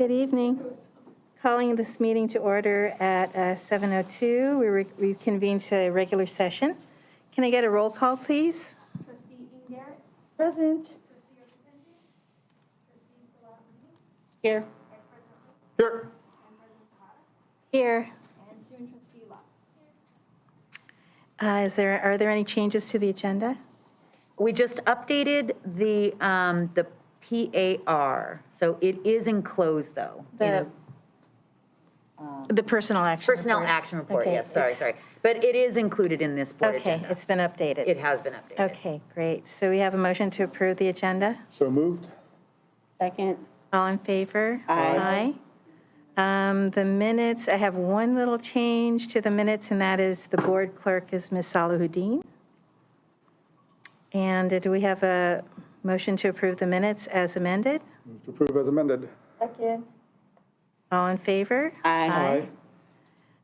Good evening. Calling this meeting to order at 7:02. We reconvene to regular session. Can I get a roll call, please? Trustee Garrett. Present. Trustee Ocean. Trustee Serramonte. Here. Vice President Lee. Here. And President Potter. Here. And Student Trustee Law. Are there any changes to the agenda? We just updated the PAR, so it is enclosed though. The personal action Personnel report. action report, Okay, yes, sorry. it's- But it is included in this board Okay, agenda. it's been updated. It has been updated. Okay, great. So we have a motion to approve the agenda. So moved. Second. All in favor? Aye. Aye. The minutes, I have one little change to the minutes, and that is the board clerk is Ms. Salahuddin. And do we have a motion to approve the minutes as amended? Move to approve as amended. Second. All in favor? Aye.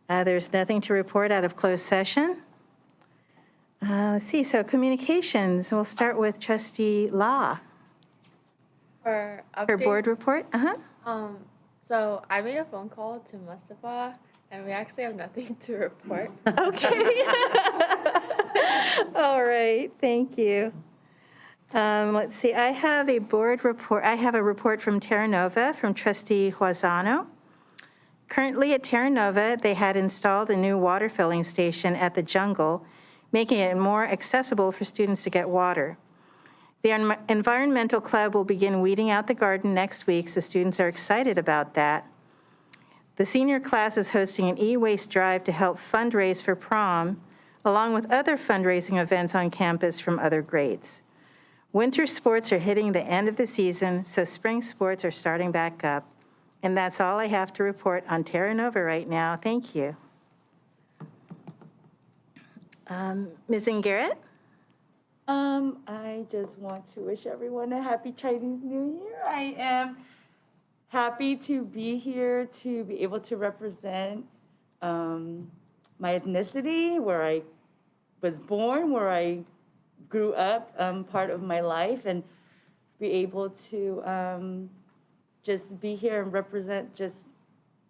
There's nothing to report out of closed session. Let's see, so communications, we'll start with Trustee Law. For Her updates, board report? so I made a phone call to Mustafa, and we actually have nothing to report. Okay. All right, thank you. Let's see, I have a board report. I have a report from Terra Nova from Trustee Huazano. Currently at Terra Nova, they had installed a new water filling station at the jungle, making it more accessible for students to get water. The Environmental Club will begin weeding out the garden next week, so students are excited about that. The senior class is hosting an e-waste drive to help fundraise for prom, along with other fundraising events on campus from other grades. Winter sports are hitting the end of the season, so spring sports are starting back up. And that's all I have to report on Terra Nova right now. Thank you. Ms. Garrett? I just want to wish everyone a happy Chinese New Year. I am happy to be here to be able to represent my ethnicity, where I was born, where I grew up, part of my life, and be able to just be here and represent just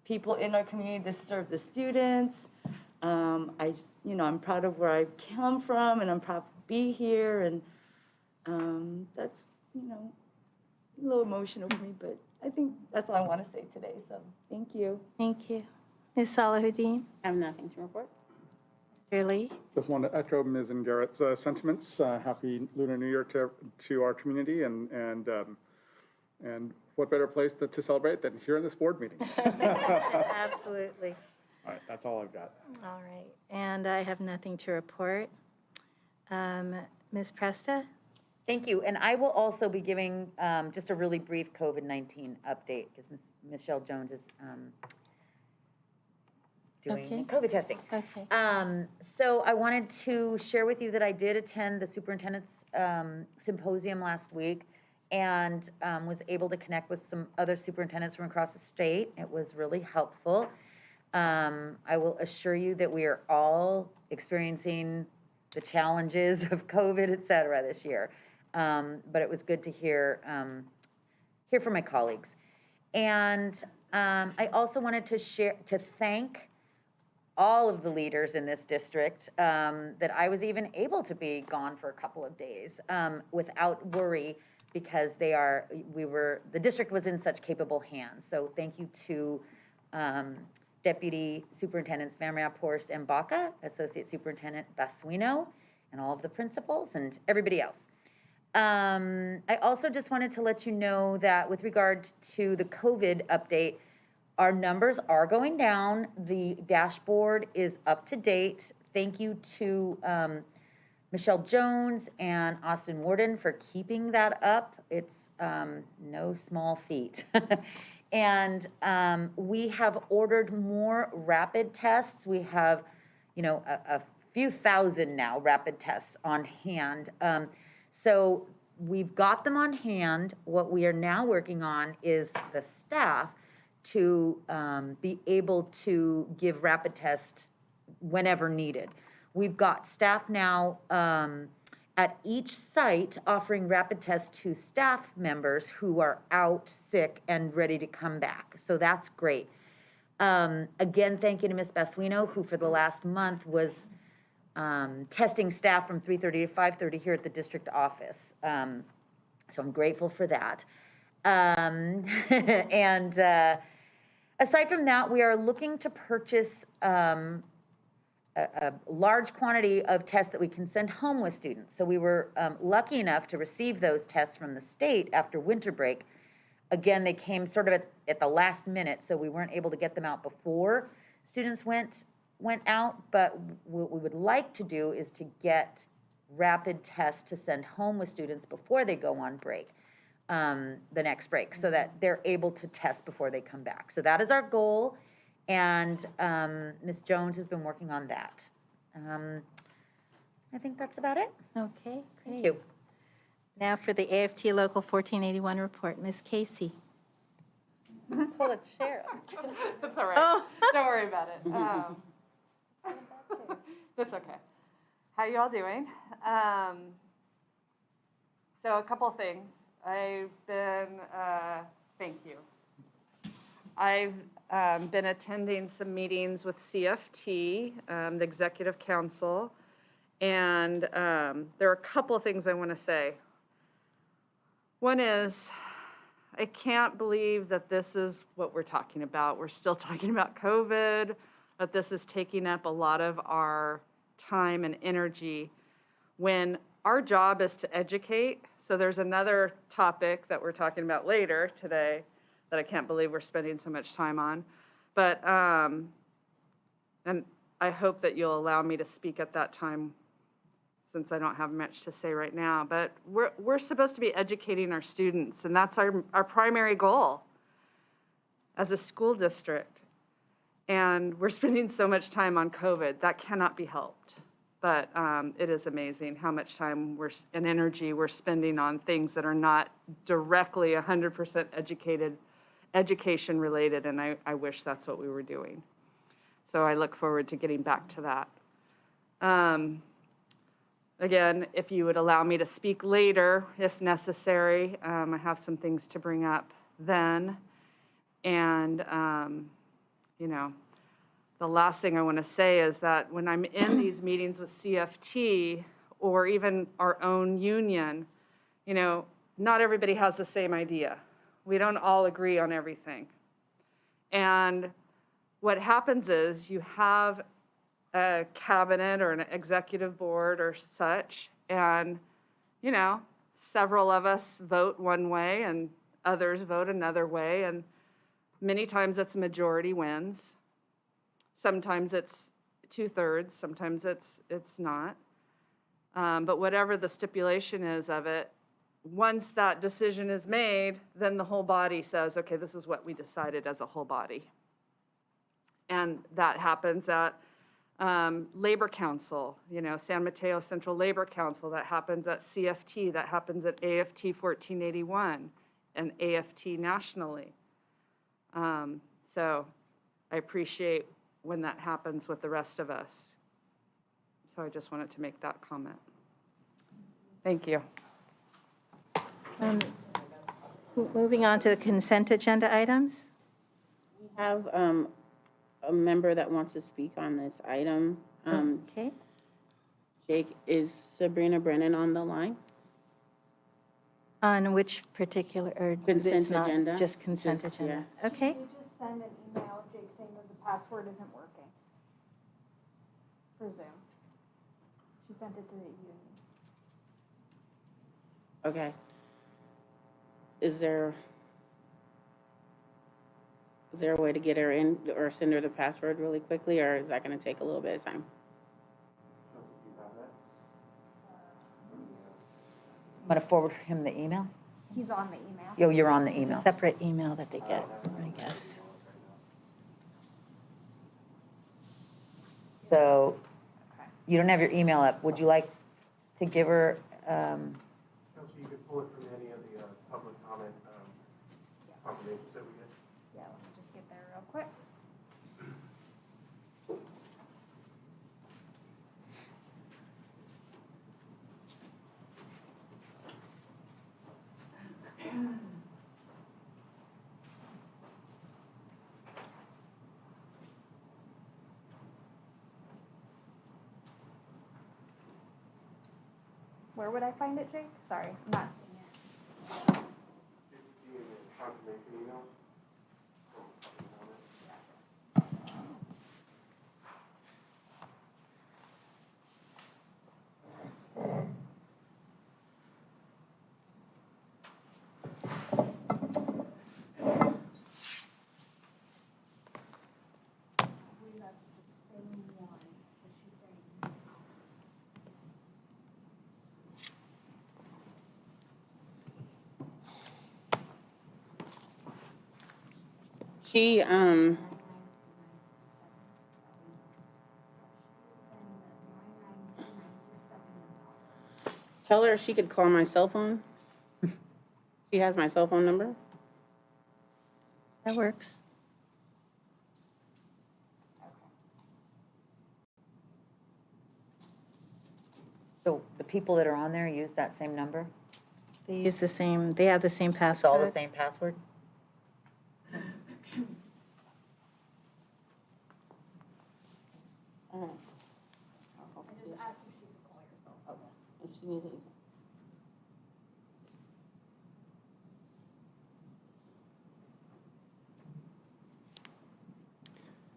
people in our community that serve the students. I'm proud of where I come from, and I'm proud to be here, and that's, a little emotional for me, but I think that's all I want to say today, so thank you. Thank you. Ms. Salahuddin? I have nothing to report. Mr. Lee? Just want to echo Ms. Garrett's sentiments. Happy Lunar New Year to our community, and what better place to celebrate than here in this board meeting? Absolutely. All right, that's all I've got. All right, and I have nothing to report. Ms. Presta? Thank you, and I will also be giving just a really brief COVID-19 update, because Michelle Jones is doing Okay. COVID testing. Okay. So I wanted to share with you that I did attend the superintendent's symposium last week, and was able to connect with some other superintendents from across the state. It was really helpful. I will assure you that we are all experiencing the challenges of COVID, et cetera, this year. But it was good to hear from my colleagues. And I also wanted to thank all of the leaders in this district that I was even able to be gone for a couple of days without worry, because the district was in such capable hands. So thank you to Deputy Superintendents Van Raphorst and Baca, Associate Superintendent Basuino, and all of the principals and everybody else. I also just wanted to let you know that with regard to the COVID update, our numbers are going down. The dashboard is up to date. Thank you to Michelle Jones and Austin Warden for keeping that up. It's no small feat. And we have ordered more rapid tests. We have, a few thousand now rapid tests on hand. So we've got them on hand. What we are now working on is the staff to be able to give rapid tests whenever needed. We've got staff now at each site offering rapid tests to staff members who are out sick and ready to come back. So that's great. Again, thank you to Ms. Basuino, who for the last month was testing staff from 3:30 to 5:30 here at the district office. So I'm grateful for that. And aside from that, we are looking to purchase a large quantity of tests that we can send home with students. So we were lucky enough to receive those tests from the state after winter break. Again, they came sort of at the last minute, so we weren't able to get them out before students went out. But what we would like to do is to get rapid tests to send home with students before they go on break, the next break, so that they're able to test before they come back. So that is our goal, and Ms. Jones has been working on that. I think that's about it. Okay, Thank great. you. Now for the AFT Local 1481 report, Ms. Casey. Pull a chair up. It's all right. Oh. Don't worry about it. It's okay. How you all doing? So a couple things. I've been, thank you. I've been attending some meetings with CFT, the Executive Council, and there are a couple things I want to say. One is, I can't believe that this is what we're talking about. We're still talking about COVID, that this is taking up a lot of our time and energy when our job is to educate. So there's another topic that we're talking about later today that I can't believe we're spending so much time on. But, and I hope that you'll allow me to speak at that time since I don't have much to say right now. But we're supposed to be educating our students, and that's our primary goal as a school district. And we're spending so much time on COVID. That cannot be helped. But it is amazing how much time and energy we're spending on things that are not directly 100% education related, and I wish that's what we were doing. So I look forward to getting back to that. Again, if you would allow me to speak later, if necessary, I have some things to bring up then. And, you know, the last thing I want to say is that when I'm in these meetings with CFT or even our own union, you know, not everybody has the same idea. We don't all agree on everything. And what happens is you have a cabinet or an executive board or such, and, you know, several of us vote one way and others vote another way, and many times it's majority wins. Sometimes it's 2/3, sometimes it's not. But whatever the stipulation is of it, once that decision is made, then the whole body says, okay, this is what we decided as a whole body. And that happens at Labor Council, you know, San Mateo Central Labor Council, that happens at CFT, that happens at AFT 1481 and AFT nationally. So I appreciate when that happens with the rest of us. So I just wanted to make that comment. Thank you. Moving on to the consent agenda items. We have a member that wants to speak on this item. Okay. Jake, is Sabrina Brennan on the line? On which particular, or Consent it's not agenda. just consent Just, agenda? Okay. You just send an email, Jake, saying that the password isn't working for Zoom. She sent it to the union. Okay. Is there a way to get her in or send her the password really quickly, or is that going to take a little bit of time? I'm going to forward him the email. He's on the email. Yo, you're on the email. Separate email that they get, I guess. So you don't have your email up. Would you like to give her, Council, you could pull it from any of the public comment confirmations that we get. Yeah, let me just get there real quick. Where would I find it, Jake? Sorry, I'm not seeing it. Should be in the confirmation email. She, tell her she could call my cell phone. She has my cell phone number. That works. So the people that are on there use that same number? They use the same, they have the same It's password. all the same password? All right. I just asked if she could call herself. Okay. If she needs it.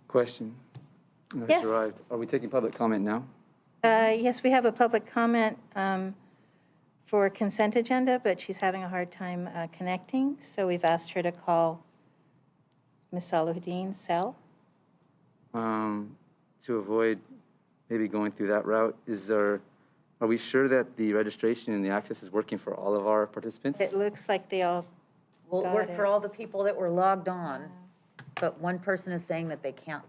Question. It's Yes. arrived. Are we taking public comment now? Yes, we have a public comment for consent agenda, but she's having a hard time connecting, so we've asked her to call Ms. Salahuddin's cell. To avoid maybe going through that route, are we sure that the registration and the access is working for all of our participants? It looks like they all, Will it Got work for it. all the people that were logged on? But one person is saying that they can't,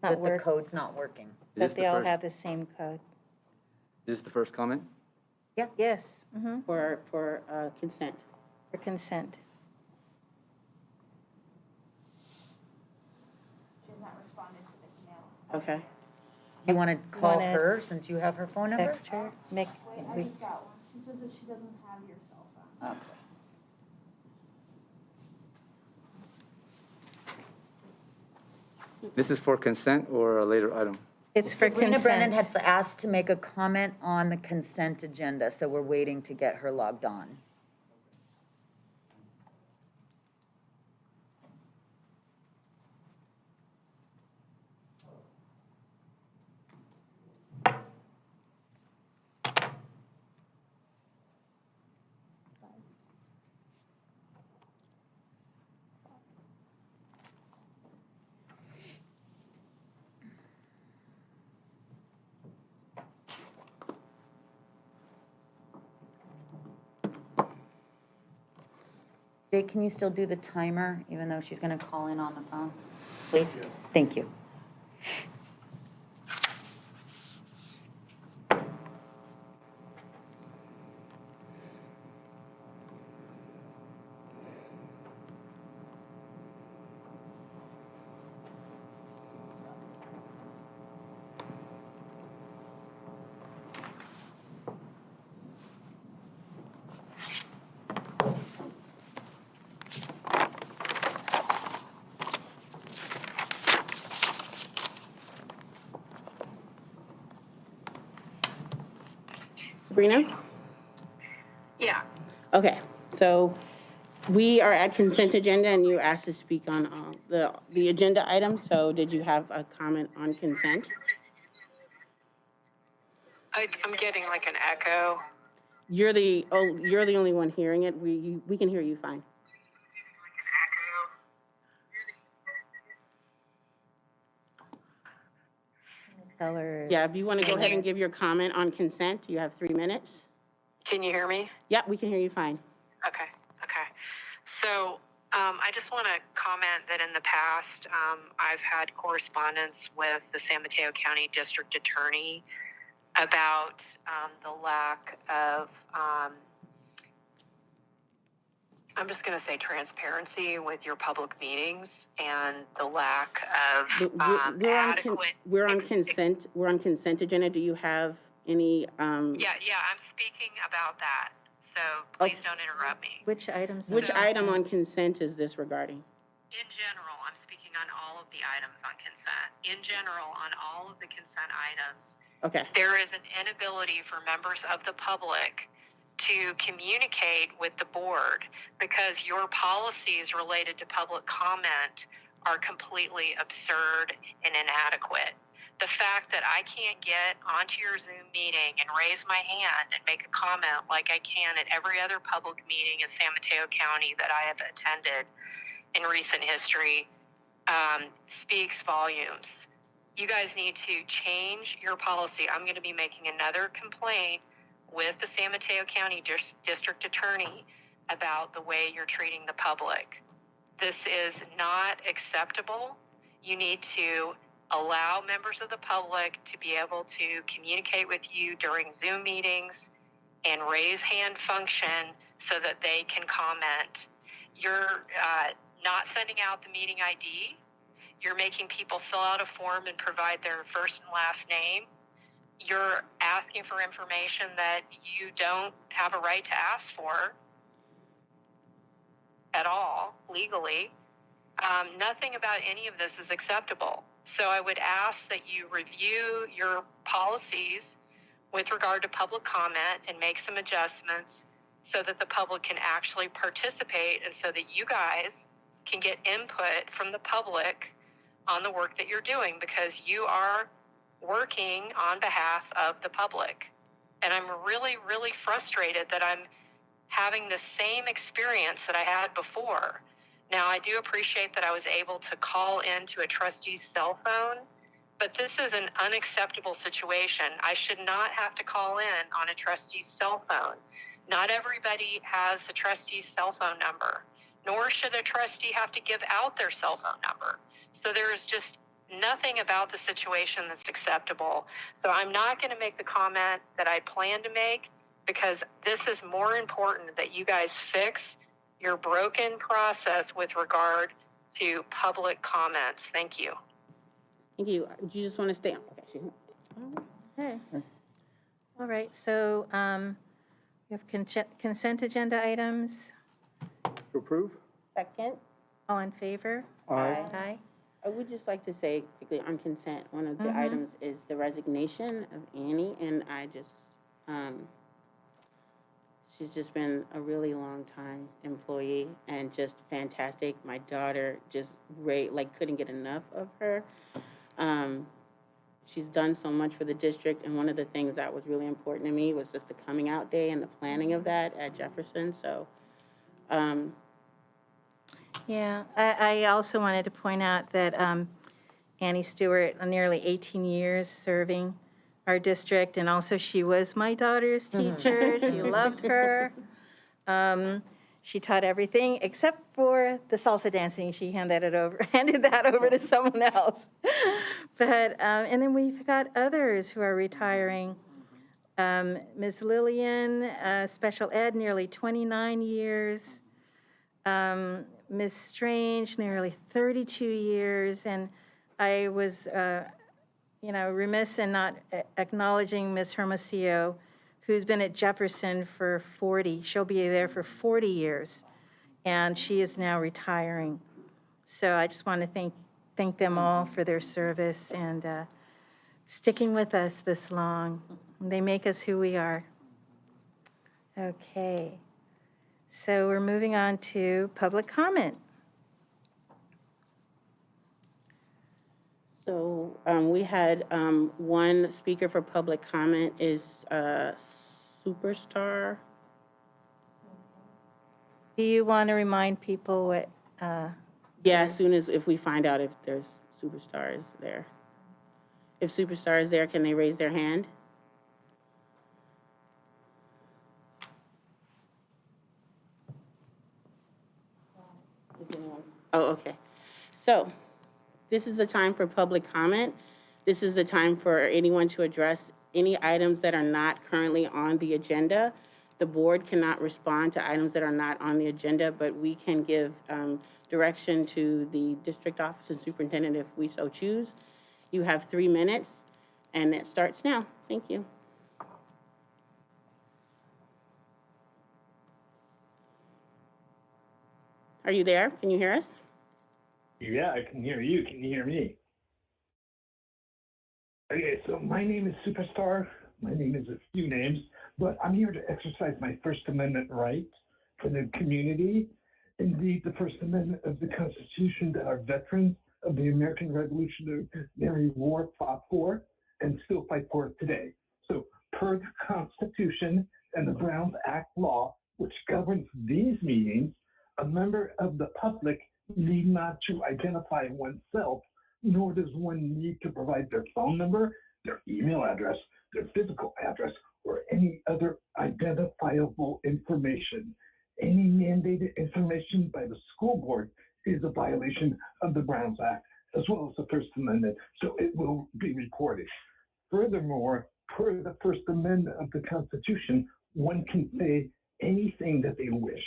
not that the work, code's not working. Is this but the they all first- have the same code. Is this the first comment? Yes, mhm, For consent. for consent. She's not responded to the email. Okay. You want to call Wanna her since you have her phone number? Text her, make, Wait, I we, just got one. She says that she doesn't have your cell phone. Okay. This is for consent or a later item? it's for Sabrina Brennan consent. had asked to make a comment on the consent agenda, so we're waiting to get her logged on. Jake, can you still do the timer, even though she's going to call in on the phone? Please? Thank you. Sabrina? Yeah. Okay, so we are at consent agenda and you asked to speak on the agenda item, so did you have a comment on consent? I'm getting like an echo. You're the only one hearing it. We can hear you fine. Tell her. Yeah, if you want to go ahead and give your comment on consent, you have 3 minutes. Can you hear me? Yeah, we can hear you fine. Okay. So I just want to comment that in the past, I've had correspondence with the San Mateo County District Attorney about the lack of, I'm just going to say transparency with your public meetings and the lack of adequate. We're on consent. We're on consent agenda. Do you have any? Yeah, I'm speaking about that. So please don't interrupt me. Which items? Which item on consent is this regarding? In general, I'm speaking on all of the items on consent. In general, on all of the consent items, Okay. There is an inability for members of the public to communicate with the board because your policies related to public comment are completely absurd and inadequate. The fact that I can't get onto your Zoom meeting and raise my hand and make a comment like I can at every other public meeting in San Mateo County that I have attended in recent history speaks volumes. You guys need to change your policy. I'm going to be making another complaint with the San Mateo County District Attorney about the way you're treating the public. This is not acceptable. You need to allow members of the public to be able to communicate with you during Zoom meetings and raise hand function so that they can comment. You're not sending out the meeting ID. You're making people fill out a form and provide their first and last name. You're asking for information that you don't have a right to ask for at all legally. Nothing about any of this is acceptable. So I would ask that you review your policies with regard to public comment and make some adjustments so that the public can actually participate and so that you guys can get input from the public on the work that you're doing, because you are working on behalf of the public. And I'm really, really frustrated that I'm having the same experience that I had before. Now, I do appreciate that I was able to call into a trustee's cell phone, but this is an unacceptable situation. I should not have to call in on a trustee's cell phone. Not everybody has the trustee's cell phone number, nor should a trustee have to give out their cell phone number. So there's just nothing about the situation that's acceptable. So I'm not going to make the comment that I plan to make, because this is more important that you guys fix your broken process with regard to public comments. Thank you. Thank you. Do you just want to stay on? Okay. Okay. All right, so we have consent agenda items. To approve? Second. All in favor? Aye. Aye. I would just like to say quickly on consent, one of the items is the resignation of Annie, and I just, she's just been a really long time employee and just fantastic. My daughter just couldn't get enough of her. She's done so much for the district, and one of the things that was really important to me was just the coming out day and the planning of that at Jefferson. So, Yeah, I also wanted to point out that Annie Stewart, nearly 18 years serving our district, and also she was my daughter's teacher. She loved her. She taught everything except for the salsa dancing. She handed that over to someone else. But and then we've got others who are retiring. Ms. Lillian, special ed, nearly 29 years. Ms. Strange, nearly 32 years, and I was, remiss in not acknowledging Ms. Hermosillo, who's been at Jefferson for 40. She'll be there for 40 years, and she is now retiring. So I just want to thank them all for their service and sticking with us this long. They make us who we are. Okay. So we're moving on to public comment. So we had one speaker for public comment is Superstar. Do you want to remind people what? Yeah, as soon as if we find out if there's Superstars there. If Superstar is there, can they raise their hand? Oh, okay. So this is the time for public comment. This is the time for anyone to address any items that are not currently on the agenda. The board cannot respond to items that are not on the agenda, but we can give direction to the district office and superintendent if we so choose. You have 3 minutes, and it starts now. Thank you. Are you there? Can you hear us? Yeah, I can hear you. Can you hear me? Okay, so my name is Superstar. My name is a few names, but I'm here to exercise my First Amendment right for the community. Indeed, the First Amendment of the Constitution that our veterans of the American Revolutionary War fought for and still fight for today. So, per the Constitution and the Browns Act law, which governs these meetings, a member of the public need not to identify oneself, nor does one need to provide their phone number, their email address, their physical address, or any other identifiable information. Any mandated information by the school board is a violation of the Browns Act, as well as the First Amendment, so it will be reported. Furthermore, per the First Amendment of the Constitution, one can say anything that they wish.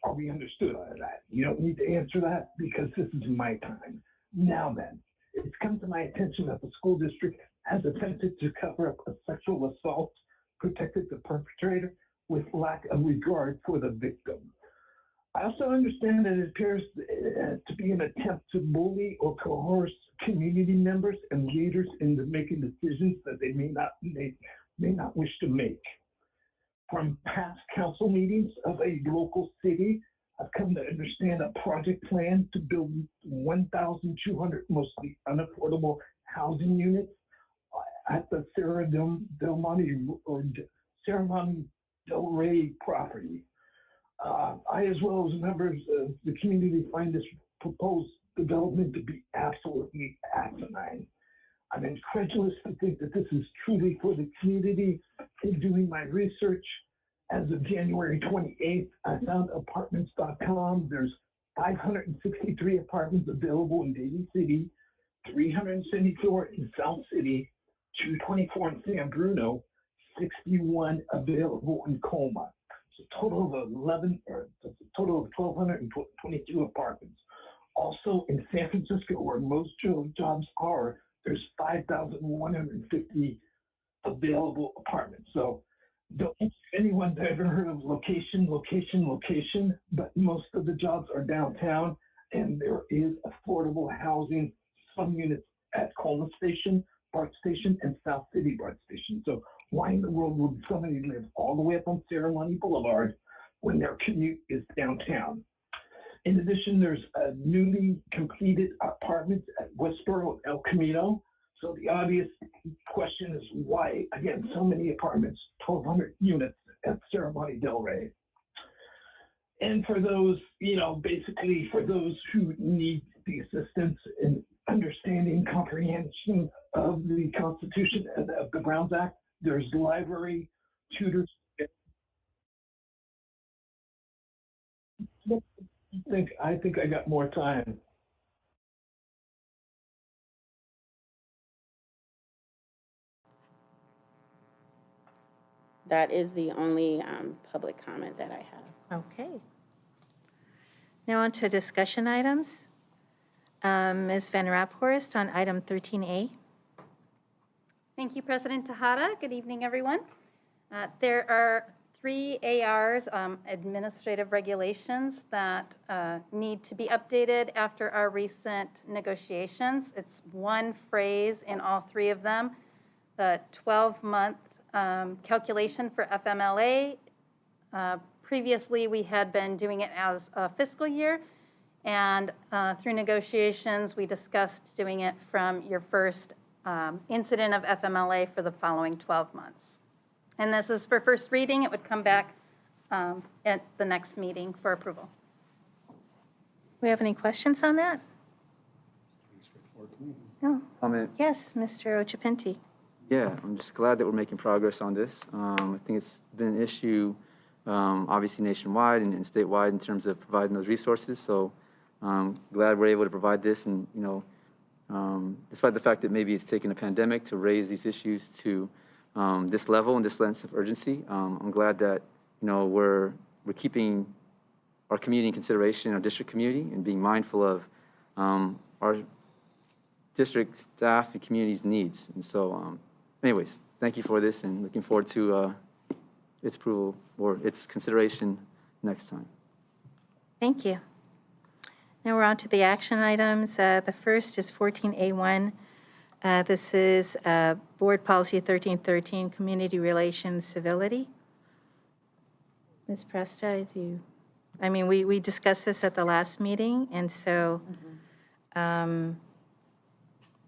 Are we understood on that? You don't need to answer that because this is my time. Now then, it's come to my attention that the school district has attempted to cover up a sexual assault, protected the perpetrator with lack of regard for the victim. I also understand that it appears to be an attempt to bully or coerce community members and leaders into making decisions that they may not wish to make. From past council meetings of a local city, I've come to understand a project plan to build 1,200 mostly unaffordable housing units at the Serramonte Del Rey property. I, as well as members of the community, find this proposed development to be absolutely asinine. I'm incredulous to think that this is truly for the community. In doing my research, as of January 28th, I found apartments.com. There's 563 apartments available in Daly City, 374 in South City, 224 in San Bruno, 61 available in Colma. It's a total of 1,222 apartments. Also in San Francisco, where most jobs are, there's 5,150 available apartments. So don't think anyone's ever heard of location, but most of the jobs are downtown, and there is affordable housing, some units at Colma Station, BART Station, and South City BART Station. So why in the world would somebody live all the way up on Serramonte Boulevard when their commute is downtown? In addition, there's newly completed apartments at Westboro and El Camino. So the obvious question is why, again, so many apartments, 1,200 units at Serramonte Del Rey. And for those, basically for those who need the assistance in understanding comprehension of the Constitution and of the Browns Act, there's library tutors. I think I got more time. That is the only public comment that I have. Okay. Now on to discussion items. Ms. Van Raphorst on item 13A. Thank you, President Tejada. Good evening, everyone. There are 3 ARs, administrative regulations, that need to be updated after our recent negotiations. It's one phrase in all 3 of them. The 12-month calculation for FMLA. Previously, we had been doing it as a fiscal year, and through negotiations, we discussed doing it from your first incident of FMLA for the following 12 months. And this is for first reading. It would come back at the next meeting for approval. We have any questions on that? No. Comment? Yes, Mr. Ochapinti. Yeah, I'm just glad that we're making progress on this. I think it's been an issue, obviously nationwide and statewide in terms of providing those resources. So glad we're able to provide this, and despite the fact that maybe it's taken a pandemic to raise these issues to this level and this sense of urgency, I'm glad that we're keeping our community in consideration, our district community, and being mindful of our district staff and community's needs. And so, anyways, thank you for this, and looking forward to its approval or its consideration next time. Thank you. Now we're on to the action items. The first is 14A1, This is Board Policy 1313, Community Relations Civility. Ms. Presta, we discussed this at the last meeting, and so, So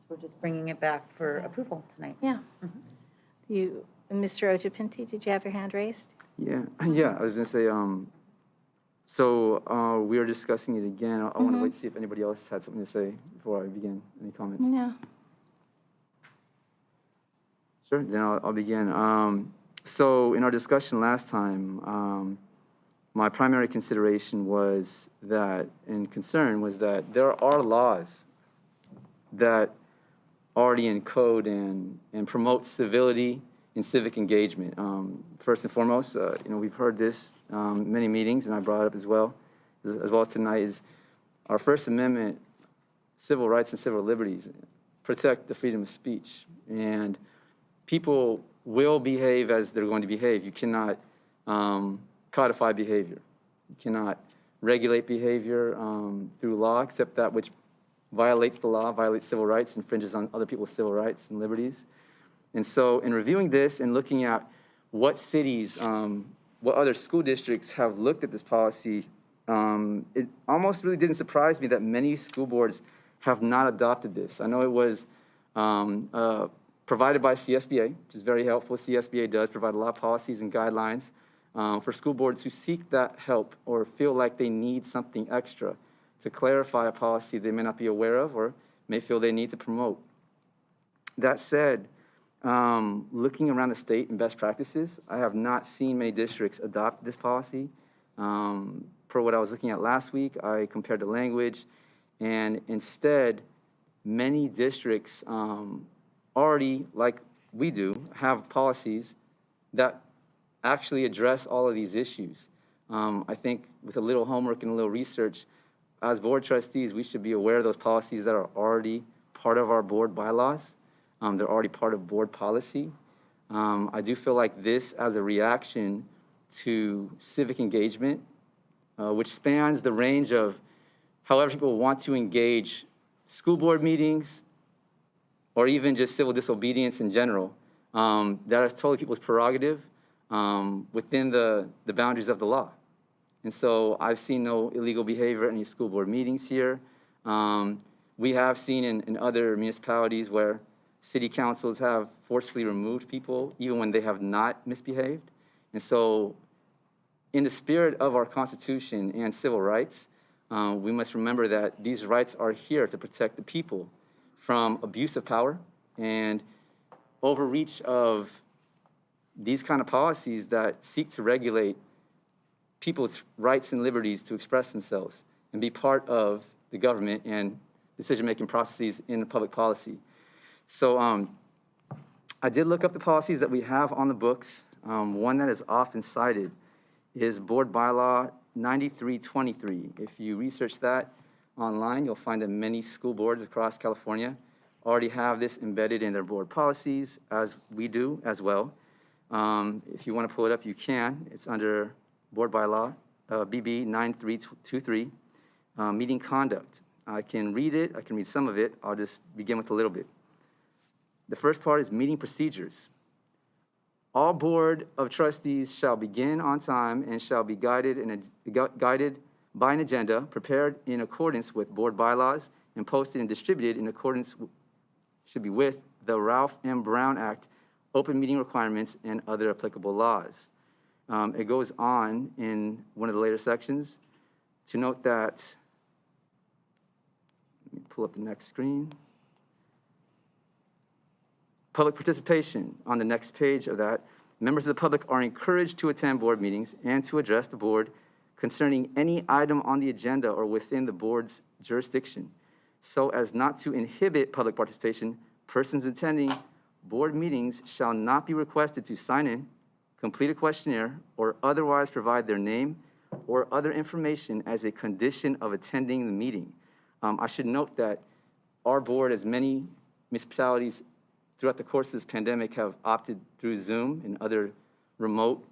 we're just bringing it back for approval tonight. yeah. Mr. Ojapinti, did you have your hand raised? Yeah, I was gonna say, we are discussing it again. I want to wait to see if anybody else had something to say before I begin. Any comments? No. Sure, then I'll begin. So in our discussion last time, my primary consideration was that, and concern was that there are laws that already encode and promote civility and civic engagement. First and foremost, we've heard this in many meetings, and I brought it up as well tonight, is our First Amendment civil rights and civil liberties protect the freedom of speech. And people will behave as they're going to behave. You cannot codify behavior. You cannot regulate behavior through law, except that which violates the law, violates civil rights, infringes on other people's civil rights and liberties. And so in reviewing this and looking at what cities, what other school districts have looked at this policy, it almost really didn't surprise me that many school boards have not adopted this. I know it was provided by CSBA, which is very helpful. CSBA does provide a lot of policies and guidelines for school boards who seek that help or feel like they need something extra to clarify a policy they may not be aware of or may feel they need to promote. That said, looking around the state and best practices, I have not seen many districts adopt this policy. Per what I was looking at last week, I compared the language, and instead, many districts already, like we do, have policies that actually address all of these issues. I think with a little homework and a little research, as board trustees, we should be aware of those policies that are already part of our board bylaws. They're already part of board policy. I do feel like this as a reaction to civic engagement, which spans the range of however people want to engage school board meetings, or even just civil disobedience in general. That is totally people's prerogative within the boundaries of the law. And so I've seen no illegal behavior at any school board meetings here. We have seen in other municipalities where city councils have forcefully removed people even when they have not misbehaved. And so in the spirit of our Constitution and civil rights, we must remember that these rights are here to protect the people from abuse of power and overreach of these kind of policies that seek to regulate people's rights and liberties to express themselves and be part of the government and decision-making processes in the public policy. So I did look up the policies that we have on the books. One that is often cited is Board Bylaw 9323. If you research that online, you'll find that many school boards across California already have this embedded in their board policies, as we do as well. If you want to pull it up, you can. It's under Board Bylaw BB 9323, meeting conduct. I can read it. I can read some of it. I'll just begin with a little bit. The first part is meeting procedures. All Board of Trustees shall begin on time and shall be guided by an agenda prepared in accordance with board bylaws and posted and distributed in accordance with the Ralph M. Brown Act, open meeting requirements, and other applicable laws. It goes on in one of the later sections to note that, let me pull up the next screen. Public participation on the next page of that. Members of the public are encouraged to attend board meetings and to address the board concerning any item on the agenda or within the board's jurisdiction. So as not to inhibit public participation, persons attending board meetings shall not be requested to sign in, complete a questionnaire, or otherwise provide their name or other information as a condition of attending the meeting. I should note that our board, as many municipalities throughout the course of this pandemic, have opted through Zoom and other remote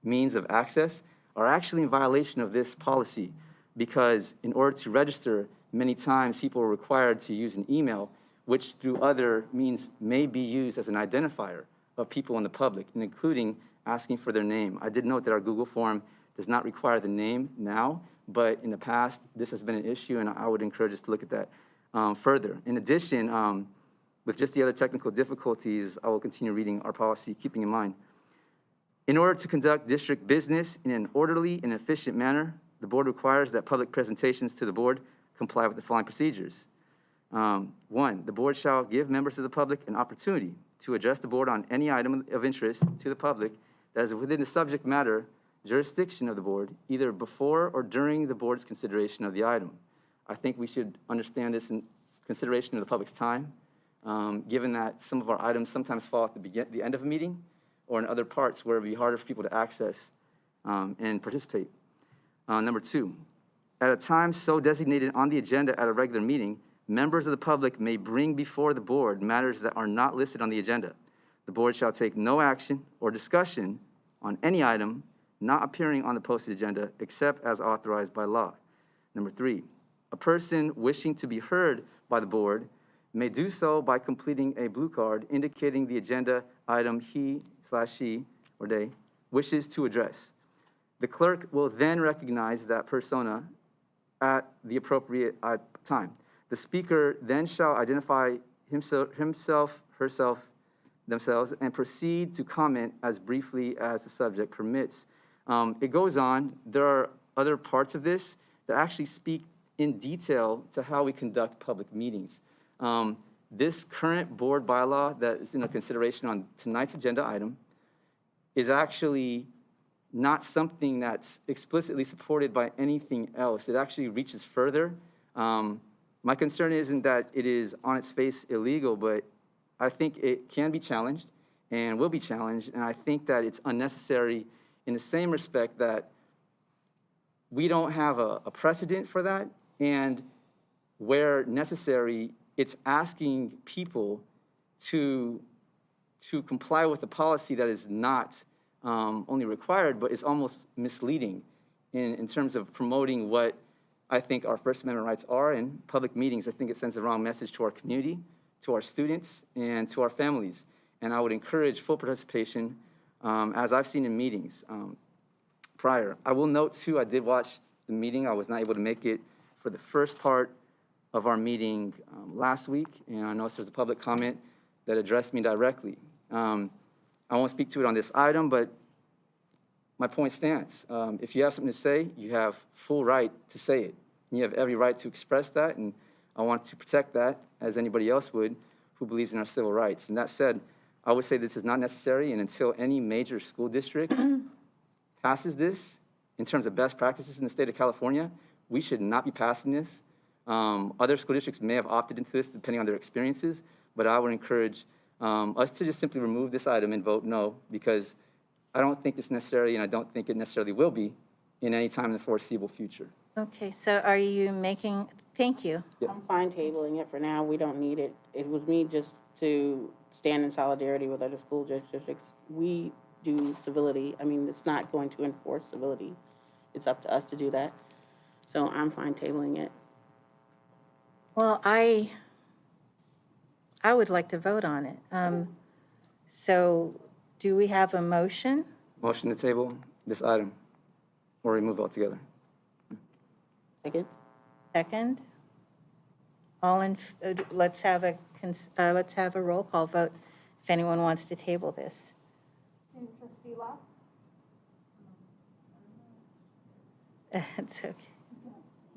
means of access, are actually in violation of this policy, because in order to register, many times people are required to use an email, which through other means may be used as an identifier of people in the public, and including asking for their name. I did note that our Google form does not require the name now, but in the past, this has been an issue, and I would encourage us to look at that further. In addition, with just the other technical difficulties, I will continue reading our policy, keeping in mind. In order to conduct district business in an orderly and efficient manner, the board requires that public presentations to the board comply with the following procedures. 1, the board shall give members of the public an opportunity to address the board on any item of interest to the public that is within the subject matter jurisdiction of the board, either before or during the board's consideration of the item. I think we should understand this in consideration of the public's time, given that some of our items sometimes fall at the end of a meeting or in other parts where it would be harder for people to access and participate. Number 2, at a time so designated on the agenda at a regular meeting, members of the public may bring before the board matters that are not listed on the agenda. The board shall take no action or discussion on any item not appearing on the posted agenda except as authorized by law. Number 3, a person wishing to be heard by the board may do so by completing a blue card indicating the agenda item he/she or they wishes to address. The clerk will then recognize that persona at the appropriate time. The speaker then shall identify himself, herself, themselves, and proceed to comment as briefly as the subject permits. It goes on. There are other parts of this that actually speak in detail to how we conduct public meetings. This current board bylaw that is in consideration on tonight's agenda item is actually not something that's explicitly supported by anything else. It actually reaches further. My concern isn't that it is on its face illegal, but I think it can be challenged and will be challenged, and I think that it's unnecessary in the same respect that we don't have a precedent for that, and where necessary, it's asking people to comply with a policy that is not only required, but is almost misleading in terms of promoting what I think our First Amendment rights are in public meetings. I think it sends the wrong message to our community, to our students, and to our families. And I would encourage full participation, as I've seen in meetings prior. I will note, too, I did watch the meeting. I was not able to make it for the first part of our meeting last week, and I noticed there's a public comment that addressed me directly. I won't speak to it on this item, but my point stands. If you have something to say, you have full right to say it. And you have every right to express that, and I want to protect that as anybody else would who believes in our civil rights. And that said, I would say this is not necessary, and until any major school district passes this in terms of best practices in the state of California, we should not be passing this. Other school districts may have opted into this depending on their experiences, but I would encourage us to just simply remove this item and vote no, because I don't think it's necessary, and I don't think it necessarily will be in any time in the foreseeable future. Okay, so are you making, thank you. I'm fine tabling it for now. We don't need it. It was me just to stand in solidarity with other school districts. We do civility. I mean, it's not going to enforce civility. It's up to us to do that. So I'm fine tabling it. Well, I would like to vote on it. So do we have a motion? Motion to table this item or remove altogether. Second? Second? All in, let's have a roll call vote if anyone wants to table this. Student trustee Law? It's okay.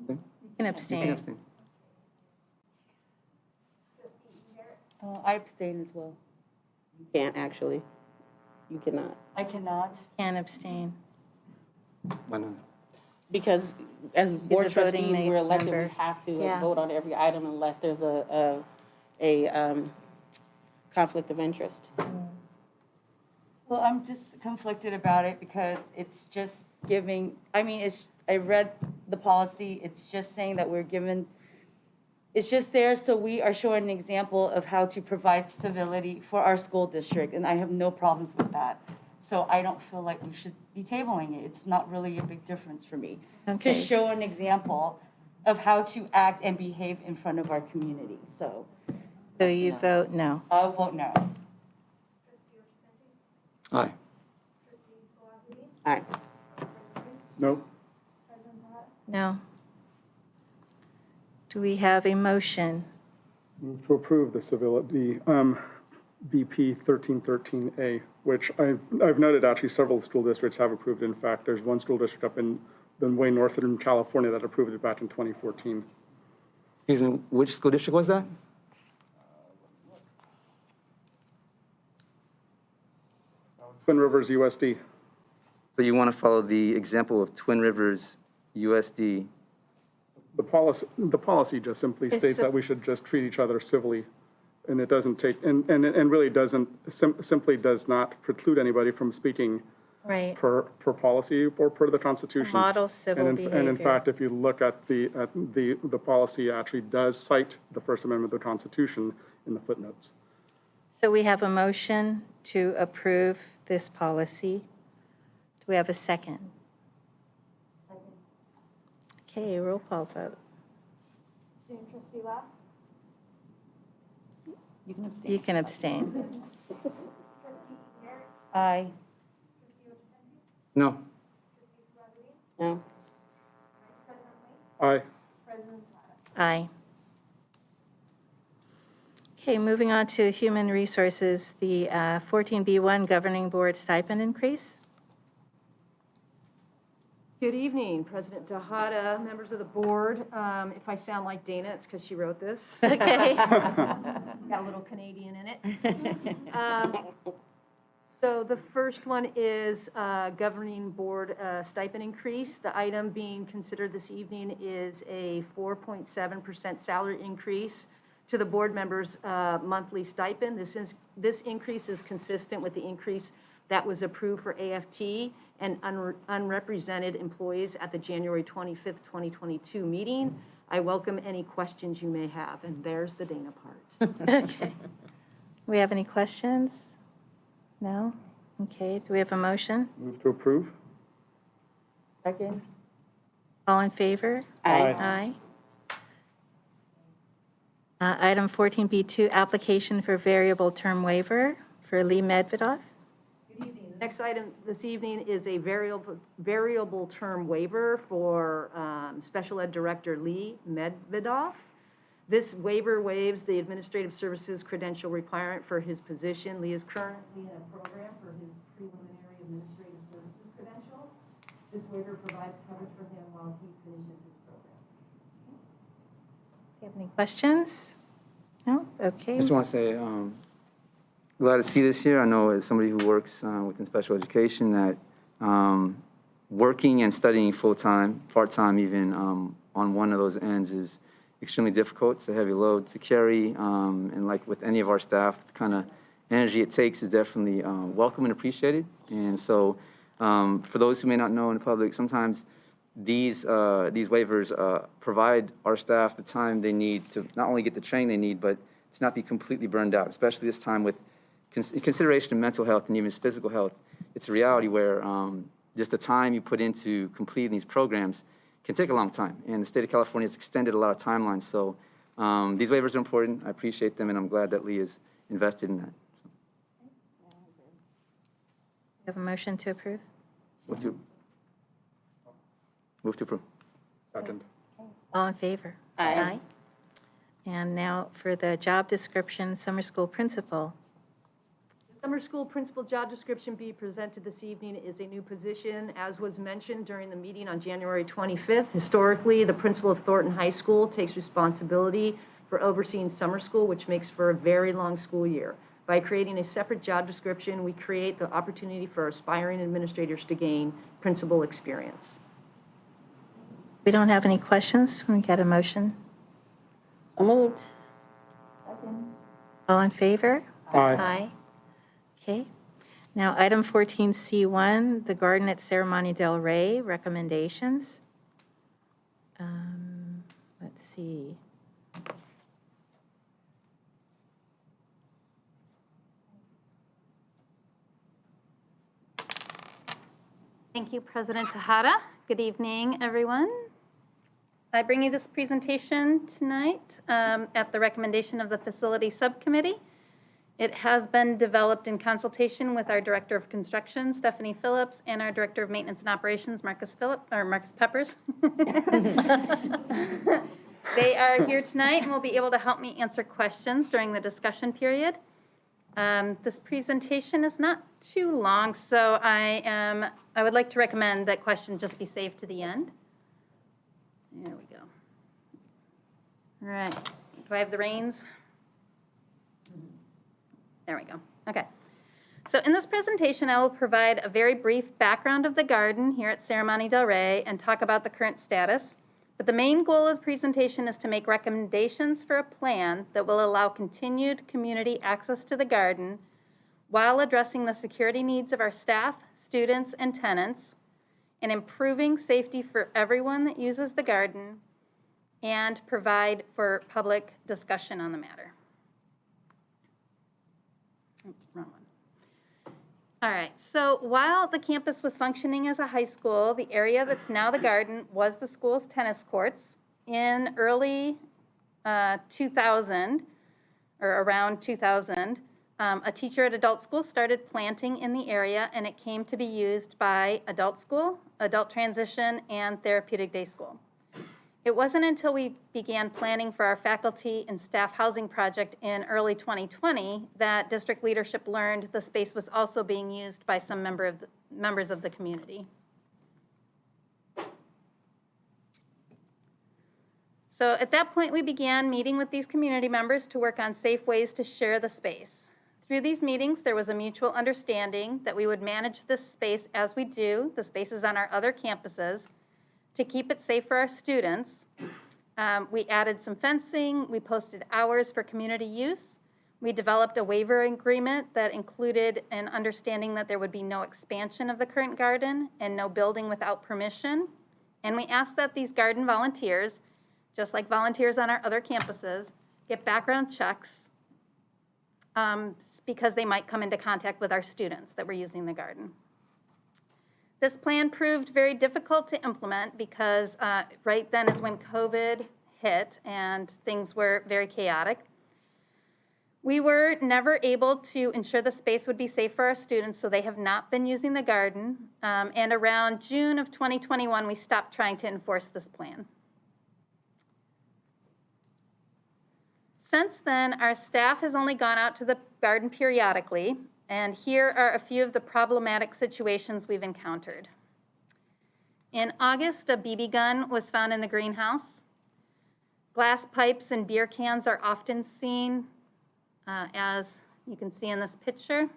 Okay. You can abstain. I abstain as well. You can't actually. You cannot. I cannot. Can abstain. Why not? Because as board a voting trustees, we're elected, member. we have to Yeah. vote on every item unless there's a conflict of interest. Well, I'm just conflicted about it because it's just giving, I mean, I read the policy, it's just saying that we're given, it's just there so we are showing an example of how to provide civility for our school district, and I have no problems with that. So I don't feel like we should be tabling it. It's not really a big difference for me. Okay. To show an example of how to act and behave in front of our community, so. So you vote no. I'll vote no. Aye. Aye. No? No. Do we have a motion? Move to approve the civility, VP 1313A, which I've noted actually several school districts have approved. In fact, there's one school district up in the way northern California that approved it back in 2014. Excuse me, which school district was that? Twin Rivers USD. So you want to follow the example of Twin Rivers USD. The policy just simply It's states a- that we should just treat each other civilly. And it doesn't take, and really doesn't, simply does not preclude anybody from speaking Right. per policy or per the Constitution. Model civil And in behavior. fact, if you look at the policy actually does cite the First Amendment of the Constitution in the footnotes. So we have a motion to approve this policy. Do we have a second? Okay, roll call vote. Student trustee Lau? You can abstain. You can abstain. Trustee Garrett? Aye. Trustee Ochipente? No. Trustee Swaggart? No. Vice President Lee? Aye. President Hada? Aye. Okay, moving on to Human Resources, the 14B1 Governing Board stipend increase. Good evening, President Tejada, members of the board. If I sound like Dana, it's because she wrote this. Okay. Got a little Canadian in it. So the first one is governing board stipend increase. The item being considered this evening is a 4.7% salary increase to the board members' monthly stipend. This increase is consistent with the increase that was approved for AFT and unrepresented employees at the January 25th, 2022 meeting. I welcome any questions you may have, and there's the Dana part. Okay. We have any questions? No? Okay, do we have a motion? Move to approve? Second. All in favor? Aye. Aye. Item 14B2, application for variable term waiver for Lee Medvedoff. Good evening. The next item this evening is a variable term waiver for Special Ed Director Lee Medvedoff. This waiver waives the administrative services credential requirement for his position. Lee is currently in a program for his preliminary administrative services credential. This waiver provides coverage for him while he finishes his program. Do you have any questions? No? I Okay. just want to say, glad to see this here. I know as somebody who works within special education that working and studying full-time, part-time even, on one of those ends is extremely difficult. It's a heavy load to carry. And like with any of our staff, the kind of energy it takes is definitely welcome and appreciated. And so for those who may not know in the public, sometimes these waivers provide our staff the time they need to not only get the training they need, but to not be completely burned out, especially this time with consideration of mental health and even physical health. It's a reality where just the time you put into completing these programs can take a long time. And the state of California has extended a lot of timelines. So these waivers are important. I appreciate them, and I'm glad that Lee is invested in that. You have a motion to approve? Move to approve. Second. All in favor? Aye. And now for the job description, summer school principal. The summer school principal job description being presented this evening is a new position, as was mentioned during the meeting on January 25th. Historically, the principal of Thornton High School takes responsibility for overseeing summer school, which makes for a very long school year. By creating a separate job description, we create the opportunity for aspiring administrators to gain principal experience. We don't have any questions. Can we get a motion? So moved. All in favor? Aye. Aye. Okay. Now, item 14C1, the garden at Serramonte Del Rey, recommendations. Let's see. Thank you, President Tejada. Good evening, everyone. I bring you this presentation tonight at the recommendation of the Facility Subcommittee. It has been developed in consultation with our Director of Construction, Stephanie Phillips, and our Director of Maintenance and Operations, Marcus Peppers. They are here tonight and will be able to help me answer questions during the discussion period. This presentation is not too long, so I would like to recommend that questions just be saved to the end. There we go. All right. Do I have the reins? There we go. Okay. So in this presentation, I will provide a very brief background of the garden here at Serramonte Del Rey and talk about the current status. But the main goal of the presentation is to make recommendations for a plan that will allow continued community access to the garden while addressing the security needs of our staff, students, and tenants, and improving safety for everyone that uses the garden, and provide for public discussion on the matter. Wrong one. All right, so while the campus was functioning as a high school, the area that's now the garden was the school's tennis courts. In early 2000, or around 2000, a teacher at adult school started planting in the area, and it came to be used by adult school, adult transition, and therapeutic day school. It wasn't until we began planning for our faculty and staff housing project in early 2020 that district leadership learned the space was also being used by some members of the community. So at that point, we began meeting with these community members to work on safe ways to share the space. Through these meetings, there was a mutual understanding that we would manage this space as we do the spaces on our other campuses to keep it safe for our students. We added some fencing, we posted hours for community use, we developed a waiver agreement that included an understanding that there would be no expansion of the current garden and no building without permission. And we asked that these garden volunteers, just like volunteers on our other campuses, get background checks because they might come into contact with our students that were using the garden. This plan proved very difficult to implement because right then is when COVID hit and things were very chaotic. We were never able to ensure the space would be safe for our students, so they have not been using the garden. And around June of 2021, we stopped trying to enforce this plan. Since then, our staff has only gone out to the garden periodically, and here are a few of the problematic situations we've encountered. In August, a BB gun was found in the greenhouse. Glass pipes and beer cans are often seen, as you can see in this picture.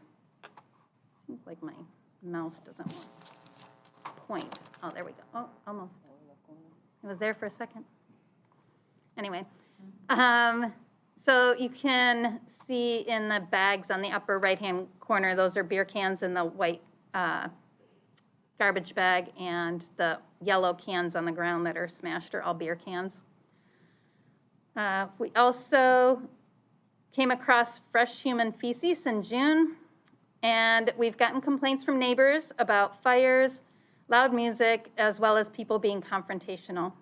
Seems like my mouse doesn't want to point. Oh, there we go. Oh, almost. It was there for a second. Anyway. So you can see in the bags on the upper right-hand corner, those are beer cans in the white garbage bag, and the yellow cans on the ground that are smashed are all beer cans. We also came across fresh human feces in June, and we've gotten complaints from neighbors about fires, loud music, as well as people being confrontational.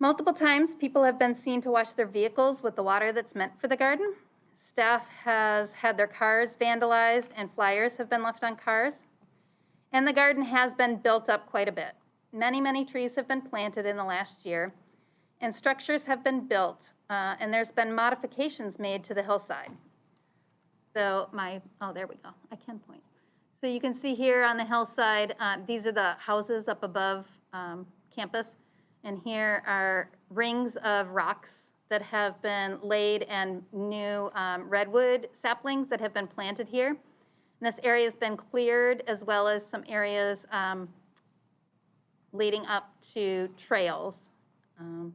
Multiple times, people have been seen to wash their vehicles with the water that's meant for the garden. Staff has had their cars vandalized and flyers have been left on cars. And the garden has been built up quite a bit. Many, many trees have been planted in the last year, and structures have been built, and there's been modifications made to the hillside. So oh, there we go, I can point. So you can see here on the hillside, these are the houses up above campus. And here are rings of rocks that have been laid and new redwood saplings that have been planted here. And this area has been cleared, as well as some areas leading up to trails. And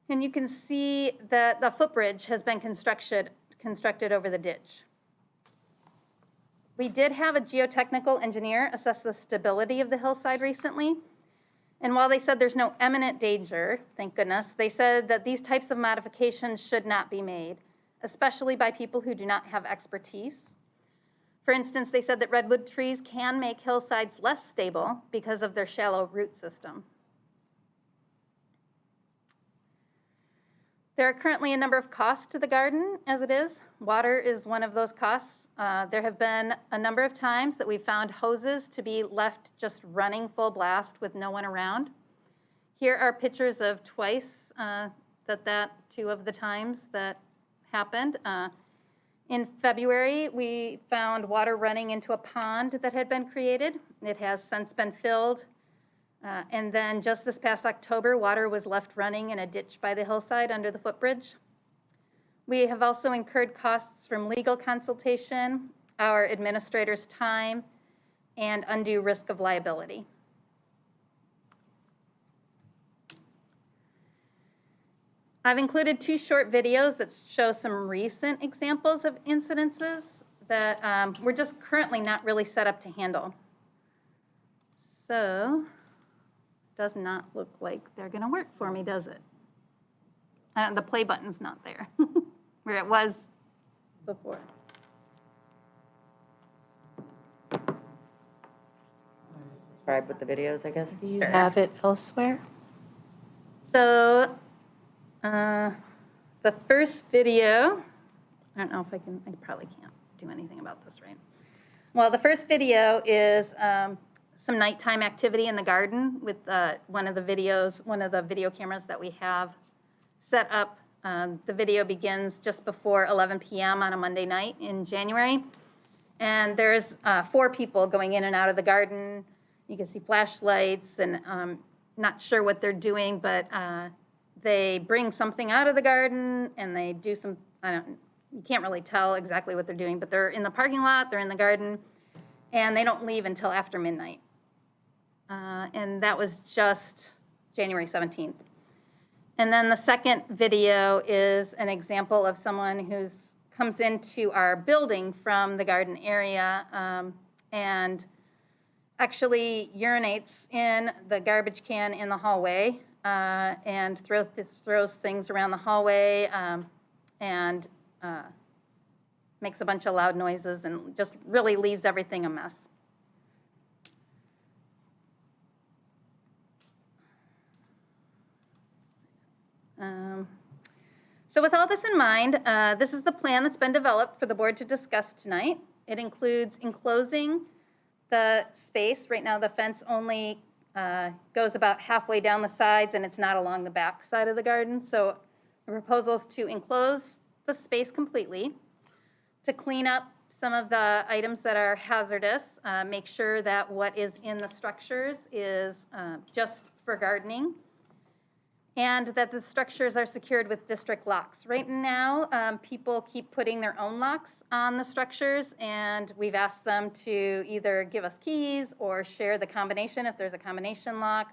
you can see that the footbridge has been constructed over the ditch. We did have a geotechnical engineer assess the stability of the hillside recently. And while they said there's no imminent danger, thank goodness, they said that these types of modifications should not be made, especially by people who do not have expertise. For instance, they said that redwood trees can make hillsides less stable because of their shallow root system. There are currently a number of costs to the garden as it is. Water is one of those costs. There have been a number of times that we've found hoses to be left just running full blast with no one around. Here are pictures of twice two of the times that happened. In February, we found water running into a pond that had been created. It has since been filled. And then just this past October, water was left running in a ditch by the hillside under the footbridge. We have also incurred costs from legal consultation, our administrator's time, and undue risk of liability. I've included 2 short videos that show some recent examples of incidences that we're just currently not really set up to handle. So, does not look like they're going to work for me, does it? The play button's not there, where it was before. Describe with the videos, I guess. Do you have it elsewhere? So, the first video, I don't know if I probably can't do anything about this, right? Well, the first video is some nighttime activity in the garden with one of the video cameras that we have set up. The video begins just before 11 p.m. on a Monday night in January. And there's 4 people going in and out of the garden. You can see flashlights and not sure what they're doing, but they bring something out of the garden and they do some, you can't really tell exactly what they're doing, but they're in the parking lot, they're in the garden, and they don't leave until after midnight. And that was just January 17th. And then the second video is an example of someone who comes into our building from the garden area and actually urinates in the garbage can in the hallway and throws things around the hallway and makes a bunch of loud noises and just really leaves everything a mess. So with all this in mind, this is the plan that's been developed for the board to discuss tonight. It includes enclosing the space. Right now the fence only goes about halfway down the sides and it's not along the back side of the garden. So the proposal is to enclose the space completely, to clean up some of the items that are hazardous, make sure that what is in the structures is just for gardening, and that the structures are secured with district locks. Right now, people keep putting their own locks on the structures, and we've asked them to either give us keys or share the combination if there's a combination lock,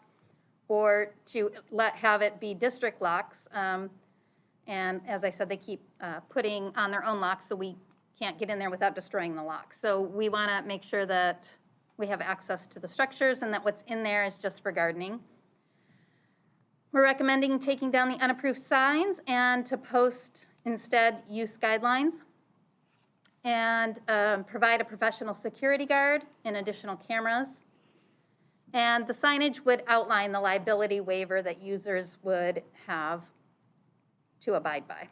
or to have it be district locks. And as I said, they keep putting on their own locks, so we can't get in there without destroying the lock. So we want to make sure that we have access to the structures and that what's in there is just for gardening. We're recommending taking down the unapproved signs and to post instead use guidelines and provide a professional security guard and additional cameras. And the signage would outline the liability waiver that users would have to abide by.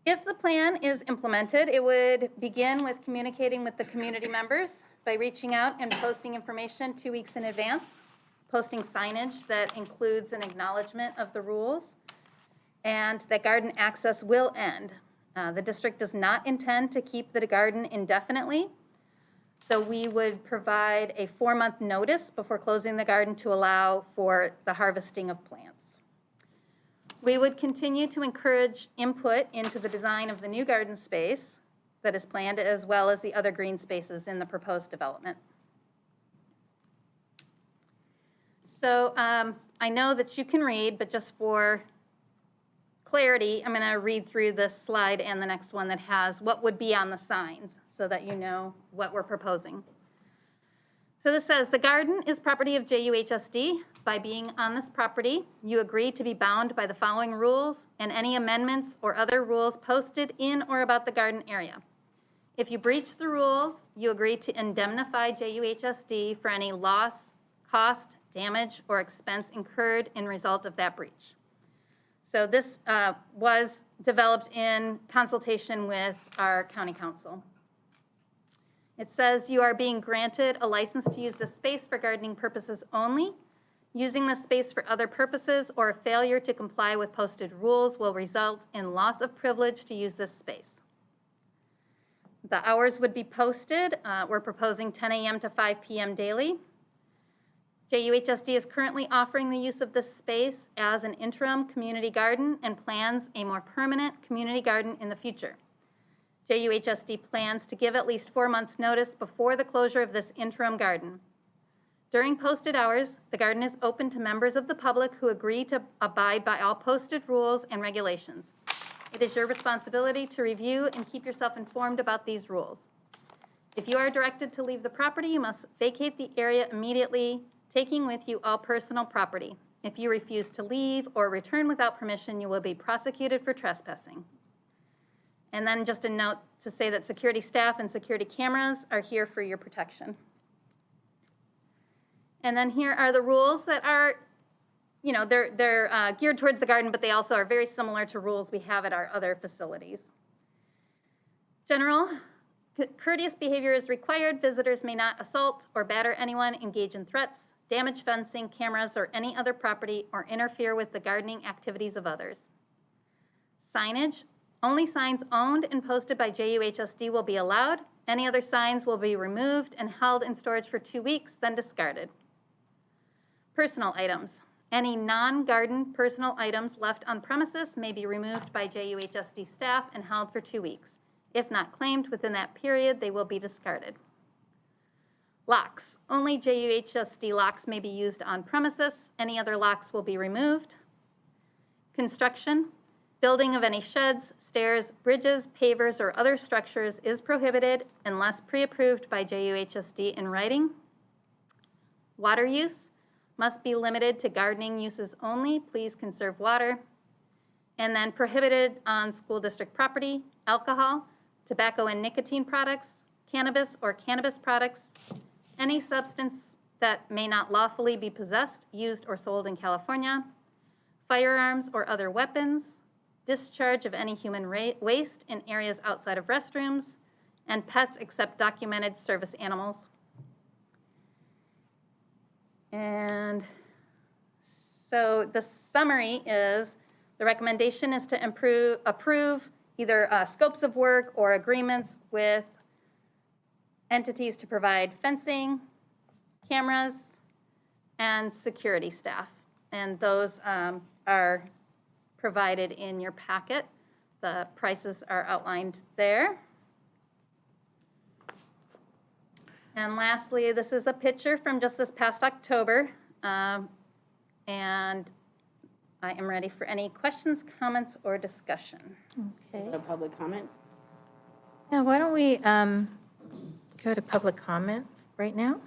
If the plan is implemented, it would begin with communicating with the community members by reaching out and posting information 2 weeks in advance, posting signage that includes an acknowledgement of the rules, and that garden access will end. The district does not intend to keep the garden indefinitely, so we would provide a 4-month notice before closing the garden to allow for the harvesting of plants. We would continue to encourage input into the design of the new garden space that is planned, as well as the other green spaces in the proposed development. So I know that you can read, but just for clarity, I'm going to read through this slide and the next one that has what would be on the signs so that you know what we're proposing. So this says, the garden is property of JUHSD. By being on this property, you agree to be bound by the following rules and any amendments or other rules posted in or about the garden area. If you breach the rules, you agree to indemnify JUHSD for any loss, cost, damage, or expense incurred in result of that breach. So this was developed in consultation with our county council. It says you are being granted a license to use this space for gardening purposes only. Using this space for other purposes or a failure to comply with posted rules will result in loss of privilege to use this space. The hours would be posted. We're proposing 10 a.m. to 5 p.m. daily. JUHSD is currently offering the use of this space as an interim community garden and plans a more permanent community garden in the future. JUHSD plans to give at least 4 months' notice before the closure of this interim garden. During posted hours, the garden is open to members of the public who agree to abide by all posted rules and regulations. It is your responsibility to review and keep yourself informed about these rules. If you are directed to leave the property, you must vacate the area immediately, taking with you all personal property. If you refuse to leave or return without permission, you will be prosecuted for trespassing. And then just a note to say that security staff and security cameras are here for your protection. And then here are the rules that are, you know, they're geared towards the garden, but they also are very similar to rules we have at our other facilities. General, courteous behavior is required. Visitors may not assault or batter anyone, engage in threats, damage fencing, cameras, or any other property, or interfere with the gardening activities of others. Signage, only signs owned and posted by JUHSD will be allowed. Any other signs will be removed and held in storage for 2 weeks, then discarded. Personal items. Any non-garden personal items left on premises may be removed by JUHSD staff and held for 2 weeks. If not claimed within that period, they will be discarded. Locks. Only JUHSD locks may be used on premises. Any other locks will be removed. Construction. Building of any sheds, stairs, bridges, pavers, or other structures is prohibited unless pre-approved by JUHSD in writing. Water use must be limited to gardening uses only. Please conserve water. And then prohibited on school district property, alcohol, tobacco and nicotine products, cannabis or cannabis products, any substance that may not lawfully be possessed, used, or sold in California, firearms or other weapons, discharge of any human waste in areas outside of restrooms, and pets except documented service animals. And so the summary is the recommendation is to approve either scopes of work or agreements with entities to provide fencing, cameras, and security staff. And those are provided in your packet. The prices are outlined there. And lastly, this is a picture from just this past October. And I am ready for any questions, comments, or discussion. Okay. A public comment? Yeah, why don't we go to public comment right now?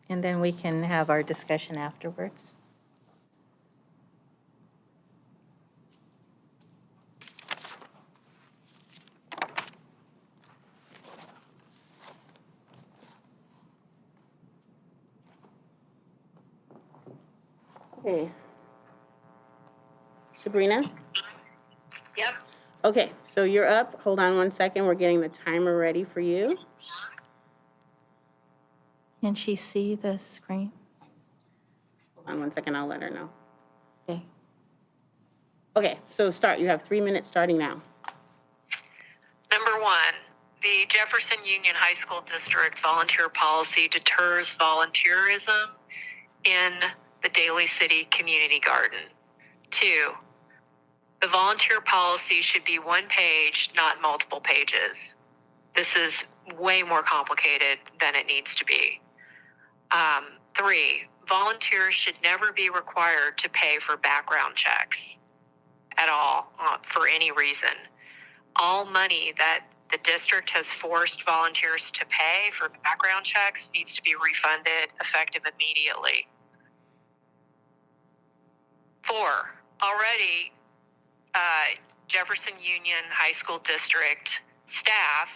And then we can have our discussion afterwards. Okay. Sabrina? Yep. Okay, so you're up. Hold on one second. We're getting the timer ready for you. Can she see the screen? Hold on one second. I'll let her know. Okay. Okay, so start. You have 3 minutes starting now. Number one, the Jefferson Union High School District volunteer policy deters volunteerism in the Daly City Community Garden. 2, the volunteer policy should be 1 page, not multiple pages. This is way more complicated than it needs to be. 3, volunteers should never be required to pay for background checks at all for any reason. All money that the district has forced volunteers to pay for background checks needs to be refunded effective immediately. 4, already Jefferson Union High School District staff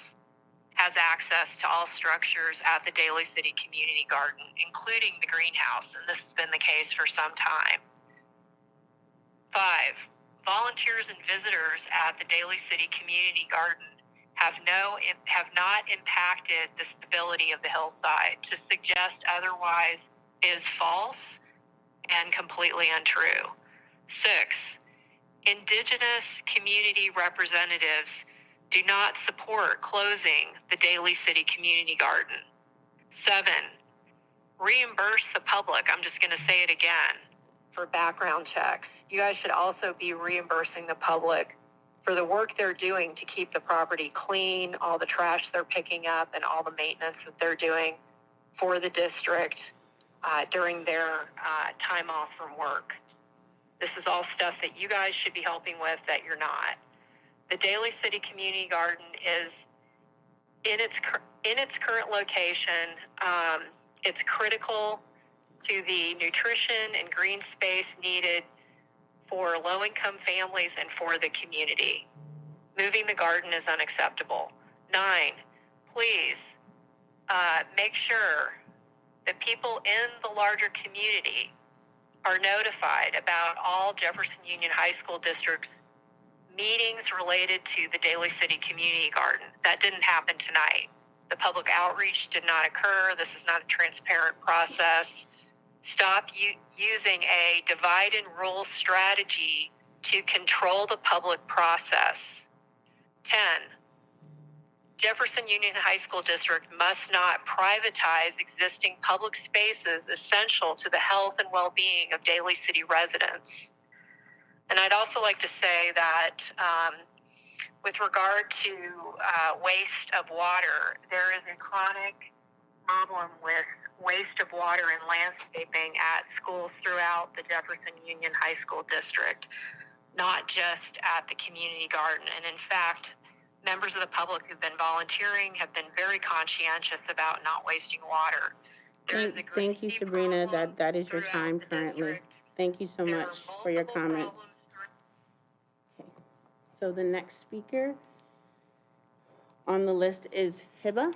has access to all structures at the Daly City Community Garden, including the greenhouse, and this has been the case for some time. 5, volunteers and visitors at the Daly City Community Garden have not impacted the stability of the hillside. To suggest otherwise is false and completely untrue. 6, Indigenous community representatives do not support closing the Daly City Community Garden. 7, reimburse the public. I'm just going to say it again for background checks. You guys should also be reimbursing the public for the work they're doing to keep the property clean, all the trash they're picking up, and all the maintenance that they're doing for the district during their time off from work. This is all stuff that you guys should be helping with that you're not. The Daly City Community Garden is in its current location. It's critical to the nutrition and green space needed for low-income families and for the community. Moving the garden is unacceptable. 9, please make sure that people in the larger community are notified about all Jefferson Union High School District's meetings related to the Daly City Community Garden. That didn't happen tonight. The public outreach did not occur. This is not a transparent process. Stop using a divide and rule strategy to control the public process. 10, Jefferson Union High School District must not privatize existing public spaces essential to the health and well-being of Daly City residents. And I'd also like to say that with regard to waste of water, there is a chronic problem with waste of water and landscaping at schools throughout the Jefferson Union High School District, not just at the community garden. And in fact, members of the public who've been volunteering have been very conscientious about not wasting water. Thank you, Sabrina. That is your time currently. Thank you so much for your comments. Okay. So the next speaker on the list is Hiba.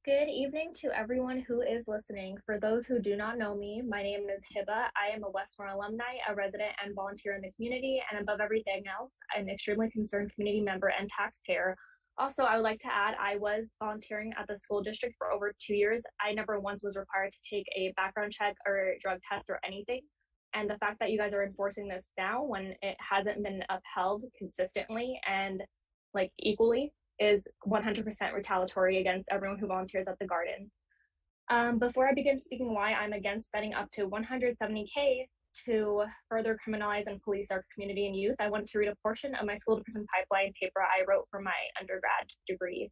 Good evening to everyone who is listening. For those who do not know me, my name is Hiba. I am a Westmore alumni, a resident and volunteer in the community, and above everything else, an extremely concerned community member and taxpayer. Also, I would like to add, I was volunteering at the school district for over 2 years. I never once was required to take a background check or drug test or anything. And the fact that you guys are enforcing this now when it hasn't been upheld consistently and like equally is 100% retaliatory against everyone who volunteers at the garden. Before I begin speaking why I'm against spending up to $170K to further criminalize and police our community and youth, I want to read a portion of my school to prison pipeline paper I wrote for my undergrad degree.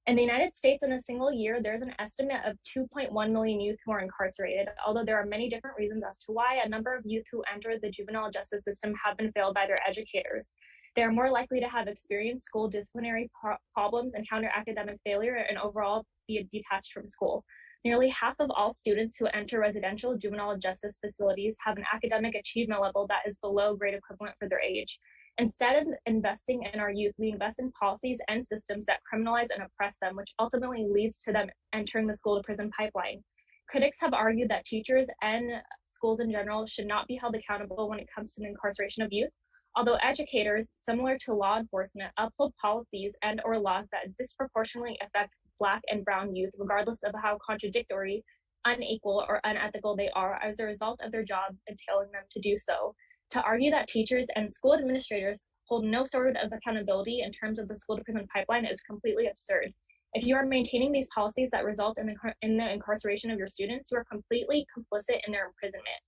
In the United States, in a single year, there's an estimate of 2.1 million youth who are incarcerated. Although there are many different reasons as to why, a number of youth who enter the juvenile justice system have been failed by their educators. They are more likely to have experienced school disciplinary problems, encounter academic failure, and overall be detached from school. Nearly half of all students who enter residential juvenile justice facilities have an academic achievement level that is below grade equivalent for their age. Instead of investing in our youth, we invest in policies and systems that criminalize and oppress them, which ultimately leads to them entering the school to prison pipeline. Critics have argued that teachers and schools in general should not be held accountable when it comes to the incarceration of youth, although educators, similar to law enforcement, uphold policies and or laws that disproportionately affect Black and brown youth, regardless of how contradictory, unequal, or unethical they are as a result of their job entailing them to do so. To argue that teachers and school administrators hold no sort of accountability in terms of the school to prison pipeline is completely absurd. If you are maintaining these policies that result in the incarceration of your students, you are completely complicit in their imprisonment.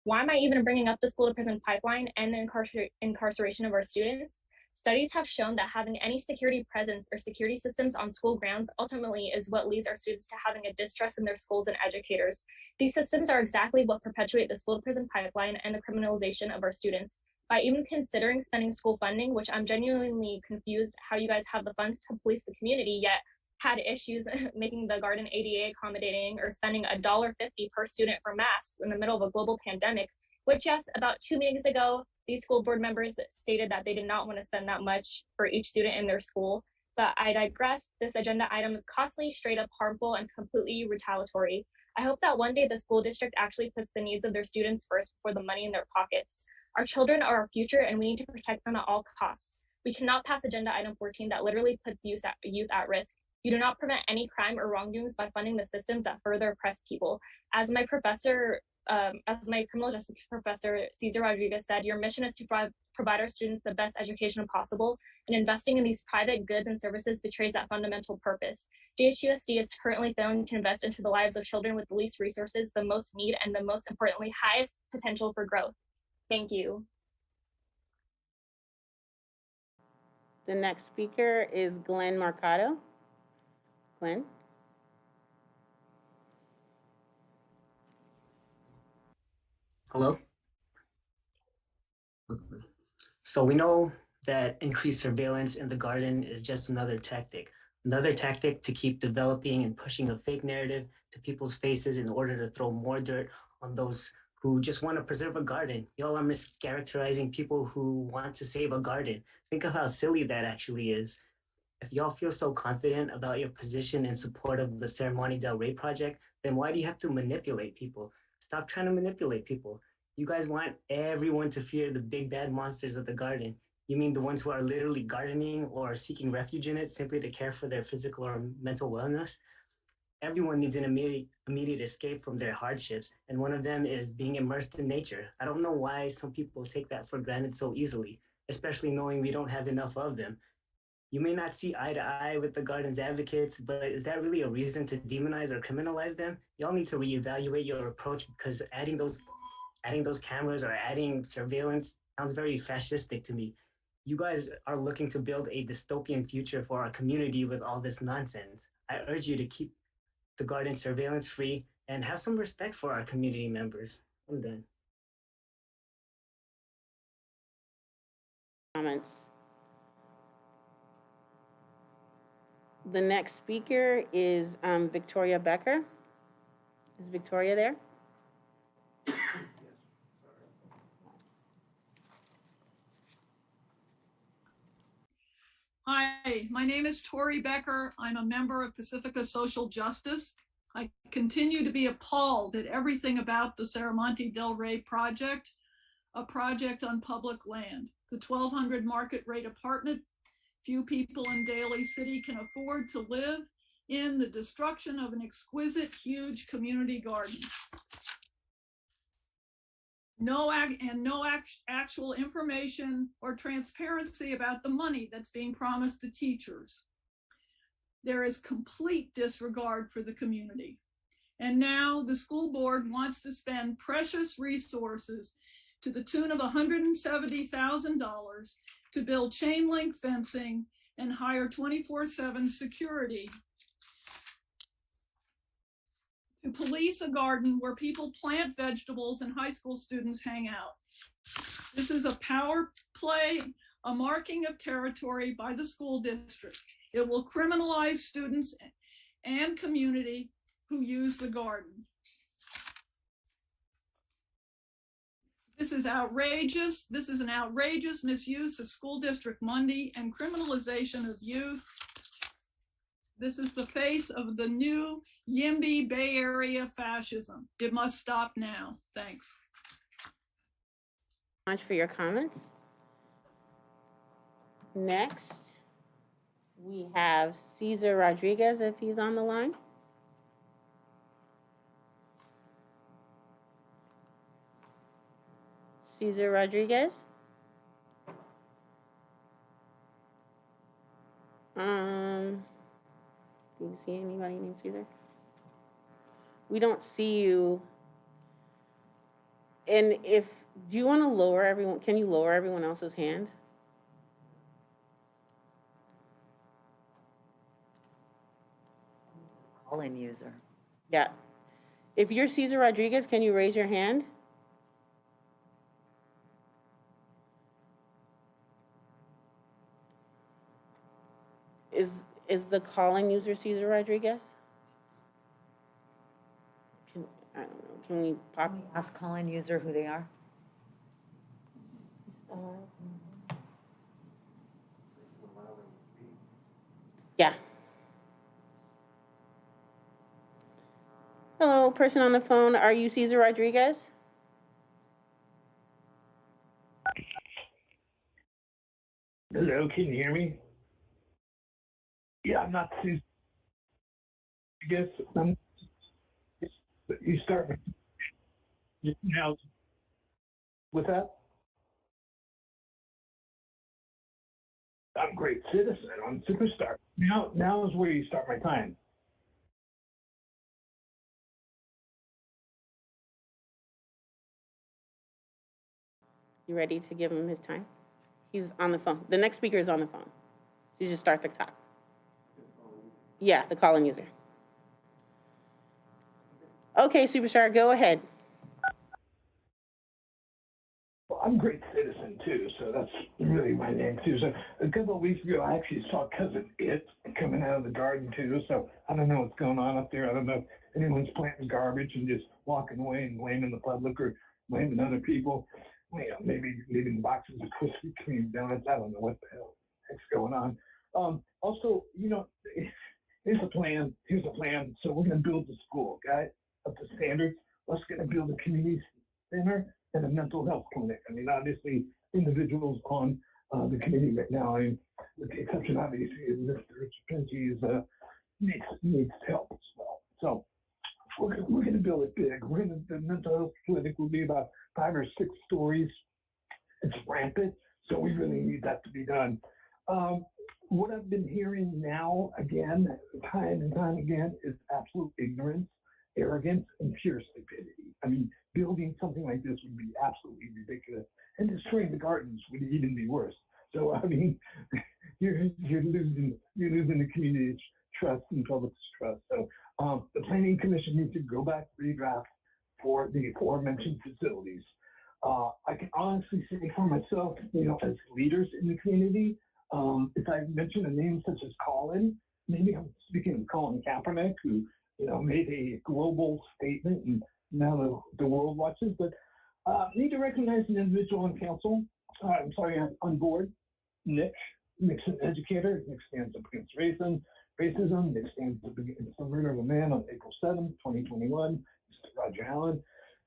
Why am I even bringing up the school to prison pipeline and the incarceration of our students? Studies have shown that having any security presence or security systems on school grounds ultimately is what leads our students to having a distrust in their schools and educators. These systems are exactly what perpetuate the school to prison pipeline and the criminalization of our students. By even considering spending school funding, which I'm genuinely confused how you guys have the funds to police the community, yet had issues making the garden ADA accommodating or spending $1.50 per student for masks in the middle of a global pandemic, which yes, about 2 meetings ago, These school board members stated that they did not want to spend that much for each student in their school, but I digress. This agenda item is costly, straight up harmful, and completely retaliatory. I hope that one day the school district actually puts the needs of their students first before the money in their pockets. Our children are our future, and we need to protect them at all costs. We cannot pass agenda item 14 that literally puts youth at risk. You do not prevent any crime or wrongdoings by funding the systems that further oppress people. As my criminal justice professor, Cesar Rodriguez, said, your mission is to provide our students the best education possible, and investing in these private goods and services betrays that fundamental purpose. JUHSD is currently failing to invest into the lives of children with the least resources, the most need, and the most importantly, highest potential for growth. Thank you. The next speaker is Glenn Marcato. Glenn? Hello? So we know that increased surveillance in the garden is just another tactic to keep developing and pushing a fake narrative to people's faces in order to throw more dirt on those who just want to preserve a garden. Y'all are mischaracterizing people who want to save a garden. Think of how silly that actually is. If y'all feel so confident about your position in support of the Serramonte Del Rey project, then why do you have to manipulate people? Stop trying to manipulate people. You guys want everyone to fear the big bad monsters of the garden. You mean the ones who are literally gardening or seeking refuge in it simply to care for their physical or mental wellness? Everyone needs an immediate escape from their hardships, and one of them is being immersed in nature. I don't know why some people take that for granted so easily, especially knowing we don't have enough of them. You may not see eye to eye with the garden's advocates, but is that really a reason to demonize or criminalize them? Y'all need to reevaluate your approach, because adding those cameras or adding surveillance sounds very fascistic to me. You guys are looking to build a dystopian future for our community with all this nonsense. I urge you to keep the garden surveillance free and have some respect for our community members. I'm done. Comments? The next speaker is Victoria Becker. Is Victoria there? Hi, my name is Tori Becker. I'm a member of Pacifica Social Justice. I continue to be appalled at everything about the Serramonte Del Rey project, a project on public land. The 1,200 market rate apartment few people in Daly City can afford to live in, the destruction of an exquisite, huge community garden. No actual information or transparency about the money that's being promised to teachers. There is complete disregard for the community. And now the school board wants to spend precious resources to the tune of $170,000 to build chain link fencing and hire 24/7 security to police a garden where people plant vegetables and high school students hang out. This is a power play, a marking of territory by the school district. It will criminalize students and community who use the garden. This is outrageous. This is an outrageous misuse of school district money and criminalization of youth. This is the face of the new YIMBY Bay Area fascism. It must stop now. Thanks. Much for your comments. Next, we have Cesar Rodriguez, if he's on the line. Cesar Rodriguez. Do you see anybody named Cesar? We don't see you. And do you want to lower everyone? Can you lower everyone else's hand? Call-in user. Yeah. If you're Cesar Rodriguez, can you raise your hand? Is the call-in user Cesar Rodriguez? I don't know. Can we pop? Can we ask call-in user who they are? Yeah. Hello, person on the phone. Are you Cesar Rodriguez? Hello, can you hear me? Yeah, I'm not too. I guess you start now with that. I'm a great citizen. I'm a superstar. Now is where you start my time. You ready to give him his time? He's on the phone. The next speaker is on the phone. You just start the clock. Yeah, the call-in user. Okay, superstar, go ahead. Well, I'm a great citizen too, so that's really my name too. So a couple of weeks ago, I actually saw cousin It coming out of the garden too. So I don't know what's going on up there. I don't know if anyone's planting garbage and just walking away and blaming the public or blaming other people. Well, you know, maybe leaving boxes of Krispy Kreme donuts. I don't know what the hell heck's going on. Also, you know, here's a plan. Here's a plan. So we're going to build the school, okay, up to standards. Let's going to build a community center and a mental health clinic. I mean, obviously, individuals on the committee right now, I mean, with the exception, obviously, of Mr. Pinches, needs help as well. So we're going to build it big. The mental health clinic will be about 5 or 6 stories. It's rampant, so we really need that to be done. What I've been hearing now, again, time and time again, is absolute ignorance, arrogance, and pure stupidity. I mean, building something like this would be absolutely ridiculous, and destroying the gardens would even be worse. So, I mean, you're losing the community's trust and public's trust. So, the Planning Commission needs to go back to redraft for the aforementioned facilities. I can honestly say for myself, you know, as leaders in the community, if I mention a name such as Colin, maybe I'm speaking of Colin Kaepernick, who, you know, made a global statement and now the world watches, but need to recognize an individual on council. I'm sorry, on board, Nick. Nick's an educator. Nick stands up against racism. Nick stands up against the murder of a man on April 7th, 2021, Mr. Roger Allen.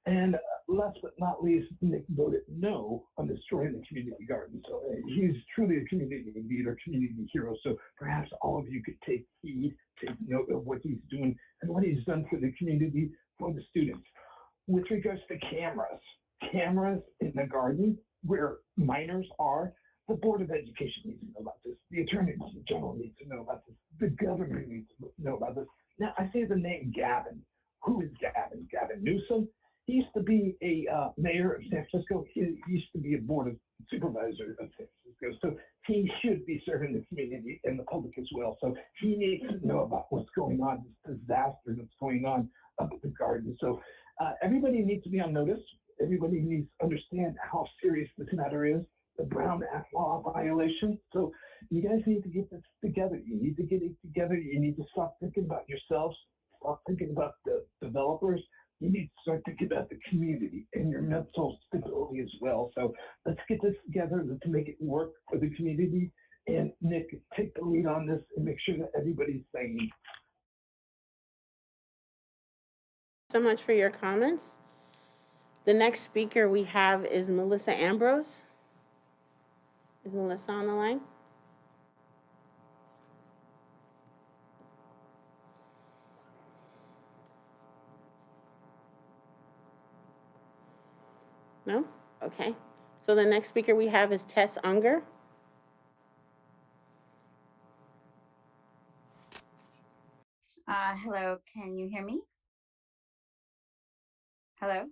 And last but not least, Nick voted no on destroying the community garden. So he's truly a community leader, community hero. So perhaps all of you could take heed, take note of what he's doing and what he's done for the community, for the students. With regards to cameras in the garden where minors are, the Board of Education needs to know about this. The Attorney General needs to know about this. The government needs to know about this. Now, I say the name Gavin. Who is Gavin? Gavin Newsom? He used to be a mayor of San Francisco. He used to be a board of supervisor of San Francisco. So he should be serving the community and the public as well. So he needs to know about what's going on, this disaster that's going on up at the garden. So everybody needs to be on notice. Everybody needs to understand how serious this matter is, the Brown Act law violation. So you guys need to get this together. You need to get it together. You need to stop thinking about yourselves, stop thinking about the developers. You need to start thinking about the community and your mental stability as well. So let's get this together to make it work for the community. And Nick, take the lead on this and make sure that everybody's sane. So much for your comments. The next speaker we have is Melissa Ambrose. Is Melissa on the line? No? Okay. So the next speaker we have is Tess Unger. Hello, can you hear me? Hello?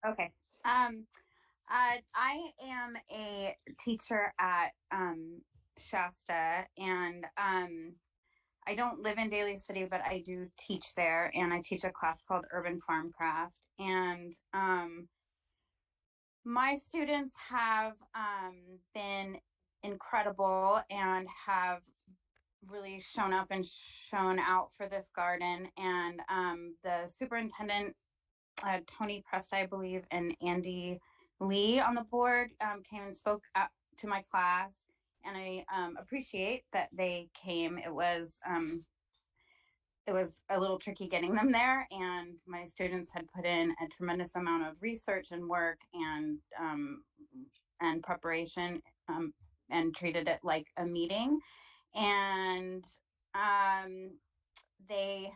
Okay. I am a teacher at JUHSD, and I don't live in Daly City, but I do teach there, and I teach a class called Urban Farmcraft. And my students have been incredible and have really shown up and shown out for this garden. And the superintendent, Tony Presta, I believe, and Andy Lee on the board came and spoke up to my class, and I appreciate that they came. It was a little tricky getting them there, and my students had put in a tremendous amount of research and work and preparation, and treated it like a meeting. And they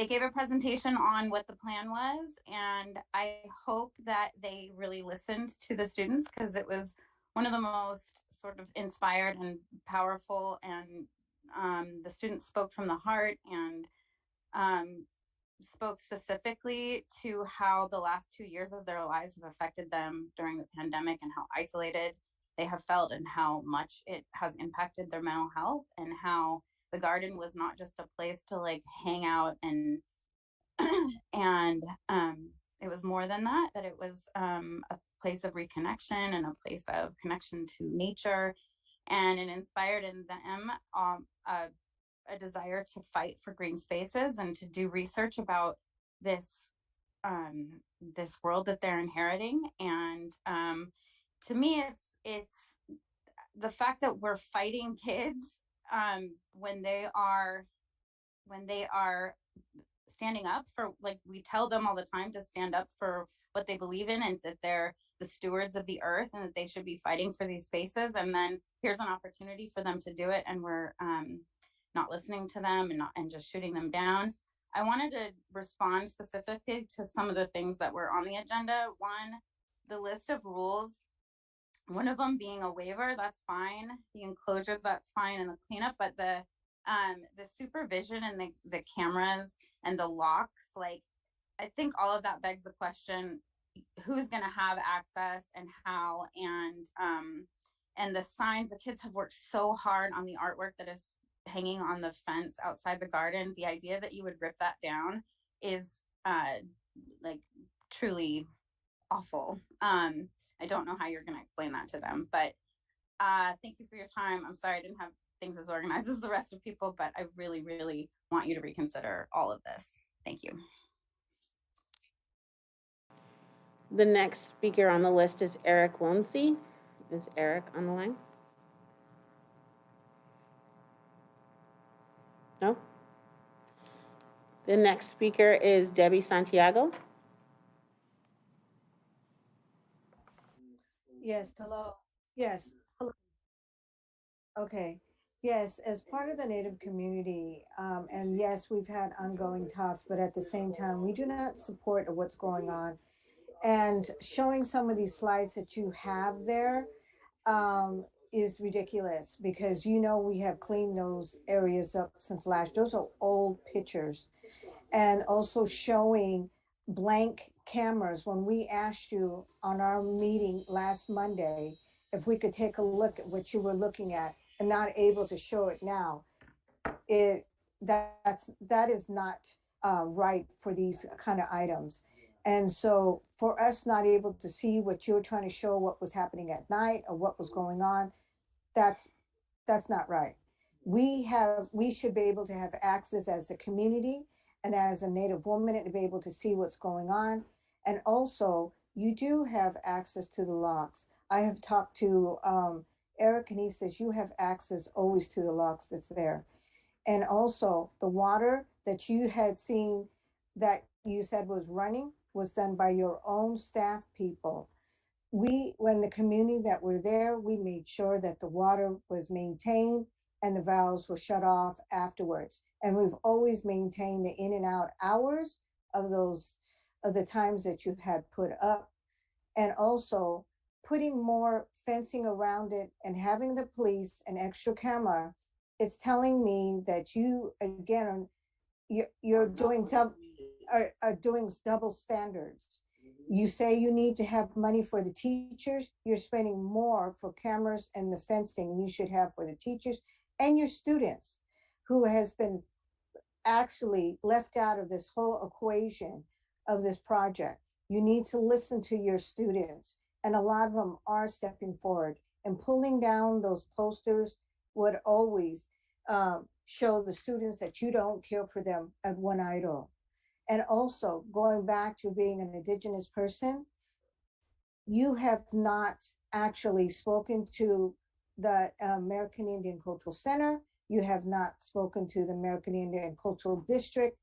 gave a presentation on what the plan was, and I hope that they really listened to the students, because it was one of the most sort of inspired and powerful, and the students spoke from the heart, and spoke specifically to how the last 2 years of their lives have affected them during the pandemic, and how isolated they have felt, and how much it has impacted their mental health, and how the garden was not just a place to like hang out and and it was more than that, that it was a place of reconnection and a place of connection to nature, and it inspired in them a desire to fight for green spaces and to do research about this this world that they're inheriting. And to me, it's the fact that we're fighting kids when they are standing up for, like, we tell them all the time to stand up for what they believe in, and that they're the stewards of the earth, and that they should be fighting for these spaces. And then here's an opportunity for them to do it, and we're not listening to them, and just shooting them down. I wanted to respond specifically to some of the things that were on the agenda. One, the list of rules, one of them being a waiver, that's fine. The enclosure, that's fine, and the cleanup, but the supervision and the cameras and the locks, like, I think all of that begs the question, who's going to have access and how, and the signs. The kids have worked so hard on the artwork that is hanging on the fence outside the garden. The idea that you would rip that down is like truly awful. I don't know how you're going to explain that to them, but thank you for your time. I'm sorry I didn't have things as organized as the rest of people, but I really, really want you to reconsider all of this. Thank you. The next speaker on the list is Eric Womsey. Is Eric on the line? No? The next speaker is Debbie Santiago. Yes, hello. Yes, hello. Okay. Yes, as part of the Native community, and yes, we've had ongoing talks, but at the same time, we do not support what's going on. And showing some of these slides that you have there is ridiculous, because we have cleaned those areas up since last. Those are old pictures. And also showing blank cameras. When we asked you on our meeting last Monday if we could take a look at what you were looking at and not able to show it now, that is not right for these kind of items. And so for us not able to see what you're trying to show, what was happening at night or what was going on, that's not right. We should be able to have access as a community and as a Native woman to be able to see what's going on. And also, you do have access to the locks. I have talked to Eric, and he says you have access always to the locks that's there. And also, the water that you had seen that you said was running was done by your own staff people. When the community that were there, we made sure that the water was maintained and the valves were shut off afterwards. And we've always maintained the in and out hours of the times that you had put up. And also putting more fencing around it and having the police an extra camera is telling me that you, again, you're doing double standards. You say you need to have money for the teachers, you're spending more for cameras and the fencing you should have for the teachers and your students, who has been actually left out of this whole equation of this project. You need to listen to your students, and a lot of them are stepping forward, and pulling down those posters would always show the students that you don't care for them at one idol. And also going back to being an Indigenous person, you have not actually spoken to the American Indian Cultural Center. You have not spoken to the American Indian Cultural District,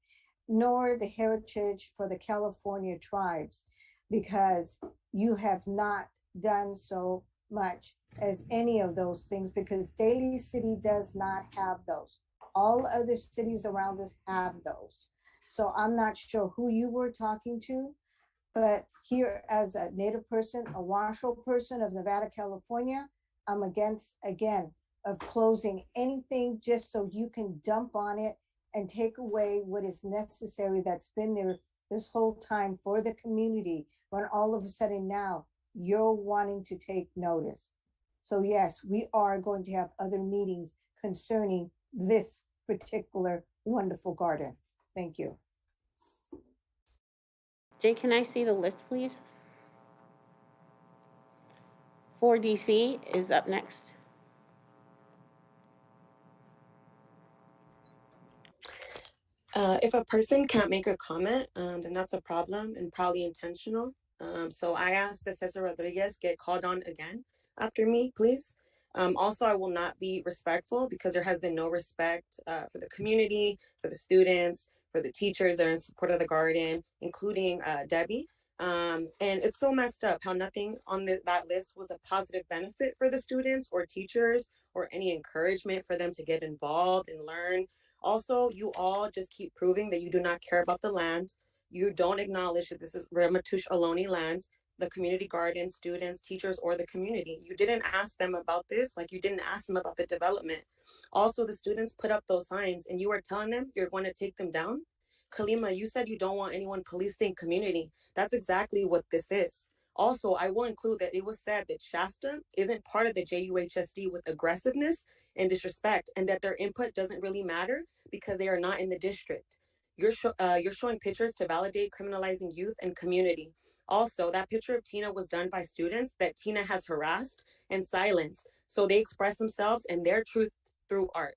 nor the Heritage for the California Tribes, because you have not done so much as any of those things, because Daly City does not have those. All other cities around us have those. So I'm not sure who you were talking to, but here as a Native person, a Washoe person of Nevada, California, I'm against, again, of closing anything just so you can dump on it and take away what is necessary that's been there this whole time for the community, when all of a sudden now you're wanting to take notice. So yes, we are going to have other meetings concerning this particular wonderful garden. Thank you. Jay, can I see the list, please? 4DC is up next. If a person can't make a comment, then that's a problem and probably intentional. So I asked that Cesar Rodriguez get called on again after me, please. Also, I will not be respectful because there has been no respect for the community, for the students, for the teachers that are in support of the garden, including Debbie. And it's so messed up how nothing on that list was a positive benefit for the students or teachers or any encouragement for them to get involved and learn. Also, you all just keep proving that you do not care about the land. You don't acknowledge that this is Ramatouche Ohlone land, the community garden, students, teachers, or the community. You didn't ask them about this, like you didn't ask them about the development. Also, the students put up those signs and you are telling them you're going to take them down. Kalima, you said you don't want anyone policing community. That's exactly what this is. Also, I will include that it was said that Shasta isn't part of the JUHSD with aggressiveness and disrespect, and that their input doesn't really matter because they are not in the district. You're showing pictures to validate criminalizing youth and community. Also, that picture of Tina was done by students that Tina has harassed and silenced, so they express themselves and their truth through art.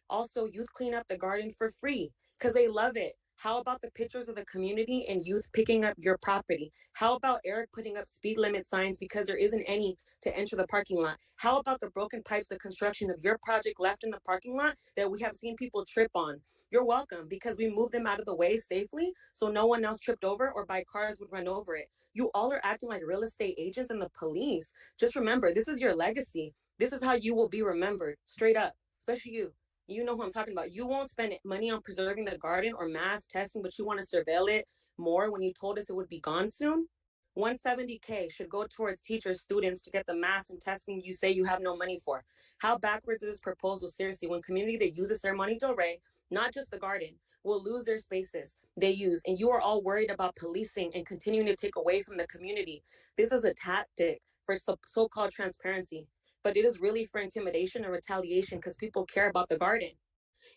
Also, youth clean up the garden for free because they love it. How about the pictures of the community and youth picking up your property? How about Eric putting up speed limit signs because there isn't any to enter the parking lot? How about the broken pipes of construction of your project left in the parking lot that we have seen people trip on? You're welcome, because we moved them out of the way safely so no one else tripped over or by cars would run over it. You all are acting like real estate agents and the police. Just remember, this is your legacy. This is how you will be remembered, straight up, especially you. You know who I'm talking about. You won't spend money on preserving the garden or mass testing, but you want to surveil it more when you told us it would be gone soon. 170K should go towards teachers, students to get the mass and testing you say you have no money for. How backwards is this proposal, seriously, when community that uses Serramonte Del Rey, not just the garden, will lose their spaces they use, and you are all worried about policing and continuing to take away from the community. This is a tactic for so-called transparency, but it is really for intimidation and retaliation because people care about the garden.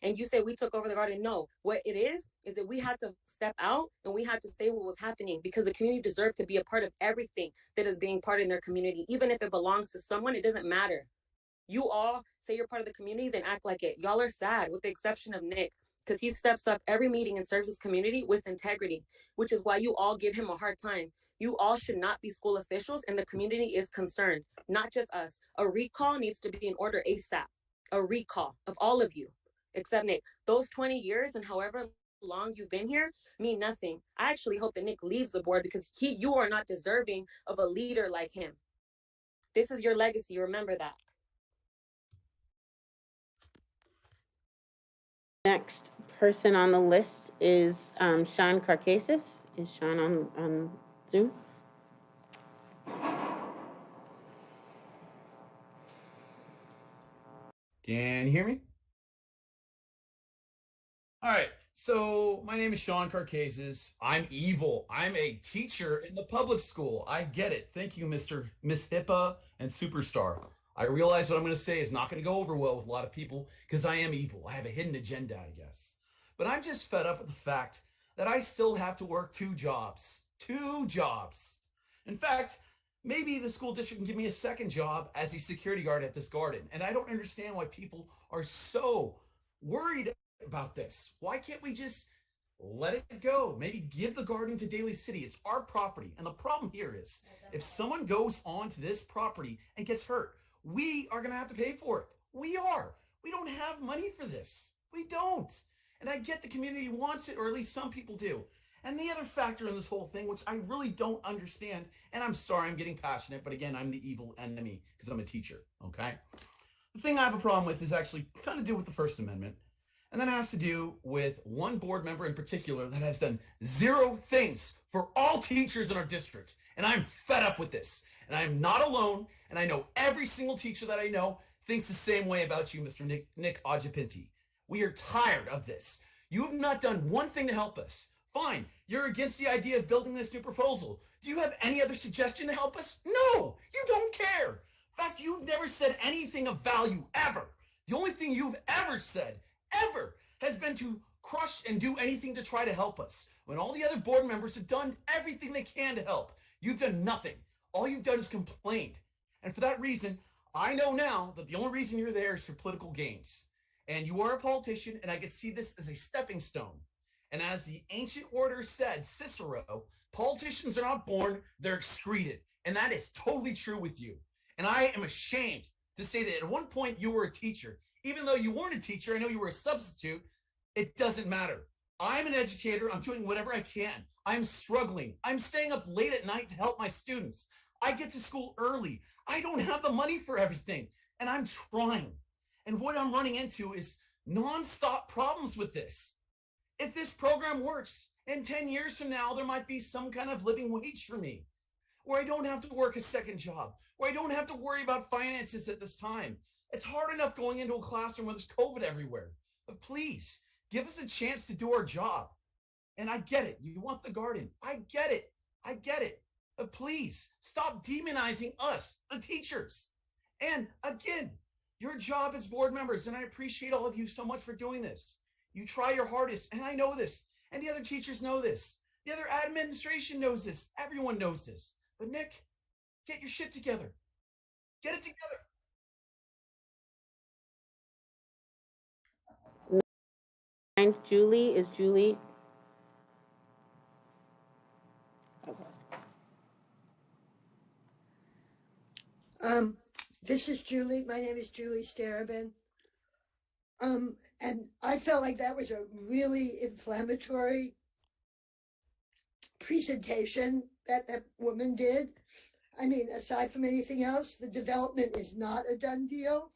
And you say we took over the garden. No, what it is that we had to step out and we had to say what was happening because the community deserved to be a part of everything that is being part in their community. Even if it belongs to someone, it doesn't matter. You all say you're part of the community, then act like it. Y'all are sad, with the exception of Nick, because he steps up every meeting and serves his community with integrity, which is why you all give him a hard time. You all should not be school officials, and the community is concerned, not just us. A recall needs to be in order ASAP. A recall of all of you, except Nick. Those 20 years and however long you've been here mean nothing. I actually hope that Nick leaves the board because you are not deserving of a leader like him. This is your legacy. Remember that. Next person on the list is Sean Carcasis. Is Sean on Zoom? Can you hear me? All right. So my name is Sean Carcasis. I'm evil. I'm a teacher in the public school. I get it. Thank you, Miss HIPAA and Superstar. I realize what I'm going to say is not going to go over well with a lot of people because I am evil. I have a hidden agenda, I guess. But I'm just fed up with the fact that I still have to work 2 jobs. 2 jobs. In fact, maybe the school district can give me a second job as a security guard at this garden. And I don't understand why people are so worried about this. Why can't we just let it go. Maybe give the garden to Daly City. It's our property. And the problem here is if someone goes onto this property and gets hurt, we are going to have to pay for it. We are. We don't have money for this. We don't. And I get the community wants it, or at least some people do. And the other factor in this whole thing, which I really don't understand, and I'm sorry I'm getting passionate, but again, I'm the evil enemy because I'm a teacher, okay? The thing I have a problem with is actually kind of do with the First Amendment. And that has to do with one board member in particular that has done 0 things for all teachers in our district. And I'm fed up with this. And I am not alone. And I know every single teacher that I know thinks the same way about you, Mr. Nick Ojapinti. We are tired of this. You have not done one thing to help us. Fine, you're against the idea of building this new proposal. Do you have any other suggestion to help us? No, you don't care. In fact, you've never said anything of value ever. The only thing you've ever said, ever, has been to crush and do anything to try to help us. When all the other board members have done everything they can to help, you've done nothing. All you've done is complained. And for that reason, I know now that the only reason you're there is for political gains. And you are a politician, and I could see this as a stepping stone. And as the ancient orator said, Cicero, politicians are not born, they're excreted. And that is totally true with you. And I am ashamed to say that at one point you were a teacher. Even though you weren't a teacher, I know you were a substitute, it doesn't matter. I'm an educator, I'm doing whatever I can. I'm struggling. I'm staying up late at night to help my students. I get to school early. I don't have the money for everything, and I'm trying. And what I'm running into is nonstop problems with this. If this program works, in 10 years from now, there might be some kind of living wage for me, where I don't have to work a second job, where I don't have to worry about finances at this time. It's hard enough going into a classroom where there's COVID everywhere. But please, give us a chance to do our job. And I get it. You want the garden. I get it. I get it. But please, stop demonizing us, the teachers. And again, your job as board members, and I appreciate all of you so much for doing this. You try your hardest, and I know this, and the other teachers know this. The other administration knows this. Everyone knows this. But Nick, get your shit together. Get it together. And Julie, is Julie? This is Julie. My name is Julie Starabin. And I felt like that was a really inflammatory presentation that that woman did. I mean, aside from anything else, the development is not a done deal.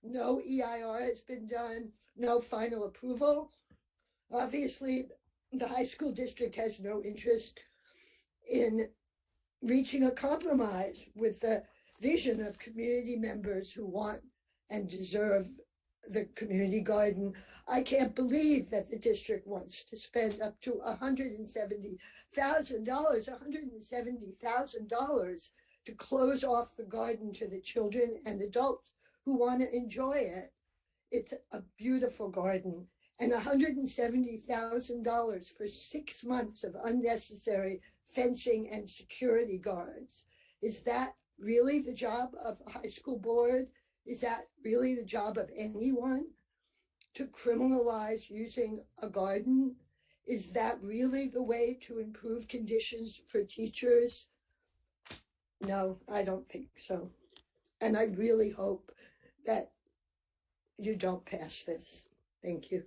No EIR has been done, no final approval. Obviously, the high school district has no interest in reaching a compromise with the vision of community members who want and deserve the community garden. I can't believe that the district wants to spend up to $170,000 to close off the garden to the children and adults who want to enjoy it. It's a beautiful garden. And $170,000 for 6 months of unnecessary fencing and security guards. Is that really the job of a high school board? Is that really the job of anyone to criminalize using a garden? Is that really the way to improve conditions for teachers? No, I don't think so. And I really hope that you don't pass this. Thank you.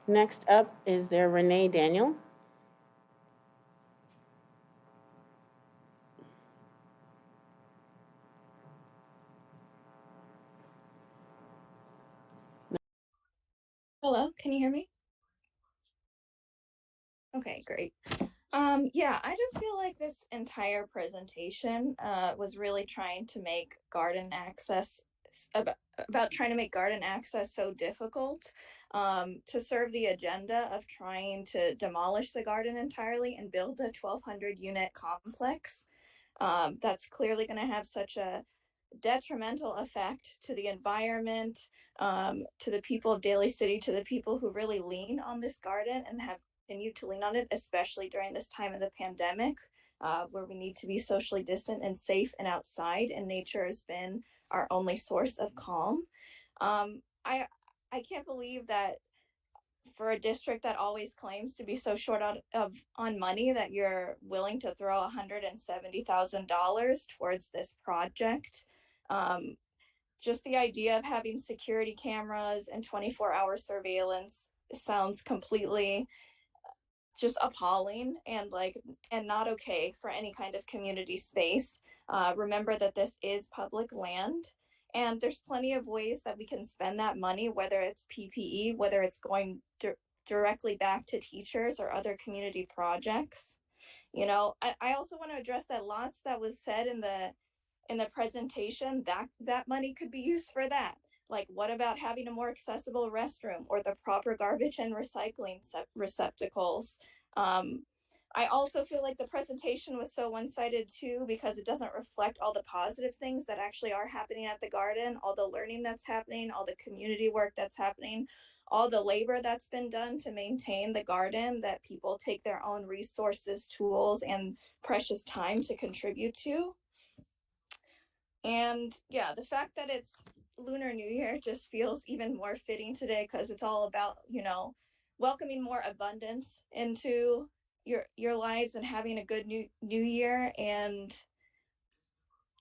Next up, is there Renee Daniel? Hello, can you hear me? Okay, great. Yeah, I just feel like this entire presentation was really trying to make garden access about trying to make garden access so difficult to serve the agenda of trying to demolish the garden entirely and build a 1,200 unit complex. That's clearly going to have such a detrimental effect to the environment, to the people of Daly City, to the people who really lean on this garden and have continued to lean on it, especially during this time of the pandemic, where we need to be socially distant and safe and outside, and nature has been our only source of calm. I can't believe that for a district that always claims to be so short on money that you're willing to throw $170,000 towards this project. Just the idea of having security cameras and 24-hour surveillance sounds completely just appalling and not okay for any kind of community space. Remember that this is public land, and there's plenty of ways that we can spend that money, whether it's PPE, whether it's going directly back to teachers or other community projects. You know, I also want to address that lots that was said in the presentation, that money could be used for that. Like, what about having a more accessible restroom or the proper garbage and recycling receptacles? I also feel like the presentation was so one-sided too, because it doesn't reflect all the positive things that actually are happening at the garden, all the learning that's happening, all the community work that's happening, all the labor that's been done to maintain the garden, that people take their own resources, tools, and precious time to contribute to. And yeah, the fact that it's Lunar New Year just feels even more fitting today, because it's all about, you know, welcoming more abundance into your lives and having a good new year. And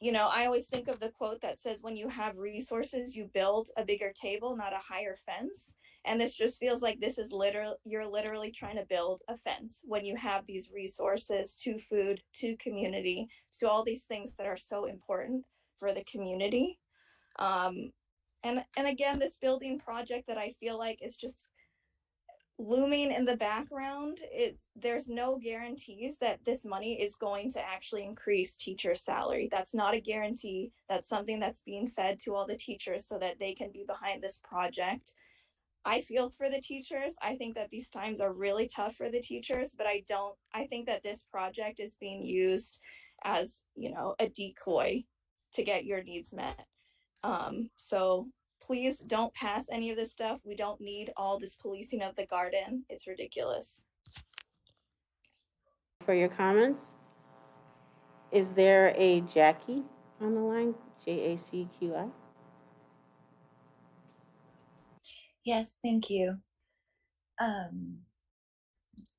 you know, I always think of the quote that says, when you have resources, you build a bigger table, not a higher fence. And this just feels like this is you're literally trying to build a fence when you have these resources to food, to community, to all these things that are so important for the community. And again, this building project that I feel like is just looming in the background, there's no guarantees that this money is going to actually increase teacher salary. That's not a guarantee. That's something that's being fed to all the teachers so that they can be behind this project. I feel for the teachers. I think that these times are really tough for the teachers, but I think that this project is being used as, you know, a decoy to get your needs met. So please don't pass any of this stuff. We don't need all this policing of the garden. It's ridiculous. For your comments. Is there a Jackie on the line? JACQI? Yes, thank you.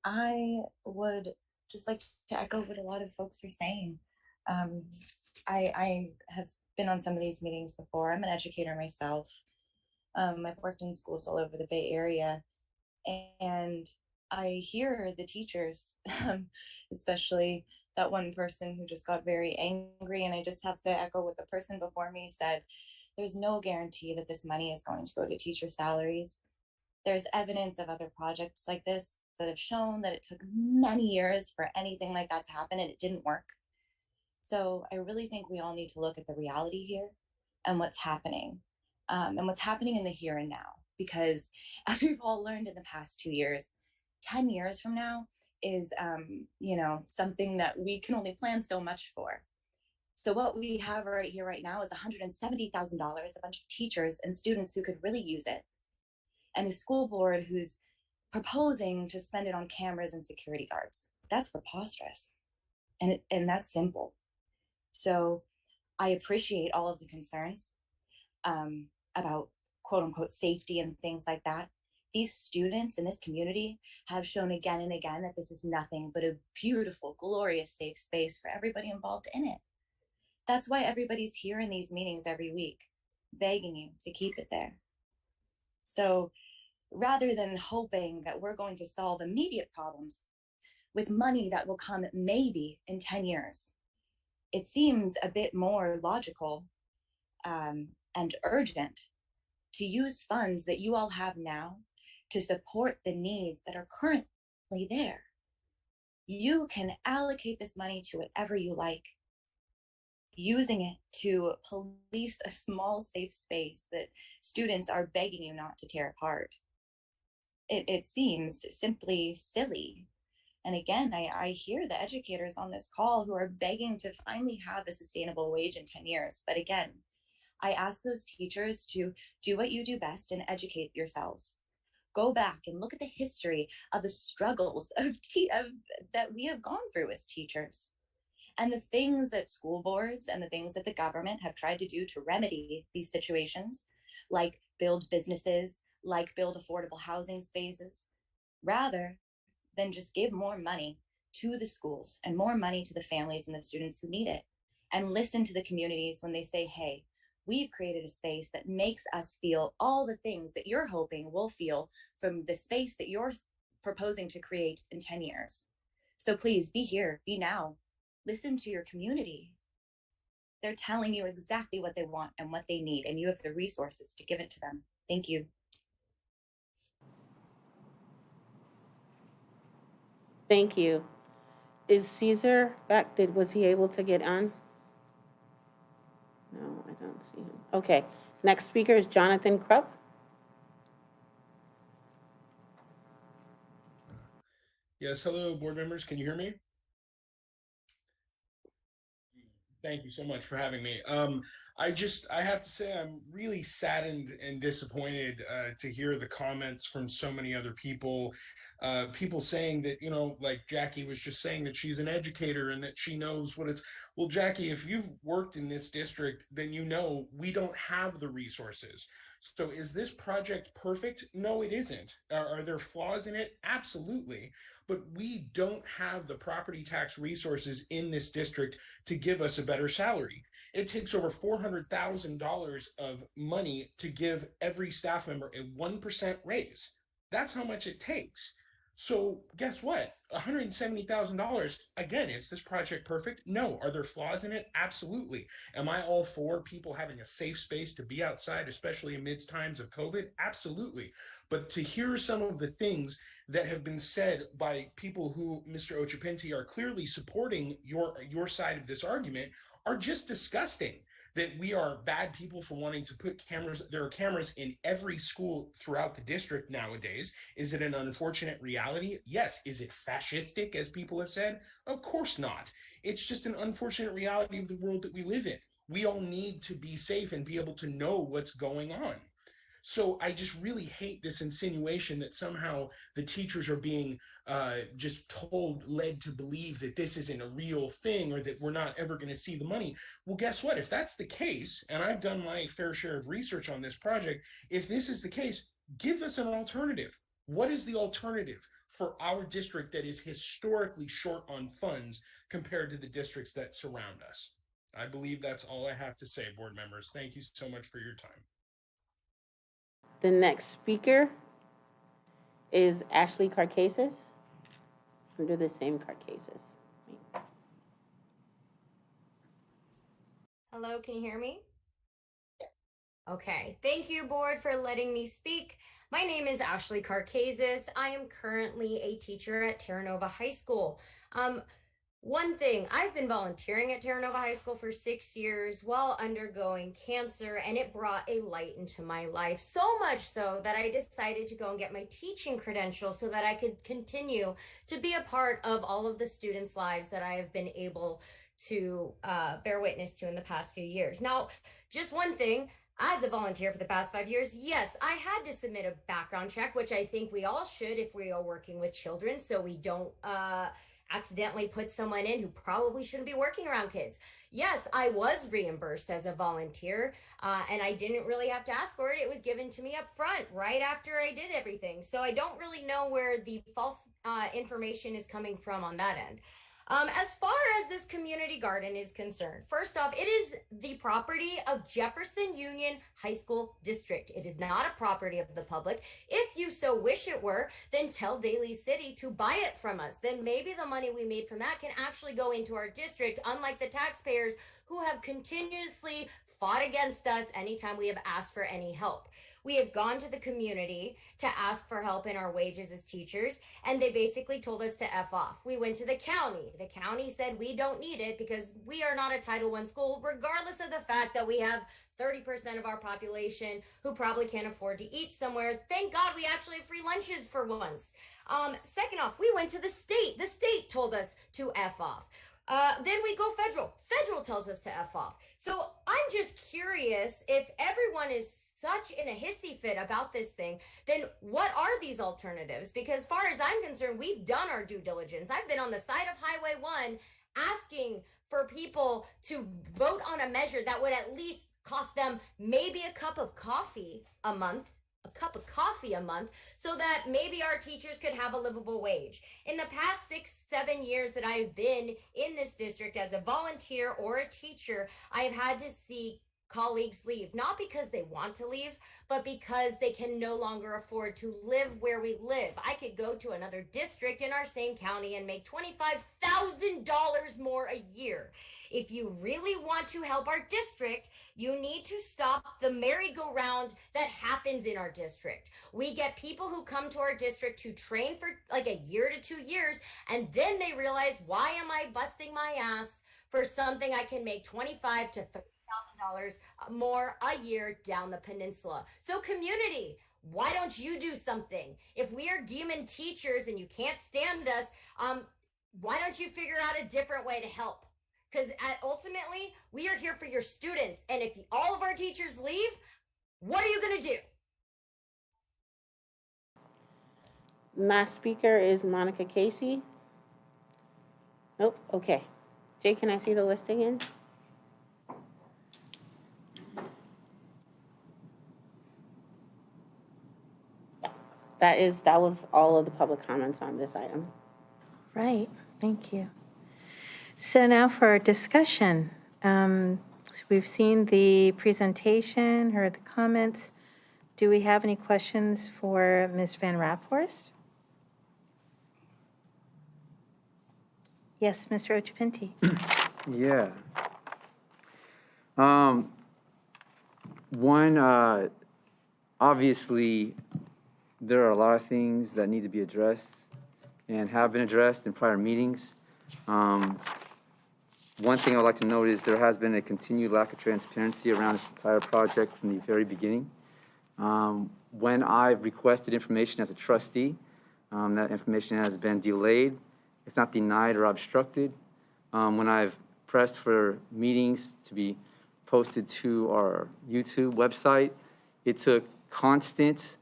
I would just like to echo what a lot of folks are saying. I have been on some of these meetings before. I'm an educator myself. I've worked in schools all over the Bay Area, and I hear the teachers, especially that one person who just got very angry. And I just have to echo what the person before me said. There's no guarantee that this money is going to go to teacher salaries. There's evidence of other projects like this that have shown that it took many years for anything like that to happen, and it didn't work. So I really think we all need to look at the reality here and what's happening, and what's happening in the here and now. Because as we've all learned in the past 2 years, 10 years from now is, you know, something that we can only plan so much for. So what we have right here, right now, is $170,000, a bunch of teachers and students who could really use it, and a school board who's proposing to spend it on cameras and security guards. That's preposterous, and that's simple. So I appreciate all of the concerns about quote unquote safety and things like that. These students in this community have shown again and again that this is nothing but a beautiful, glorious, safe space for everybody involved in it. That's why everybody's here in these meetings every week, begging you to keep it there. So rather than hoping that we're going to solve immediate problems with money that will come maybe in 10 years, it seems a bit more logical and urgent to use funds that you all have now to support the needs that are currently there. You can allocate this money to whatever you like, using it to police a small, safe space that students are begging you not to tear apart. It seems simply silly. And again, I hear the educators on this call who are begging to finally have a sustainable wage in 10 years. But again, I ask those teachers to do what you do best and educate yourselves. Go back and look at the history of the struggles that we have gone through as teachers, and the things that school boards and the things that the government have tried to do to remedy these situations, like build businesses, like build affordable housing spaces, rather than just give more money to the schools and more money to the families and the students who need it, and listen to the communities when they say, hey, we've created a space that makes us feel all the things that you're hoping we'll feel from the space that you're proposing to create in 10 years. So please be here, be now, listen to your community. They're telling you exactly what they want and what they need, and you have the resources to give it to them. Thank you. Thank you. Is Caesar back? Was he able to get on? No, I don't see him. Okay. Next speaker is Jonathan Krupp. Yes, hello, board members. Can you hear me? Thank you so much for having me. I have to say I'm really saddened and disappointed to hear the comments from so many other people. People saying that, you know, like Jackie was just saying that she's an educator and that she knows what it's. Well, Jackie, if you've worked in this district, then you know we don't have the resources. So is this project perfect? No, it isn't. Are there flaws in it? Absolutely. But we don't have the property tax resources in this district to give us a better salary. It takes over $400,000 of money to give every staff member a 1% raise. That's how much it takes. So guess what? $170,000. Again, is this project perfect? No. Are there flaws in it? Absolutely. Am I all for people having a safe space to be outside, especially amidst times of COVID? Absolutely. But to hear some of the things that have been said by people who, Mr. Ochapinti, are clearly supporting your side of this argument are just disgusting. That we are bad people for wanting to put cameras. There are cameras in every school throughout the district nowadays. Is it an unfortunate reality? Yes. Is it fascistic, as people have said? Of course not. It's just an unfortunate reality of the world that we live in. We all need to be safe and be able to know what's going on. So I just really hate this insinuation that somehow the teachers are being just led to believe that this isn't a real thing or that we're not ever going to see the money. Well, guess what? If that's the case, and I've done my fair share of research on this project, if this is the case, give us an alternative. What is the alternative for our district that is historically short on funds compared to the districts that surround us? I believe that's all I have to say, board members. Thank you so much for your time. The next speaker is Ashley Carcases. Under the same Carcases. Hello, can you hear me? Okay, thank you, board, for letting me speak. My name is Ashley Carcases. I am currently a teacher at Terra Nova High School. One thing, I've been volunteering at Terra Nova High School for 6 years while undergoing cancer, and it brought a light into my life, so much so that I decided to go and get my teaching credentials so that I could continue to be a part of all of the students' lives that I have been able to bear witness to in the past few years. Now, just one thing, as a volunteer for the past 5 years, yes, I had to submit a background check, which I think we all should if we are working with children, so we don't accidentally put someone in who probably shouldn't be working around kids. Yes, I was reimbursed as a volunteer, and I didn't really have to ask for it. It was given to me up front right after I did everything. So I don't really know where the false information is coming from on that end. As far as this community garden is concerned, first off, it is the property of Jefferson Union High School District. It is not a property of the public. If you so wish it were, then tell Daly City to buy it from us. Then maybe the money we made from that can actually go into our district, unlike the taxpayers who have continuously fought against us anytime we have asked for any help. We have gone to the community to ask for help in our wages as teachers, and they basically told us to F off. We went to the county. The county said we don't need it because we are not a Title I school, regardless of the fact that we have 30% of our population who probably can't afford to eat somewhere. Thank God we actually have free lunches for once. Second off, we went to the state. The state told us to F off. Then we go federal. Federal tells us to F off. So I'm just curious, if everyone is such in a hissy fit about this thing, then what are these alternatives? Because as far as I'm concerned, we've done our due diligence. I've been on the side of Highway 1 asking for people to vote on a measure that would at least cost them maybe a cup of coffee a month cup of coffee a month so that maybe our teachers could have a livable wage. In the past 6-7 years that I've been in this district as a volunteer or a teacher, I've had to see colleagues leave, not because they want to leave, but because they can no longer afford to live where we live. I could go to another district in our same county and make $25,000 more a year. If you really want to help our district, you need to stop the merry-go-round that happens in our district. We get people who come to our district to train for like a year to 2 years, and then they realize, why am I busting my ass for something I can make $25,000 to $30,000 more a year down the peninsula? So community, why don't you do something? If we are demon teachers and you can't stand us, why don't you figure out a different way to help? Because ultimately, we are here for your students. And if all of our teachers leave, what are you going to do? Last speaker is Monica Casey. Nope, okay. Jay, can I see the list again? That was all of the public comments on this item. Right, thank you. So now for our discussion. So we've seen the presentation, heard the comments. Do we have any questions for Ms. Van Raphorst? Yes, Mr. Ochapinti. Yeah. One, obviously, there are a lot of things that need to be addressed and have been addressed in prior meetings. One thing I would like to note is there has been a continued lack of transparency around this entire project from the very beginning. When I've requested information as a trustee, that information has been delayed, if not denied or obstructed. When I've pressed for meetings to be posted to our YouTube website, it took constant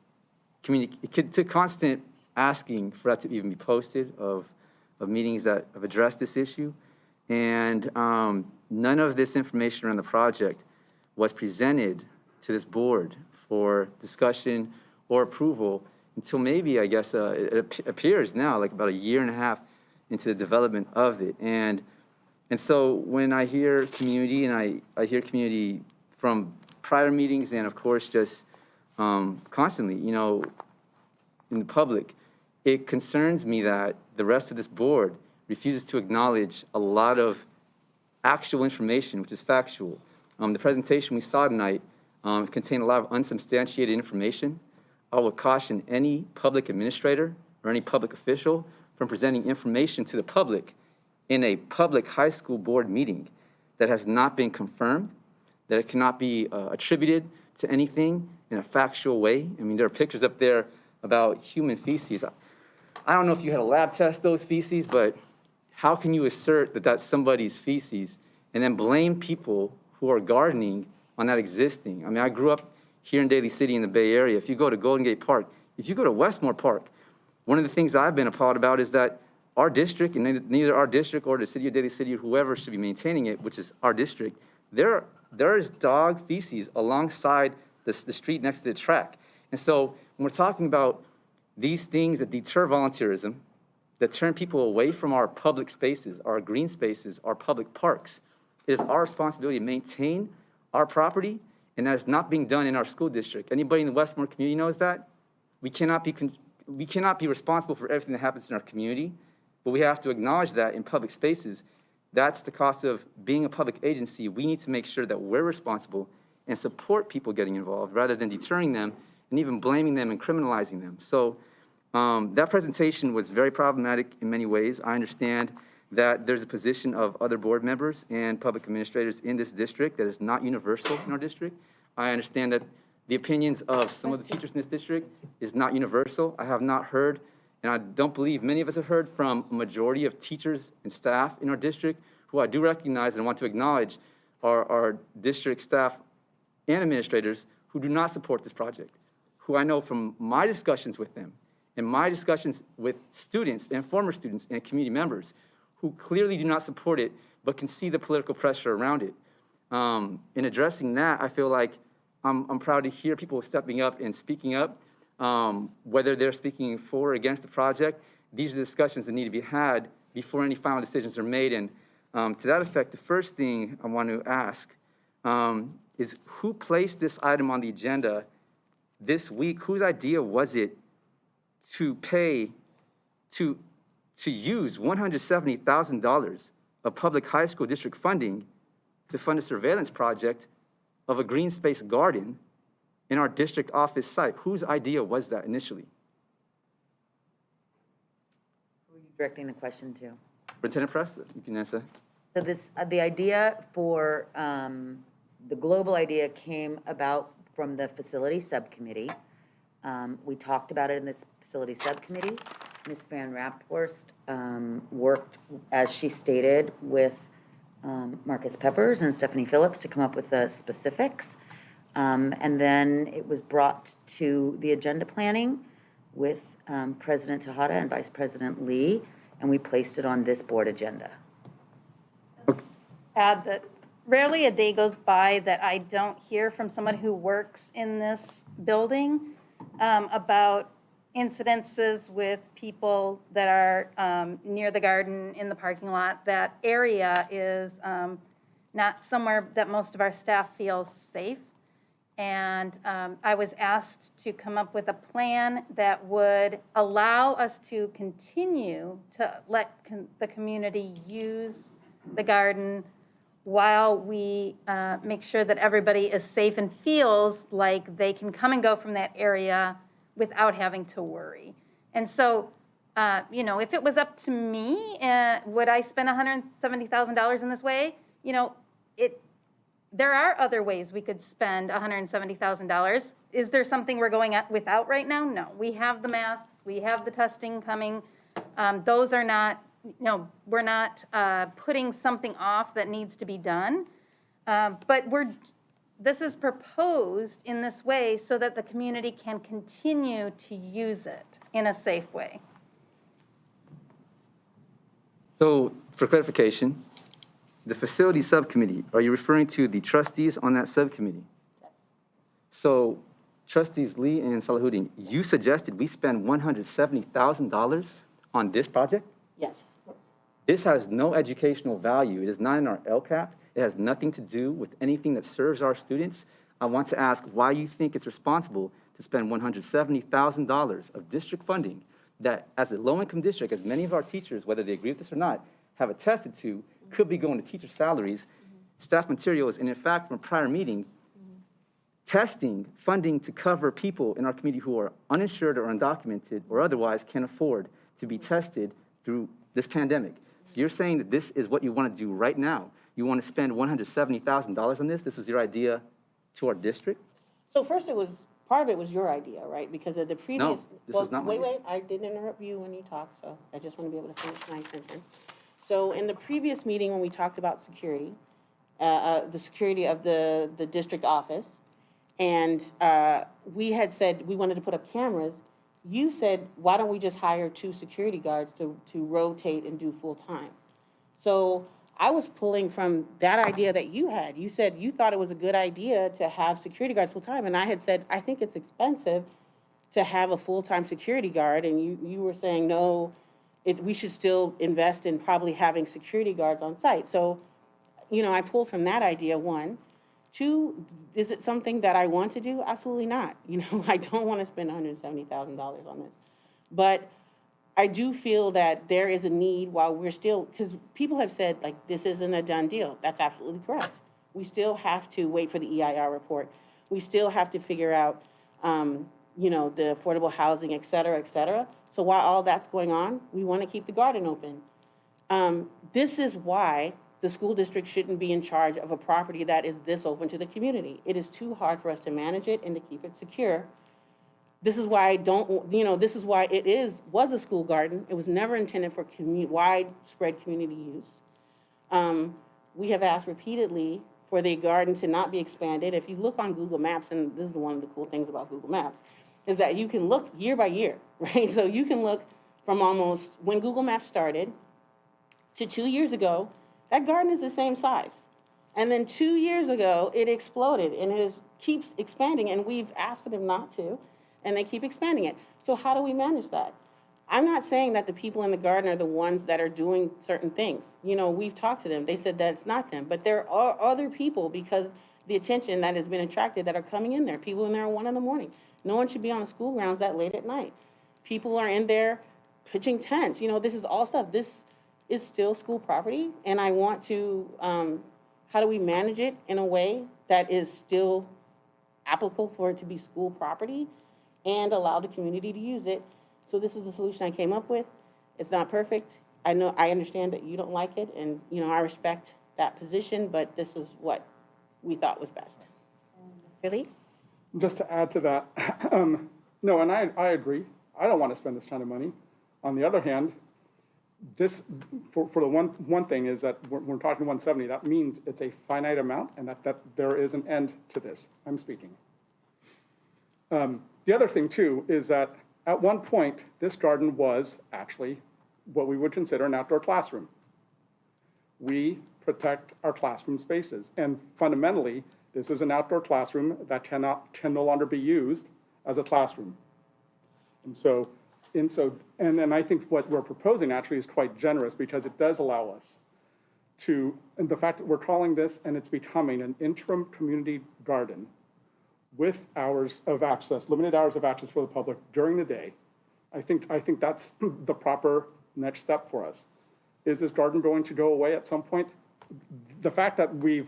asking for that to even be posted of meetings that have addressed this issue. And none of this information around the project was presented to this board for discussion or approval until maybe, I guess, it appears now like about a year and a half into the development of it. And so when I hear community, and I hear community from prior meetings and of course just constantly, you know, in the public, it concerns me that the rest of this board refuses to acknowledge a lot of actual information, which is factual. The presentation we saw tonight contained a lot of unsubstantiated information. I would caution any public administrator or any public official from presenting information to the public in a public high school board meeting that has not been confirmed, that it cannot be attributed to anything in a factual way. I mean, there are pictures up there about human feces. I don't know if you had a lab test those feces, but how can you assert that that's somebody's feces and then blame people who are gardening on that existing? I mean, I grew up here in Daly City in the Bay Area. If you go to Golden Gate Park, if you go to Westmore Park, one of the things I've been appalled about is that our district, and neither our district or the city of Daly City or whoever should be maintaining it, which is our district, there is dog feces alongside the street next to the track. And so when we're talking about these things that deter volunteerism, that turn people away from our public spaces, our green spaces, our public parks, it is our responsibility to maintain our property, and that is not being done in our school district. Anybody in the Westmore community knows that. We cannot be responsible for everything that happens in our community, but we have to acknowledge that in public spaces. That's the cost of being a public agency. We need to make sure that we're responsible and support people getting involved rather than deterring them and even blaming them and criminalizing them. So that presentation was very problematic in many ways. I understand that there's a position of other board members and public administrators in this district that is not universal in our district. I understand that the opinions of some of the teachers in this district is not universal. I have not heard, and I don't believe many of us have heard from a majority of teachers and staff in our district who I do recognize and want to acknowledge our district staff and administrators who do not support this project, who I know from my discussions with them and my discussions with students and former students and community members who clearly do not support it but can see the political pressure around it. In addressing that, I feel like I'm proud to hear people stepping up and speaking up, whether they're speaking for or against the project. These are discussions that need to be had before any final decisions are made. And to that effect, the first thing I want to ask is who placed this item on the agenda this week? Whose idea was it to use $170,000 of public high school district funding to fund a surveillance project of a green space garden in our district office site? Whose idea was that initially? Who are you directing the question to? Superintendent Preston, you can answer. So this, the idea for, the global idea came about from the facility subcommittee. We talked about it in this facility subcommittee. Ms. Van Raphorst worked, as she stated, with Marcus Peppers and Stephanie Phillips to come up with the specifics. And then it was brought to the agenda planning with President Tejada and Vice President Lee, and we placed it on this board agenda. Add that rarely a day goes by that I don't hear from someone who works in this building about incidences with people that are near the garden, in the parking lot. That area is not somewhere that most of our staff feels safe. And I was asked to come up with a plan that would allow us to continue to let the community use the garden while we make sure that everybody is safe and feels like they can come and go from that area without having to worry. And so, you know, if it was up to me, would I spend $170,000 in this way? You know, there are other ways we could spend $170,000. Is there something we're going without right now? No. We have the masks. We have the testing coming. Those are not, no, we're not putting something off that needs to be done. But this is proposed in this way so that the community can continue to use it in a safe way. So for clarification, the facility subcommittee, are you referring to the trustees on that subcommittee? So trustees Lee and Salahuddin, you suggested we spend $170,000 on this project? Yes. This has no educational value. It is not in our LCAP. It has nothing to do with anything that serves our students. I want to ask why you think it's responsible to spend $170,000 of district funding that, as a low-income district, as many of our teachers, whether they agree with this or not, have attested to, could be going to teacher salaries, staff materials, and in fact, from a prior meeting, testing, funding to cover people in our community who are uninsured or undocumented or otherwise can't afford to be tested through this pandemic. So you're saying that this is what you want to do right now. You want to spend $170,000 on this? This was your idea to our district? So first part of it was your idea, right? Because of the previous. No, this was not my idea. Wait, I didn't interrupt you when you talked, so I just want to be able to finish my sentence. So in the previous meeting when we talked about security, the security of the district office, and we had said we wanted to put up cameras, you said, why don't we just hire 2 security guards to rotate and do full time? So I was pulling from that idea that you had. You said you thought it was a good idea to have security guards full time, and I had said, I think it's expensive to have a full-time security guard, and you were saying, no, we should still invest in probably having security guards on site. So, you know, I pulled from that idea, 1. 2, is it something that I want to do? Absolutely not. You know, I don't want to spend $170,000 on this. But I do feel that there is a need while we're still, because people have said, like, this isn't a done deal. That's absolutely correct. We still have to wait for the EIR report. We still have to figure out, you know, the affordable housing, et cetera, et cetera. So while all that's going on, we want to keep the garden open. This is why the school district shouldn't be in charge of a property that is this open to the community. It is too hard for us to manage it and to keep it secure. This is why this is why it was a school garden. It was never intended for widespread community use. We have asked repeatedly for the garden to not be expanded. If you look on Google Maps, and this is one of the cool things about Google Maps, is that you can look year by year, right? So you can look from almost when Google Maps started to 2 years ago, that garden is the same size. And then 2 years ago, it exploded and it has keeps expanding, and we've asked for them not to, and they keep expanding it. So how do we manage that? I'm not saying that the people in the garden are the ones that are doing certain things. You know, we've talked to them. They said that it's not them. But there are other people, because the attention that has been attracted, that are coming in there. People in there at 1 a.m. No one should be on the school grounds that late at night. People are in there pitching tents. You know, this is all stuff. This is still school property. And I want to, how do we manage it in a way that is still applicable for it to be school property and allow the community to use it? So this is the solution I came up with. It's not perfect. I know, I understand that you don't like it, and, you know, I respect that position, but this is what we thought was best. Really? Just to add to that, no, and I agree. I don't want to spend this kind of money. On the other hand, this, for the one thing is that we're talking 170, that means it's a finite amount, and that there is an end to this. I'm speaking. The other thing too is that at one point, this garden was actually what we would consider an outdoor classroom. We protect our classroom spaces, and fundamentally, this is an outdoor classroom that can no longer be used as a classroom. And then I think what we're proposing actually is quite generous, because it does allow us to, and the fact that we're calling this and it's becoming an interim community garden with hours of access, limited hours of access for the public during the day, I think that's the proper next step for us. Is this garden going to go away at some point? The fact that we're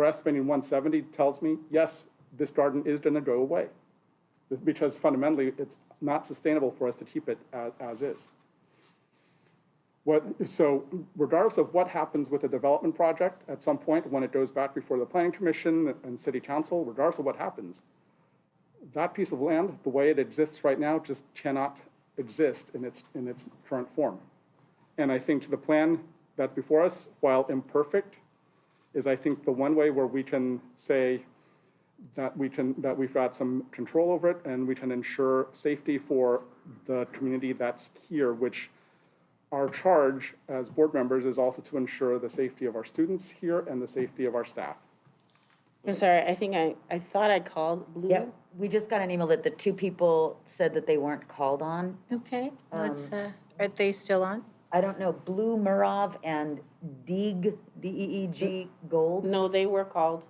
estimating 170 tells me, yes, this garden is going to go away, because fundamentally it's not sustainable for us to keep it as is. So regardless of what happens with the development project at some point, when it goes back before the Planning Commission and City Council, regardless of what happens, that piece of land, the way it exists right now, just cannot exist in its current form. And I think the plan that's before us, while imperfect, is I think the one way where we can say that we've got some control over it, and we can ensure safety for the community that's here, which our charge as board members is also to ensure the safety of our students here and the safety of our staff. I'm sorry, I think I thought I called Blue. Yeah, we just got an email that the 2 people said that they weren't called on. Okay, let's, are they still on? I don't know, Blue Murov and Deeg, D-E-E-G Gold. No, they were called.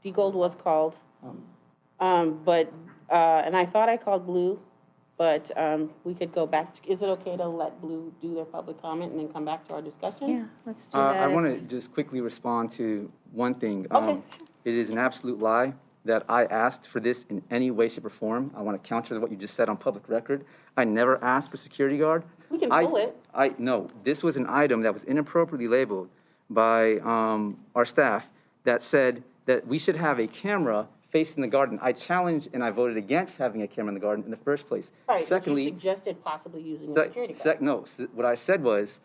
D Gold was called. But I thought I called Blue, but we could go back. Is it okay to let Blue do their public comment and then come back to our discussion? Yeah, let's do that. I want to just quickly respond to one thing. Okay. It is an absolute lie that I asked for this in any way, shape, or form. I want to counter what you just said on public record. I never asked for security guard. We can pull it. No, this was an item that was inappropriately labeled by our staff that said that we should have a camera facing the garden. I challenged and I voted against having a camera in the garden in the first place. Right, Secondly, you suggested possibly using a security guard. what I said was,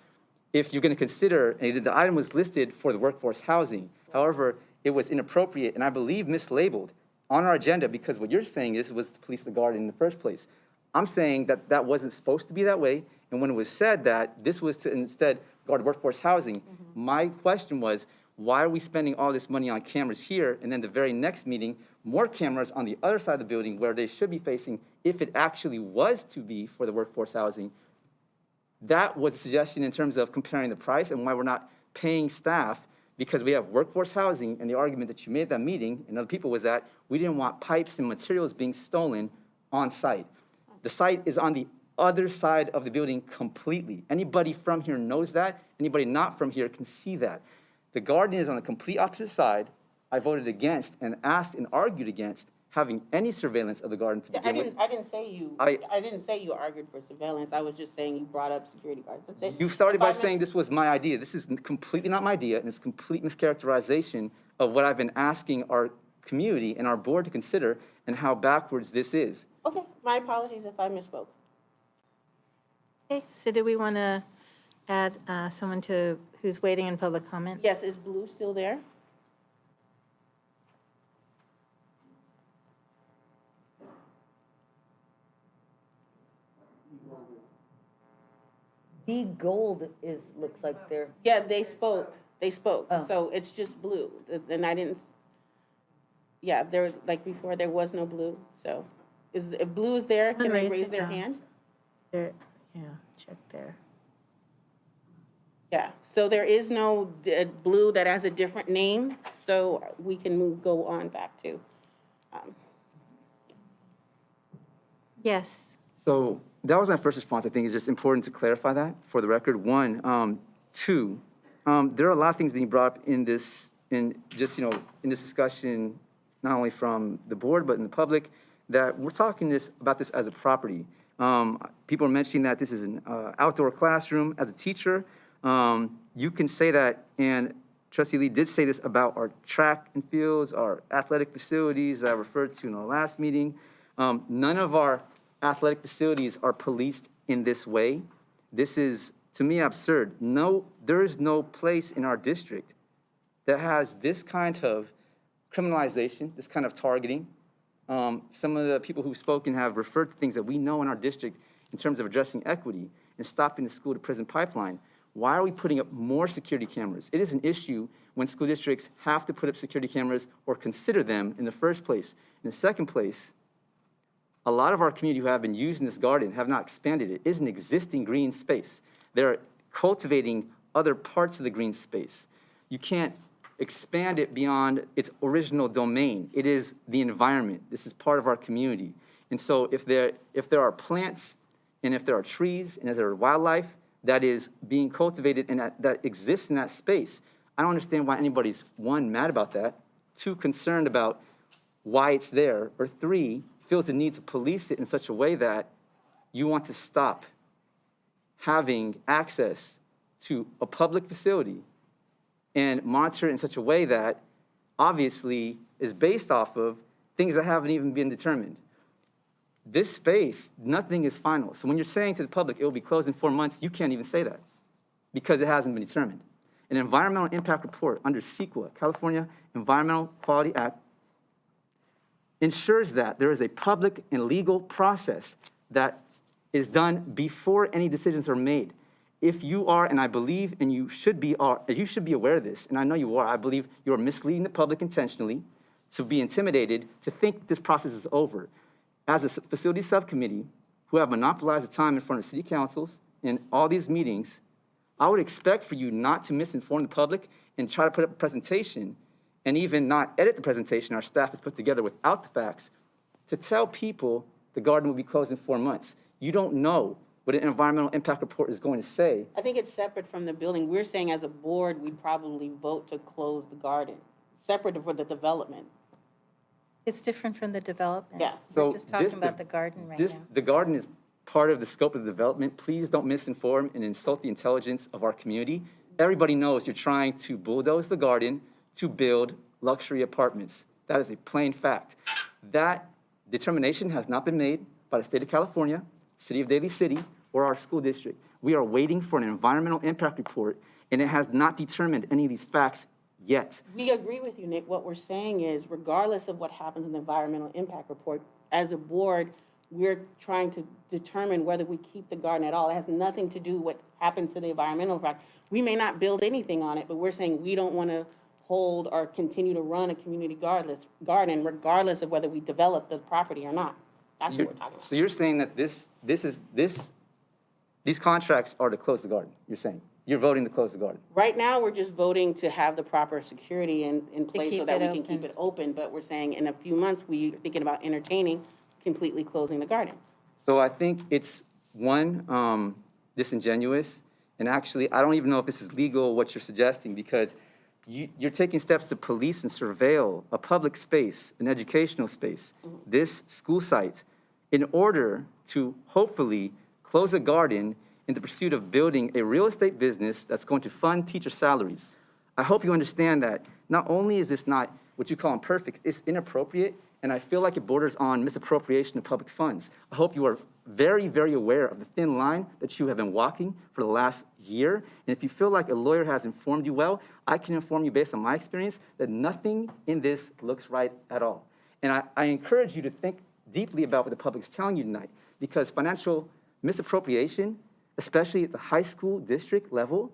if you're going to consider, and the item was listed for the workforce housing, however, it was inappropriate and I believe mislabeled on our agenda, because what you're saying is was to police the garden in the first place. I'm saying that that wasn't supposed to be that way, and when it was said that this was to instead guard workforce housing, my question was, why are we spending all this money on cameras here, and then the very next meeting, more cameras on the other side of the building where they should be facing if it actually was to be for the workforce housing? That was a suggestion in terms of comparing the price and why we're not paying staff, because we have workforce housing, and the argument that you made at that meeting and other people was that we didn't want pipes and materials being stolen on site. The site is on the other side of the building completely. Anybody from here knows that. Anybody not from here can see that. The garden is on the complete opposite side. I voted against and asked and argued against having any surveillance of the garden to begin with. I didn't say you argued for surveillance. I was just saying you brought up security guards. That's it. You started by saying this was my idea. This is completely not my idea, and it's complete mischaracterization of what I've been asking our community and our board to consider and how backwards this is. Okay, my apologies if I misspoke. Okay, so do we want to add someone who's waiting in public comment? Yes, is Blue still there? D Gold looks like they're. Yeah, they spoke. Oh. So it's just Blue, and I didn't. Yeah, there, like before, there was no blue, so if blue is there, can they raise their hand? There, yeah, check there. Yeah, so there is no blue that has a different name, so we can go on back to. Yes. So that was my first response. I think it's just important to clarify that for the record. One, two, there are a lot of things being brought up in this, in this discussion, not only from the board, but in the public, that we're talking about this as a property. People are mentioning that this is an outdoor classroom. As a teacher, you can say that, and Trustee Lee did say this about our track and fields, our athletic facilities that I referred to in our last meeting. None of our athletic facilities are policed in this way. This is, to me, absurd. No, there is no place in our district that has this kind of criminalization, this kind of targeting. Some of the people who've spoken have referred to things that we know in our district in terms of addressing equity and stopping the school to prison pipeline. Why are we putting up more security cameras? It is an issue when school districts have to put up security cameras or consider them in the first place. In the second place, a lot of our community who have been using this garden have not expanded it. It is an existing green space. They're cultivating other parts of the green space. You can't expand it beyond its original domain. It is the environment. This is part of our community. And so if there are plants and if there are trees and if there are wildlife that is being cultivated and that exists in that space, I don't understand why anybody's, one, mad about that, two, concerned about why it's there, or three, feels the need to police it in such a way that you want to stop having access to a public facility and monitor it in such a way that obviously is based off of things that haven't even been determined. This space, nothing is final. So when you're saying to the public, it will be closed in 4 months, you can't even say that because it hasn't been determined. An environmental impact report under CEQA, California Environmental Quality Act, ensures that there is a public and legal process that is done before any decisions are made. If you are, and I believe, and you should be aware of this, and I know you are, I believe you are misleading the public intentionally to be intimidated to think this process is over. As a facility subcommittee who have monopolized the time in front of city councils in all these meetings, I would expect for you not to misinform the public and try to put up a presentation and even not edit the presentation our staff has put together without the facts to tell people the garden will be closed in 4 months. You don't know what an environmental impact report is going to say. I think it's separate from the building. We're saying as a board, we'd probably vote to close the garden, separate for the development. It's different from the development. Yeah. We're just talking about the garden right now. The garden is part of the scope of the development. Please don't misinform and insult the intelligence of our community. Everybody knows you're trying to bulldoze the garden to build luxury apartments. That is a plain fact. That determination has not been made by the state of California, city of Daly City, or our school district. We are waiting for an environmental impact report, and it has not determined any of these facts yet. We agree with you, Nick. What we're saying is, regardless of what happens in the environmental impact report, as a board, we're trying to determine whether we keep the garden at all. It has nothing to do with what happens to the environmental impact. We may not build anything on it, but we're saying we don't want to hold or continue to run a community garden regardless of whether we develop the property or not. That's what we're talking about. So you're saying that these contracts are to close the garden, you're saying? You're voting to close the garden? Right now, we're just voting to have the proper security in place so keep that it we can keep it open, but we're saying in a few months, we're thinking about entertaining completely closing the garden. So I think it's, one, disingenuous, and actually, I don't even know if this is legal, what you're suggesting, because you're taking steps to police and surveil a public space, an educational space, this school site, in order to hopefully close a garden in the pursuit of building a real estate business that's going to fund teacher salaries. I hope you understand that not only is this not what you call imperfect, it's inappropriate, and I feel like it borders on misappropriation of public funds. I hope you are very, very aware of the thin line that you have been walking for the last year, and if you feel like a lawyer has informed you well, I can inform you based on my experience that nothing in this looks right at all. And I encourage you to think deeply about what the public's telling you tonight, because financial misappropriation, especially at the high school district level,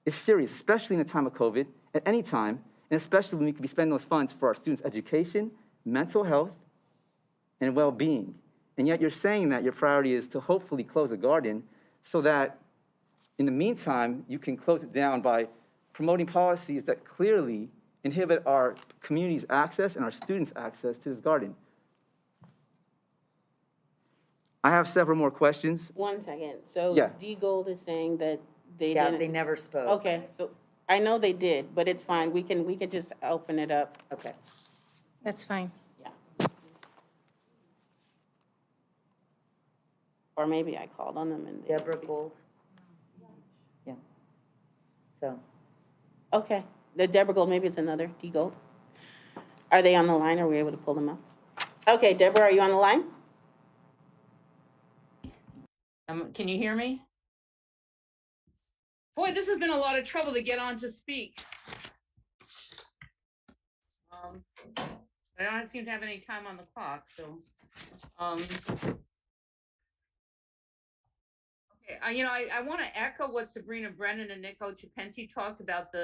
is serious, especially in the time of COVID, at any time, and especially when we could be spending those funds for our students' education, mental health, and well-being. And yet you're saying that your priority is to hopefully close the garden so that in the meantime, you can close it down by promoting policies that clearly inhibit our community's access and our students' access to this garden. I have several more questions. 1 second. So Yeah. D Gold is saying that they Yeah, didn't. they never spoke. Okay, so I know they did, but it's fine. We can just open it up. Okay. That's fine. Or maybe I called on them and. Deborah Gold. Yeah. So. Okay, the Deborah Gold, maybe it's another D Gold. Are they on the line? Are we able to pull them up? Okay, Deborah, are you on the line? Can you hear me? Boy, this has been a lot of trouble to get on to speak. I don't seem to have any time on the clock, so. Okay, I want to echo what Sabrina Brennan and Nick Ochipenti talked about,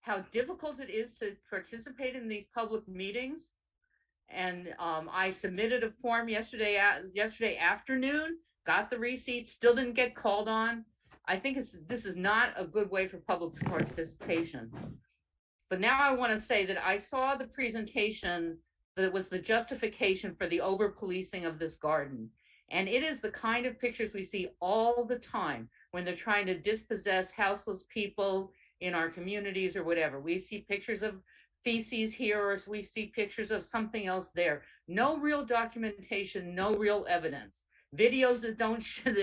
how difficult it is to participate in these public meetings. And I submitted a form yesterday afternoon, got the receipt, still didn't get called on. I think this is not a good way for public participation. But now I want to say that I saw the presentation that was the justification for the over-policing of this garden. And it is the kind of pictures we see all the time when they're trying to dispossess houseless people in our communities or whatever. We see pictures of feces here, or we see pictures of something else there. No real documentation, no real evidence. Videos that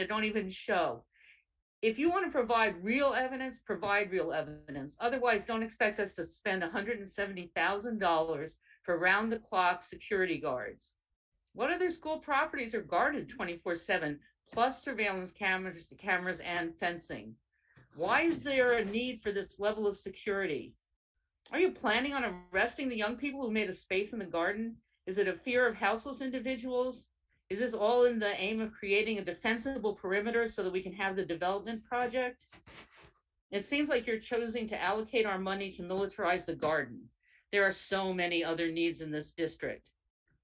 don't even show. If you want to provide real evidence, provide real evidence. Otherwise, don't expect us to spend $170,000 for round-the-clock security guards. What other school properties are guarded 24/7, plus surveillance cameras and fencing? Why is there a need for this level of security? Are you planning on arresting the young people who made a space in the garden? Is it a fear of houseless individuals? Is this all in the aim of creating a defensible perimeter so that we can have the development project? It seems like you're choosing to allocate our money to militarize the garden. There are so many other needs in this district.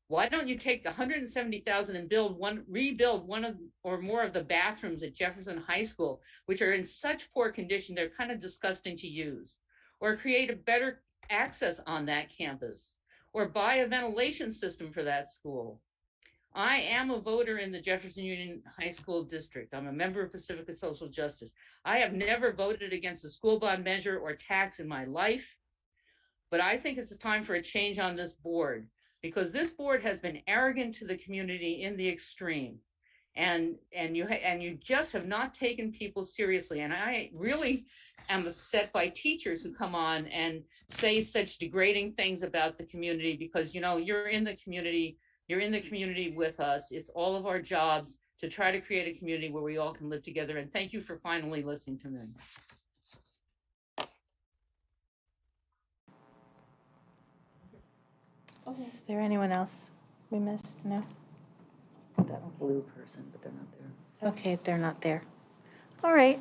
Why don't you take the $170,000 and rebuild one or more of the bathrooms at Jefferson High School, which are in such poor condition they're kind of disgusting to use, or create a better access on that campus, or buy a ventilation system for that school. I am a voter in the Jefferson Union High School District. I'm a member of Pacifica Social Justice. I have never voted against a school bond measure or tax in my life, but I think it's a time for a change on this board, because this board has been arrogant to the community in the extreme, and you just have not taken people seriously. And I really am upset by teachers who come on and say such degrading things about the community, because you're in the community. You're in the community with us. It's all of our jobs to try to create a community where we all can live together. And thank you for finally listening to me. Is there anyone else we missed? No? That blue person, but they're not there. Okay, they're not there. All right.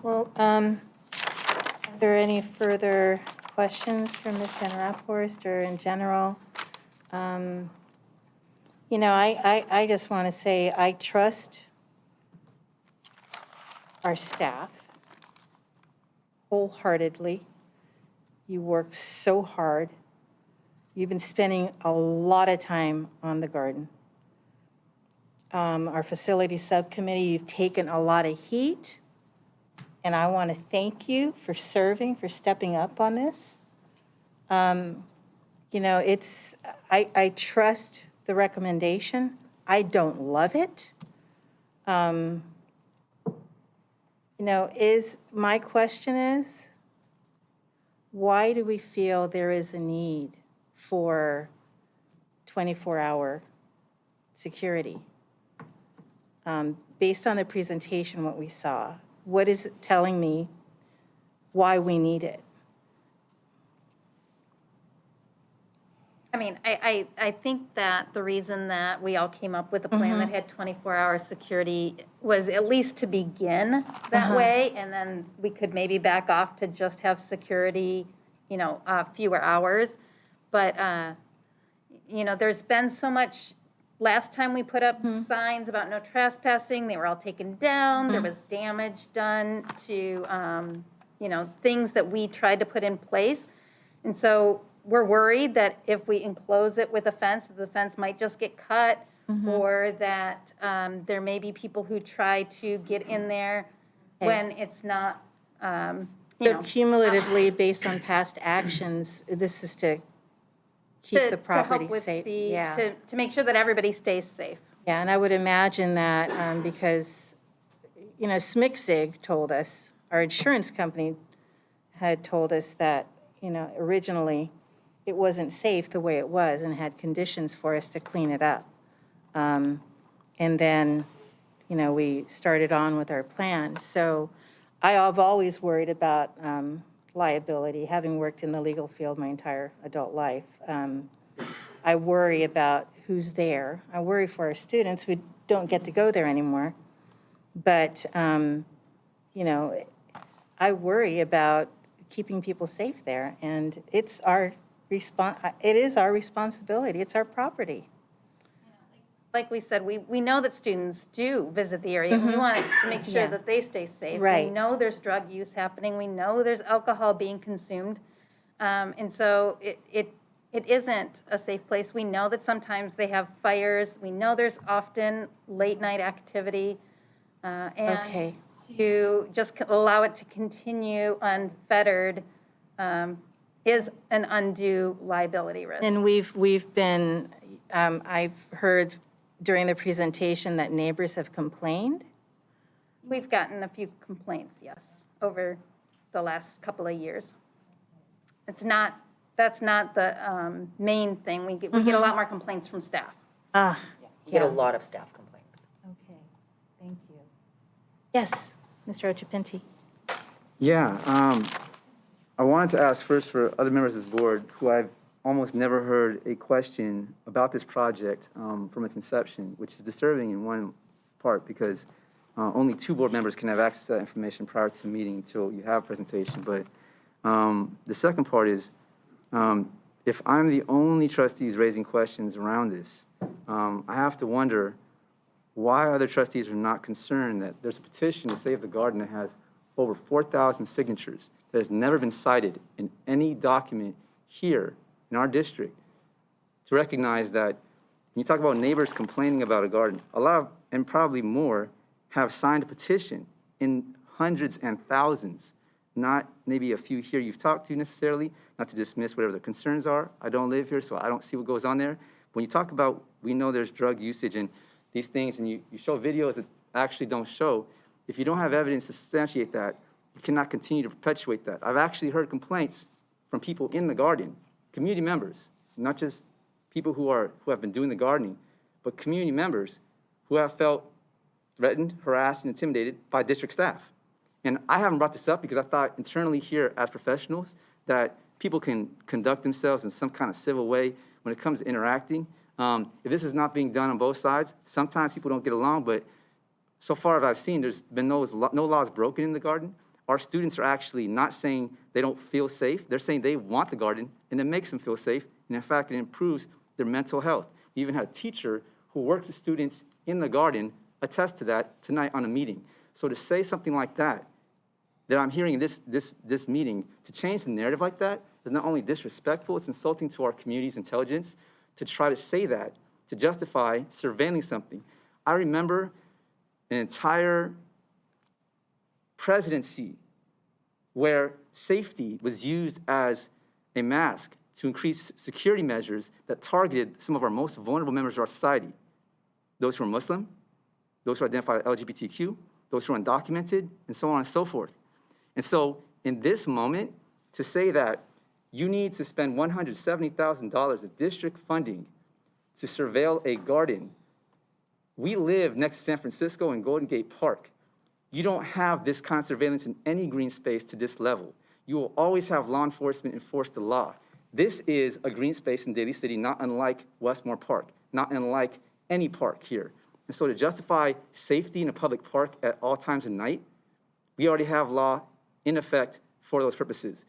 Well, are there any further questions from Ms. Van Raphorst or in general? I just want to say I trust our staff wholeheartedly. You work so hard. You've been spending a lot of time on the garden. Our facility subcommittee, you've taken a lot of heat, and I want to thank you for serving, for stepping up on this. I trust the recommendation. I don't love it. My question is, why do we feel there is a need for 24-hour security? Based on the presentation, what we saw, what is it telling me why we need it? I mean, I think that the reason that we all came up with a plan that had 24-hour security was at least to begin that way, and then we could maybe back off to just have security fewer hours. But, there's been so much. Last time we put up signs about no trespassing, they were all taken down. There was damage done to, things that we tried to put in place. And so we're worried that if we enclose it with a fence, that the fence might just get cut, or that there may be people who try to get in there when it's not, So cumulatively, based on past actions, this is to keep the property safe. To make sure that everybody stays safe. Yeah, and I would imagine that because, SMICSIG told us, our insurance company had told us that, originally it wasn't safe the way it was and had conditions for us to clean it up. And then, we started on with our plan. So I've always worried about liability, having worked in the legal field my entire adult life. I worry about who's there. I worry for our students who don't get to go there anymore. But, I worry about keeping people safe there. And it is our responsibility. It's our property. Like we said, we know that students do visit the area, and we want to make sure that they stay safe. Right. We know there's drug use happening. We know there's alcohol being consumed. And so it isn't a safe place. We know that sometimes they have fires. We know there's often late night activity. And to just allow it to continue unfettered is an undue liability risk. And we've been, I've heard during the presentation that neighbors have complained. We've gotten a few complaints, yes, over the last couple of years. That's not the main thing. We get a lot more complaints from staff. We get a lot of staff complaints. Okay, thank you. Yes, Mr. Ochapinti. Yeah, I wanted to ask first for other members of this board who I've almost never heard a question about this project from its inception, which is disturbing in one part because only 2 board members can have access to that information prior to the meeting until you have a presentation. But the second part is, if I'm the only trustees raising questions around this, I have to wonder why other trustees are not concerned that there's a petition to save the garden that has over 4,000 signatures that has never been cited in any document here in our district, to recognize that when you talk about neighbors complaining about a garden, a lot of, and probably more, have signed a petition in hundreds and thousands, not maybe a few here you've talked to necessarily, not to dismiss whatever the concerns are. I don't live here, so I don't see what goes on there. When you talk about, we know there's drug usage and these things, and you show videos that actually don't show, if you don't have evidence to substantiate that, you cannot continue to perpetuate that. I've actually heard complaints from people in the garden, community members, not just people who have been doing the gardening, but community members who have felt threatened, harassed, and intimidated by district staff. And I haven't brought this up because I thought internally here as professionals that people can conduct themselves in some kind of civil way when it comes to interacting. If this is not being done on both sides, sometimes people don't get along, but so far as I've seen, there's been no laws broken in the garden. Our students are actually not saying they don't feel safe. They're saying they want the garden, and it makes them feel safe. And in fact, it improves their mental health. We even had a teacher who works with students in the garden attest to that tonight on a meeting. So to say something like that I'm hearing in this meeting, to change the narrative like that is not only disrespectful, it's insulting to our community's intelligence to try to say that, to justify surveilling something. I remember an entire presidency where safety was used as a mask to increase security measures that targeted some of our most vulnerable members of our society. Those who are Muslim, those who identify LGBTQ, those who are undocumented, and so on and so forth. And so in this moment, to say that you need to spend $170,000 of district funding to surveil a garden. We live next to San Francisco and Golden Gate Park. You don't have this kind of surveillance in any green space to this level. You will always have law enforcement enforce the law. This is a green space in Daly City, not unlike Westmore Park, not unlike any park here. And so to justify safety in a public park at all times of night, we already have law in effect for those purposes.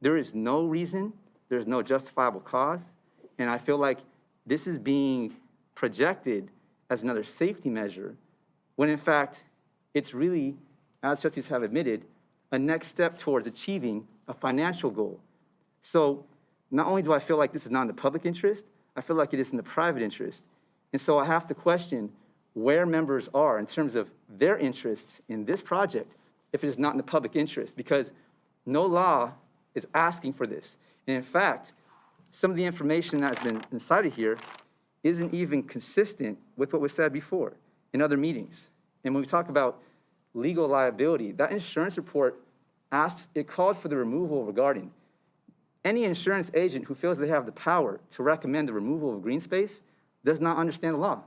There is no reason, there's no justifiable cause, and I feel like this is being projected as another safety measure, when in fact, it's really, as trustees have admitted, a next step towards achieving a financial goal. So not only do I feel like this is not in the public interest, I feel like it is in the private interest. And so I have to question where members are in terms of their interests in this project if it is not in the public interest, because no law is asking for this. And in fact, some of the information that has been cited here isn't even consistent with what was said before in other meetings. And when we talk about legal liability, that insurance report called for the removal of a garden. Any insurance agent who feels they have the power to recommend the removal of green space does not understand the law.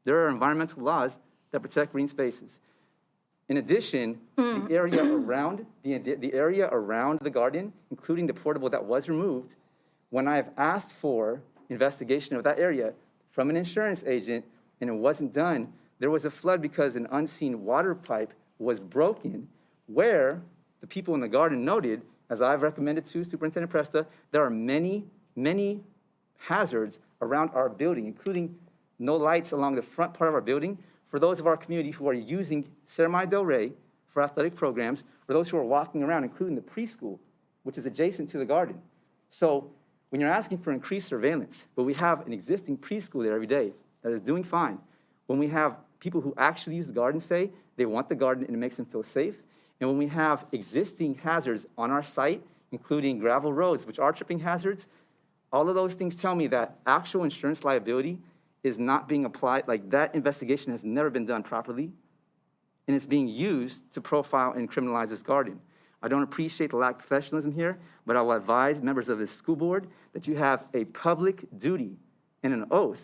There are environmental laws that protect green spaces. In addition, the area around the garden, including the portable that was removed, when I have asked for investigation of that area from an insurance agent and it wasn't done, there was a flood because an unseen water pipe was broken, where the people in the garden noted, as I've recommended to Superintendent Presta, there are many, many hazards around our building, including no lights along the front part of our building for those of our community who are using Serramonte Del Rey for athletic programs, or those who are walking around, including the preschool, which is adjacent to the garden. So when you're asking for increased surveillance, but we have an existing preschool there every day that is doing fine, when we have people who actually use the garden say they want the garden and it makes them feel safe, and when we have existing hazards on our site, including gravel roads, which are tripping hazards, all of those things tell me that actual insurance liability is not being applied, like that investigation has never been done properly, and it's being used to profile and criminalize this garden. I don't appreciate the lack of professionalism here, but I will advise members of this school board that you have a public duty and an oath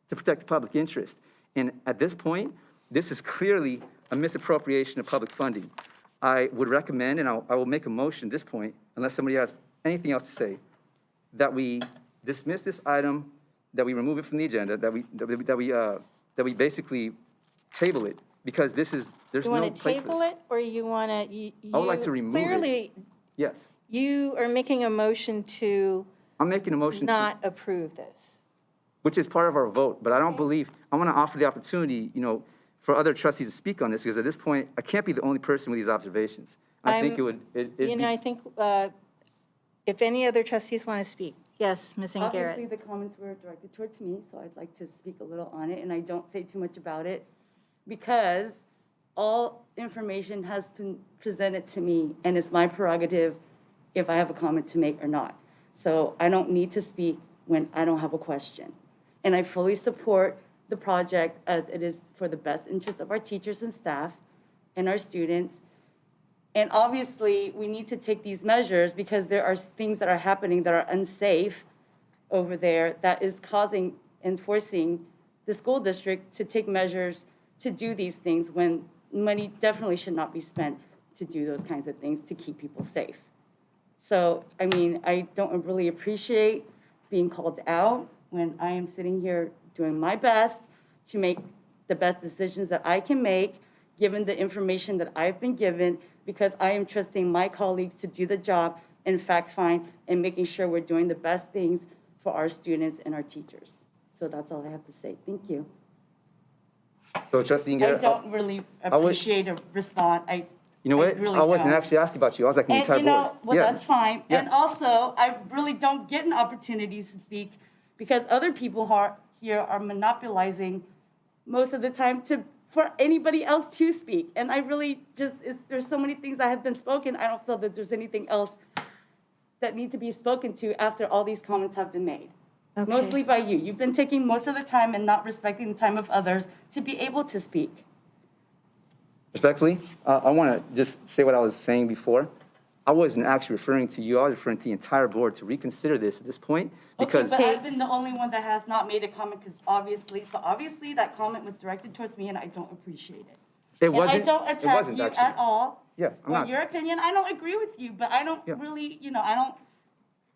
to protect the public interest. And at this point, this is clearly a misappropriation of public funding. I would recommend, and I will make a motion at this point, unless somebody has anything else to say, that we dismiss this item, that we remove it from the agenda, that we basically table it, because there's You no place for want to this. table it, or you want to? I would like to remove it. Clearly, Yes, you are making a motion to I'm making a motion to, not approve this. which is part of our vote, but I don't believe, I want to offer the opportunity, for other trustees to speak on this, because at this point, I can't be the only person with these observations. I think it'd be. I think if any other trustees want to speak. Yes, Ms. Obviously, Garrett. the comments were directed towards me, so I'd like to speak a little on it, and I don't say too much about it, because all information has been presented to me, and it's my prerogative if I have a comment to make or not. So I don't need to speak when I don't have a question. And I fully support the project as it is for the best interest of our teachers and staff and our students. And obviously, we need to take these measures because there are things that are happening that are unsafe over there that is causing and forcing the school district to take measures to do these things when money definitely should not be spent to do those kinds of things to keep people safe. So, I mean, I don't really appreciate being called out when I am sitting here doing my best to make the best decisions that I can make, given the information that I've been given, because I am trusting my colleagues to do the job and fact find and making sure we're doing the best things for our students and our teachers. So that's all I have to say. Thank you. So Trustee I Garrett, don't really appreciate a response. you know what? really I wasn't don't. actually asking about you. I was like the And entire you board. know, well, Yeah. that's fine. Yeah. And also, I really don't get an opportunity to speak because other people here are monopolizing most of the time for anybody else to speak. And I really there's so many things that have been spoken. I don't feel that there's anything else that need to be spoken to after all these comments have been made. Okay. Mostly by you. You've been taking most of the time and not respecting the time of others to be able to speak. Respectfully, I want to just say what I was saying before. I wasn't actually referring to you. I was referring to the entire board to reconsider this at this point because. Okay, but I've been the only one that has not made a comment because obviously that comment was directed towards me and I don't appreciate it. It wasn't. And I don't it attack wasn't you actually. at all. Yeah, I'm Or not. your opinion, I don't agree with you, but I don't really,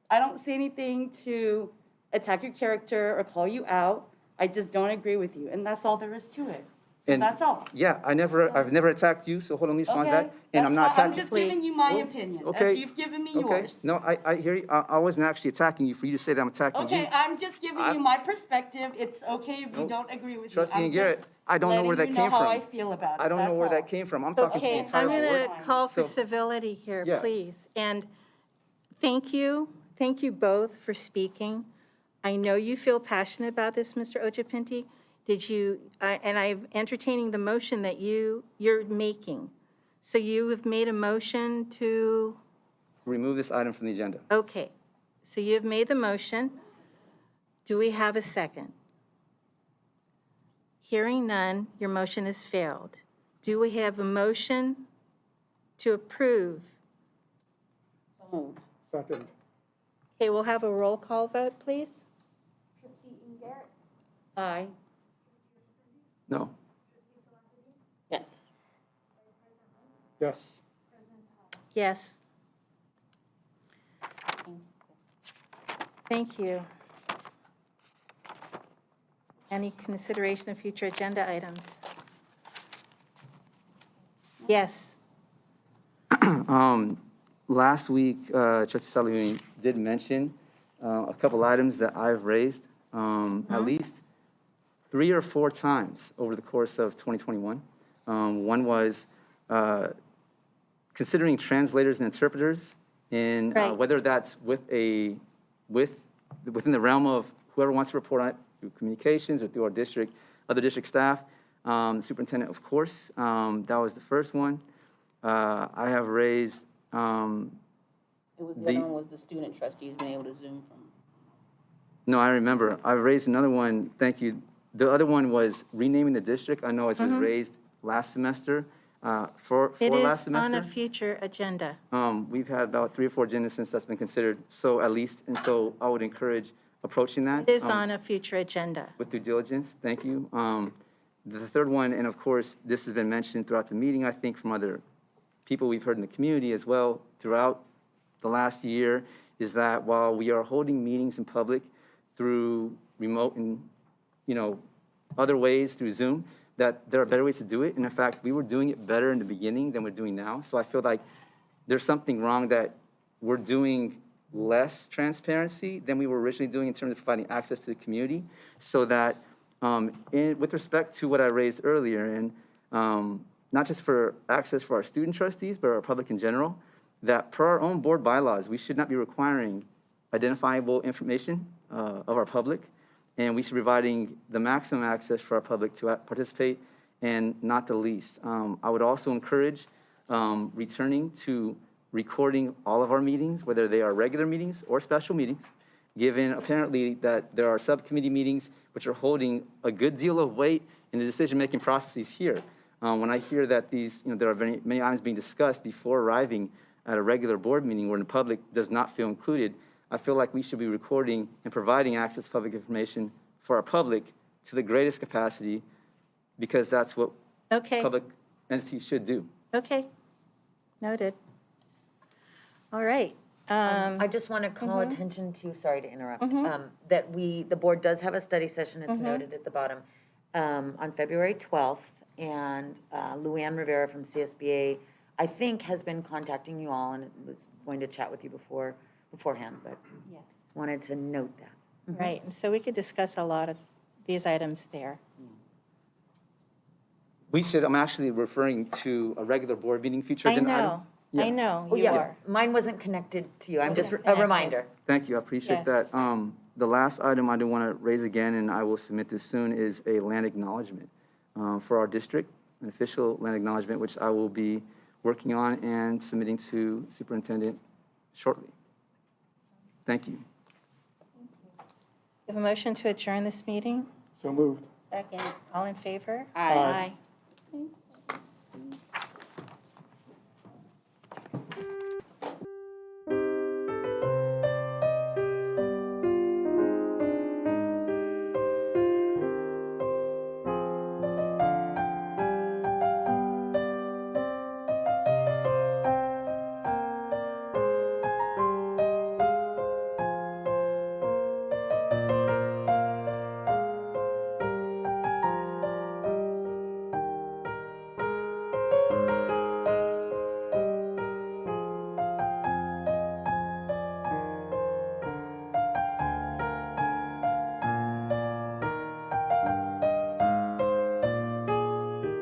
I don't say anything to attack your character or call you out. I just don't agree with you, and that's all there is to it. So And- that's all. Yeah, I've never attacked you, so hold on, let me respond to Okay, that. And I'm not that's fine. I'm attacking. just giving you my Well, opinion, okay, as you've given me Okay, yours. no, I hear you. I wasn't actually attacking you for you to say that I'm attacking you. Okay, I'm just giving you my perspective. It's okay if you Nope. don't agree with me. Trustee I'm and Garrett, just I don't know where that letting you know came how from. I feel about it. I don't know That's where all. that came from. I'm talking to the Okay, entire I'm going board. to call for So- civility here, Yeah. please. And thank you both for speaking. I know you feel passionate about this, Mr. Ojapinti. And I'm entertaining the motion that you're making. So you have made a motion to, Remove this item from the agenda. okay. So you have made the motion. Do we have a second? Hearing none, your motion has failed. Do we have a motion to approve? Second. Okay, we'll have a roll call vote, please. Aye. No. Yes. Yes. Yes. Thank you. Any consideration of future agenda items? Yes. Last week, Trustee Salihuni did mention a couple items that I've raised at least 3 or 4 times over the course of 2021. One was considering translators and interpreters, and Right. whether that's within the realm of whoever wants to report on it through communications or through our district, other district staff, superintendent, of course. That was the first one. I have raised It was, the other one was the student trustees being able to Zoom from. No, I remember. I raised another one. Thank you. The other one was renaming the district. I know it was raised last semester, for It last is semester. on a future agenda. We've had about 3 or 4 agendas since that's been considered, so at least, and so I would encourage approaching that. It is on a future agenda. With due diligence. Thank you. The third one, and of course, this has been mentioned throughout the meeting, I think, from other people we've heard in the community as well throughout the last year, is that while we are holding meetings in public through remote and, other ways through Zoom, that there are better ways to do it. And in fact, we were doing it better in the beginning than we're doing now. So I feel like there's something wrong that we're doing less transparency than we were originally doing in terms of providing access to the community. So that with respect to what I raised earlier, and not just for access for our student trustees, but our public in general, that per our own board bylaws, we should not be requiring identifiable information of our public, and we should be providing the maximum access for our public to participate, and not the least. I would also encourage returning to recording all of our meetings, whether they are regular meetings or special meetings, given apparently that there are subcommittee meetings which are holding a good deal of weight in the decision-making processes here. When I hear that there are many items being discussed before arriving at a regular board meeting where the public does not feel included, I feel like we should be recording and providing access to public information for our public to the greatest capacity, because that's what public entities should do. Okay. Noted. All right. I just want to call attention to, sorry to interrupt, that the board does have a study session, it's noted at the bottom, on February 12th, and Luann Rivera from CSBA, I think, has been contacting you all and was going to chat with you beforehand, but wanted to note that. Right, and so we could discuss a lot of these items there. I'm actually referring to a regular board meeting feature agenda item. I know, Oh, you yeah, are. mine wasn't connected to you, I'm just a Connected. reminder. Thank you, I appreciate Yes. that. The last item I do want to raise again, and I will submit this soon, is a land acknowledgement for our district, an official land acknowledgement, which I will be working on and submitting to superintendent shortly. Thank you. We have a motion to adjourn this meeting? So moved. Second. All in favor? Aye.